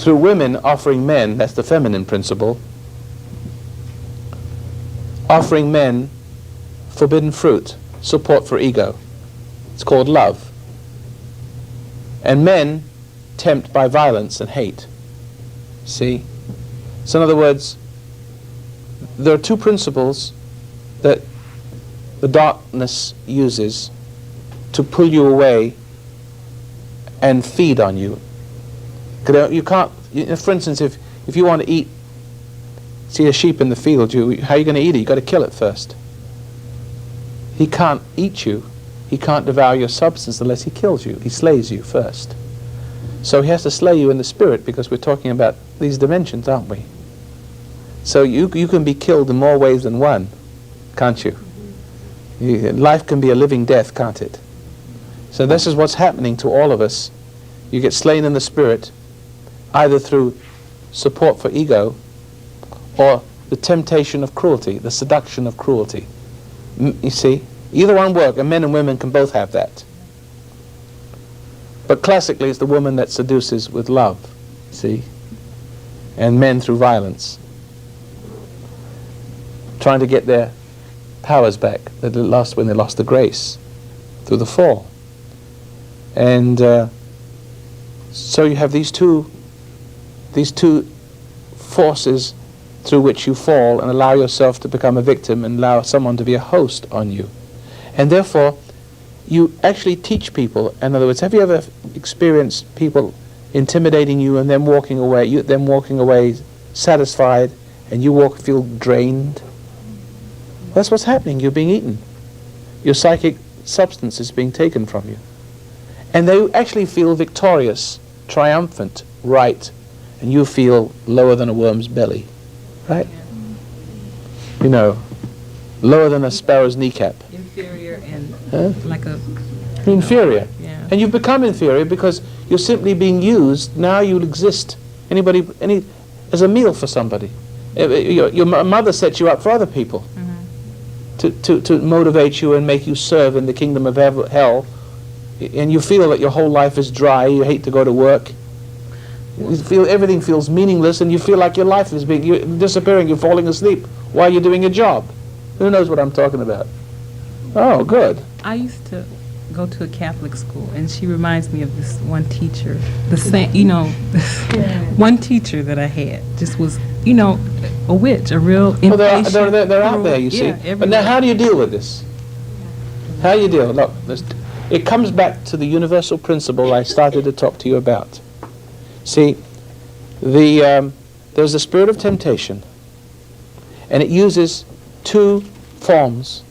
women offering men, that's the feminine principle, offering men forbidden fruit, support for ego. It's called love. And men tempt by violence and hate. See? So in other words, there are two principles that the darkness uses to pull you away and feed on you. You can't, for instance, if you want to see a sheep in the field, how are you going to eat it? You've got to kill it first. He can't eat you. He can't devour your substance unless he kills you. He slays you first. So he has to slay you in the spirit, because we're talking about these dimensions, aren't we? So you can be killed in more ways than one, can't you? Life can be a living death, can't it? So this is what's happening to all of us. You get slain in the spirit, either through support for ego or the temptation of cruelty, the seduction of cruelty. You see? Either one work, and men and women can both have that. But classically, it's the woman that seduces with love, see? And men through violence, trying to get their powers back that they lost when they lost the grace through the fall. And so you have these two forces through which you fall and allow yourself to become a victim and allow someone to be a host on you. And therefore, you actually teach people. In other words, have you ever experienced people intimidating you and them walking away satisfied, and you feel drained? That's what's happening. You're being eaten. Your psychic substance is being taken from you. And they actually feel victorious, triumphant, right, and you feel lower than a worm's belly, right? You know, lower than a sparrow's kneecap. Inferior and like a... Inferior. Yeah. And you've become inferior because you're simply being used. Now you'll exist as a meal for somebody. Your mother sets you up for other people to motivate you and make you serve in the kingdom of hell. And you feel that your whole life is dry. You hate to go to work. You feel everything feels meaningless, and you feel like your life is you're disappearing. You're falling asleep while you're doing a job. Who knows what I'm talking about? Oh, good. I used to go to a Catholic school, and she reminds me of this one teacher. The same, one teacher that I had just was, a witch, a real impatient. Well, they're out there, you see. Yeah, but now, how do you deal with this? How do you deal? Look, it comes back to the universal principle I started to talk to you about. See, there's the spirit of temptation, and it uses two forms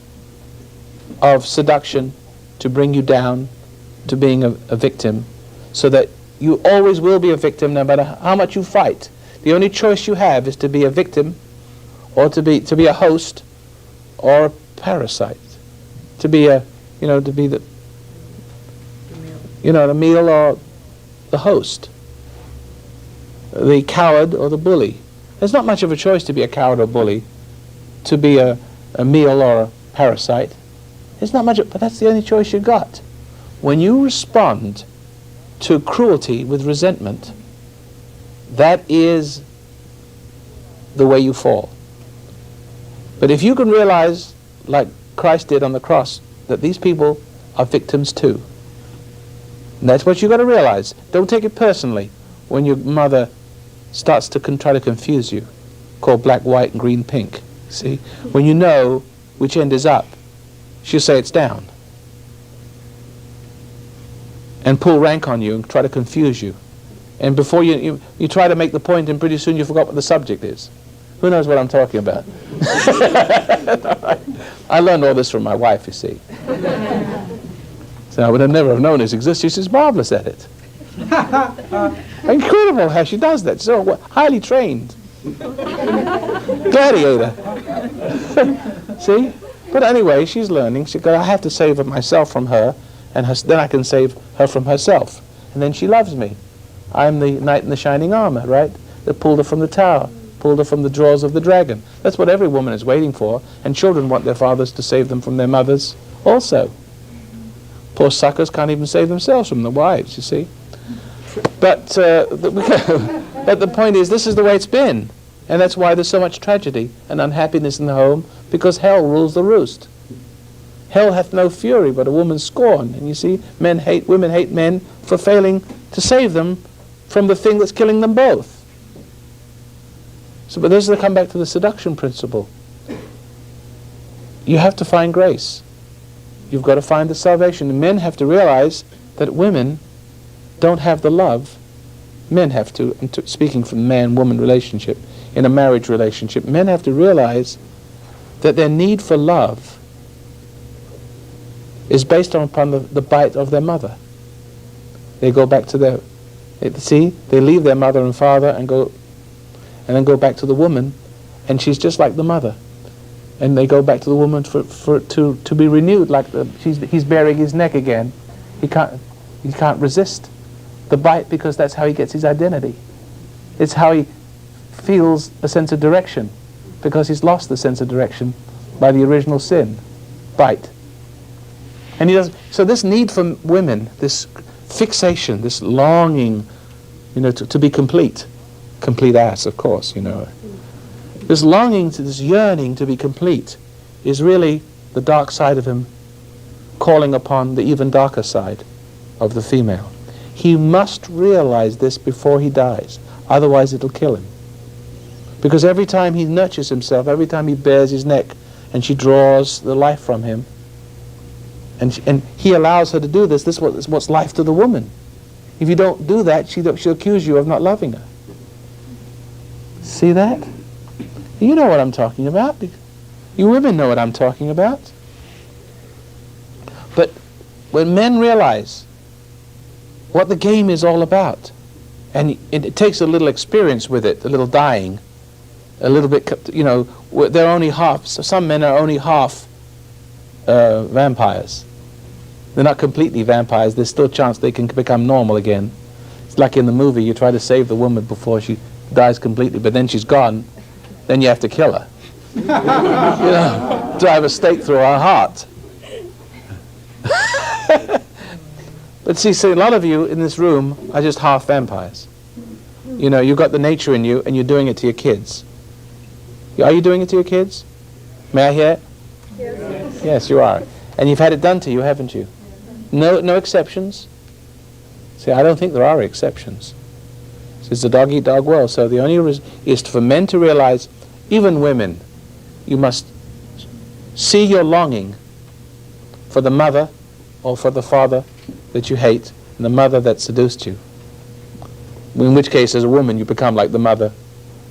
of seduction to bring you down to being a victim, so that you always will be a victim no matter how much you fight. The only choice you have is to be a victim, or to be a host, or a parasite. To be the meal or the host, the coward or the bully. There's not much of a choice to be a coward or bully, to be a meal or a parasite. There's not much, but that's the only choice you got. When you respond to cruelty with resentment, that is the way you fall. But if you can realize, like Christ did on the cross, that these people are victims too, and that's what you've got to realize. Don't take it personally when your mother starts to try to confuse you, call black, white, and green, pink. See? When you know which end is up, she'll say it's down. And pull rank on you and try to confuse you. And before you try to make the point, and pretty soon you forgot what the subject is. Who knows what I'm talking about? I learned all this from my wife, you see. So I would have never have known his existence. She's marvelous at it. Incredible how she does that. So highly trained. Gladiator. See? But anyway, she's learning. I have to save myself from her, and then I can save her from herself. And then she loves me. I'm the knight in the shining armor, right? That pulled her from the tower, pulled her from the jaws of the dragon. That's what every woman is waiting for. And children want their fathers to save them from their mothers also. Poor suckers can't even save themselves from the wives, you see. But the point is, this is the way it's been. And that's why there's so much tragedy and unhappiness in the home, because hell rules the roost. Hell hath no fury but a woman's scorn. And you see, women hate men for failing to save them from the thing that's killing them both. So, but this is to come back to the seduction principle. You have to find grace. You've got to find the salvation. And men have to realize that women don't have the love. Men have to, speaking from man-woman relationship, in a marriage relationship, men have to realize that their need for love is based upon the bite of their mother. They go back to their, see, they leave their mother and father and then go back to the woman, and she's just like the mother. And they go back to the woman to be renewed, like he's baring his neck again. He can't resist the bite, because that's how he gets his identity. It's how he feels a sense of direction, because he's lost the sense of direction by the original sin, bite. And he does. So this need for women, this fixation, this longing, to be complete ass, of course, This longing, this yearning to be complete, is really the dark side of him calling upon the even darker side of the female. He must realize this before he dies, otherwise it'll kill him. Because every time he nurtures himself, every time he bares his neck, and she draws the life from him, and he allows her to do this is what's life to the woman. If you don't do that, she'll accuse you of not loving her. See that? You know what I'm talking about. You women know what I'm talking about. But when men realize what the game is all about, and it takes a little experience with it, a little dying, a little bit, they're only half, so some men are only half vampires. They're not completely vampires. There's still a chance they can become normal again. It's like in the movie, you try to save the woman before she dies completely, but then she's gone. Then you have to kill her. Drive a stake through her heart. But see, a lot of you in this room are just half vampires. You've got the nature in you, and you're doing it to your kids. Are you doing it to your kids? May I hear it? Yes. Yes, you are. And you've had it done to you, haven't you? No exceptions? See, I don't think there are exceptions. It's a dog-eat-dog world. So the only reason is for men to realize, even women, you must see your longing for the mother or for the father that you hate, and the mother that seduced you. In which case, as a woman, you become like the mother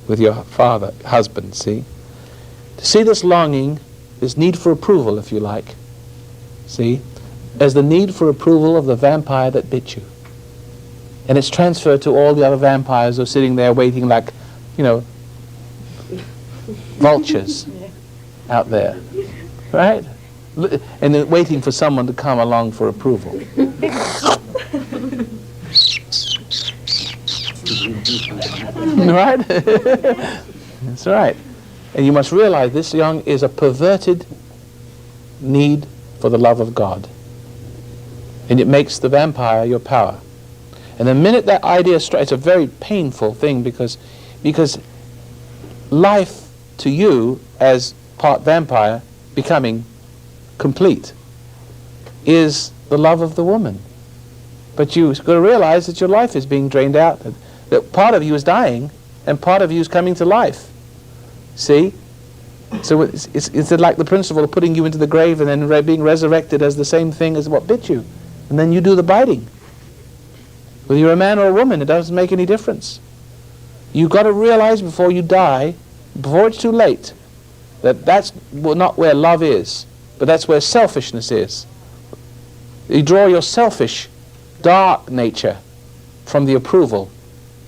with your father, husband, see? To see this longing, this need for approval, if you like, see, as the need for approval of the vampire that bit you. And it's transferred to all the other vampires who are sitting there waiting like, vultures out there, right? And then waiting for someone to come along for approval. Right? That's right. And you must realize this young is a perverted need for the love of God. And it makes the vampire your power. And the minute that idea strikes, it's a very painful thing, because life to you as part vampire becoming complete is the love of the woman. But you've got to realize that your life is being drained out, that part of you is dying and part of you is coming to life. See? So it's like the principle of putting you into the grave and then being resurrected as the same thing as what bit you. And then you do the biting. Whether you're a man or a woman, it doesn't make any difference. You've got to realize before you die, before it's too late, that that's not where love is, but that's where selfishness is. You draw your selfish, dark nature from the approval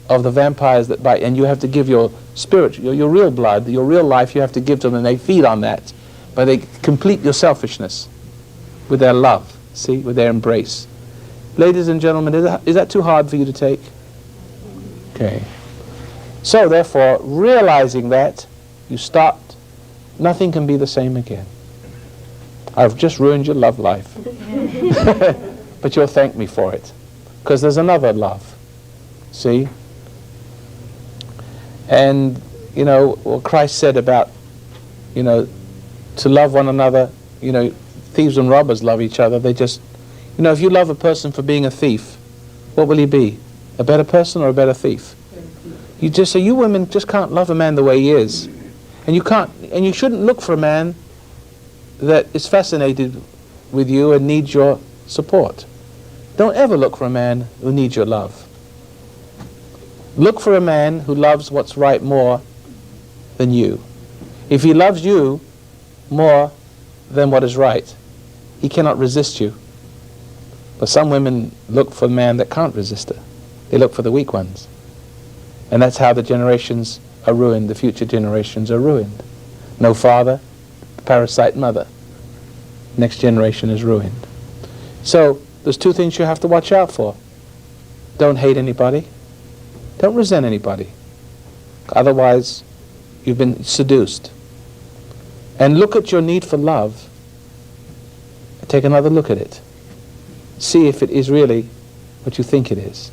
of the vampires that bite, and you have to give your spirit, your real blood, your real life, you have to give to them, and they feed on that. But they complete your selfishness with their love, see, with their embrace. Ladies and gentlemen, is that too hard for you to take? Okay. So, therefore, realizing that, you start, nothing can be the same again. I've just ruined your love life. But you'll thank me for it. Because there's another love. See? And, what Christ said about, to love one another, thieves and robbers love each other. They just, if you love a person for being a thief, what will he be? A better person or a better thief? You women just can't love a man the way he is. And you shouldn't look for a man that is fascinated with you and needs your support. Don't ever look for a man who needs your love. Look for a man who loves what's right more than you. If he loves you more than what is right, he cannot resist you. But some women look for the man that can't resist her. They look for the weak ones. And that's how the generations are ruined, the future generations are ruined. No father, parasite mother. Next generation is ruined. So, there's two things you have to watch out for. Don't hate anybody. Don't resent anybody. Otherwise, you've been seduced. And look at your need for love. Take another look at it. See if it is really what you think it is.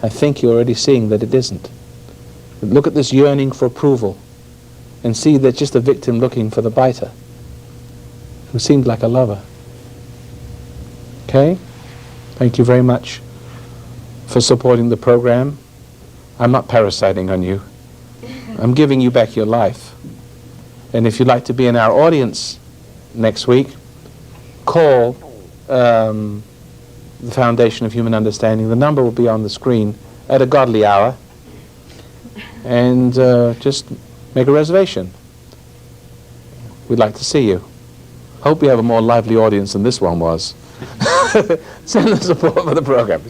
I think you're already seeing that it isn't. But look at this yearning for approval and see that just a victim looking for the biter who seemed like a lover. Okay? Thank you very much for supporting the program. I'm not parasiting on you. I'm giving you back your life. And if you'd like to be in our audience next week, call the Foundation of Human Understanding. The number will be on the screen at a godly hour. And just make a reservation. We'd like to see you. Hope we have a more lively audience than this one was. Send us support for the program.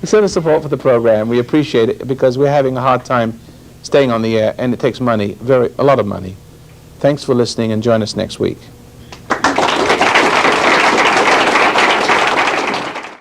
Send us support for the program. We appreciate it because we're having a hard time staying on the air, and it takes money, a lot of money. Thanks for listening, and join us next week.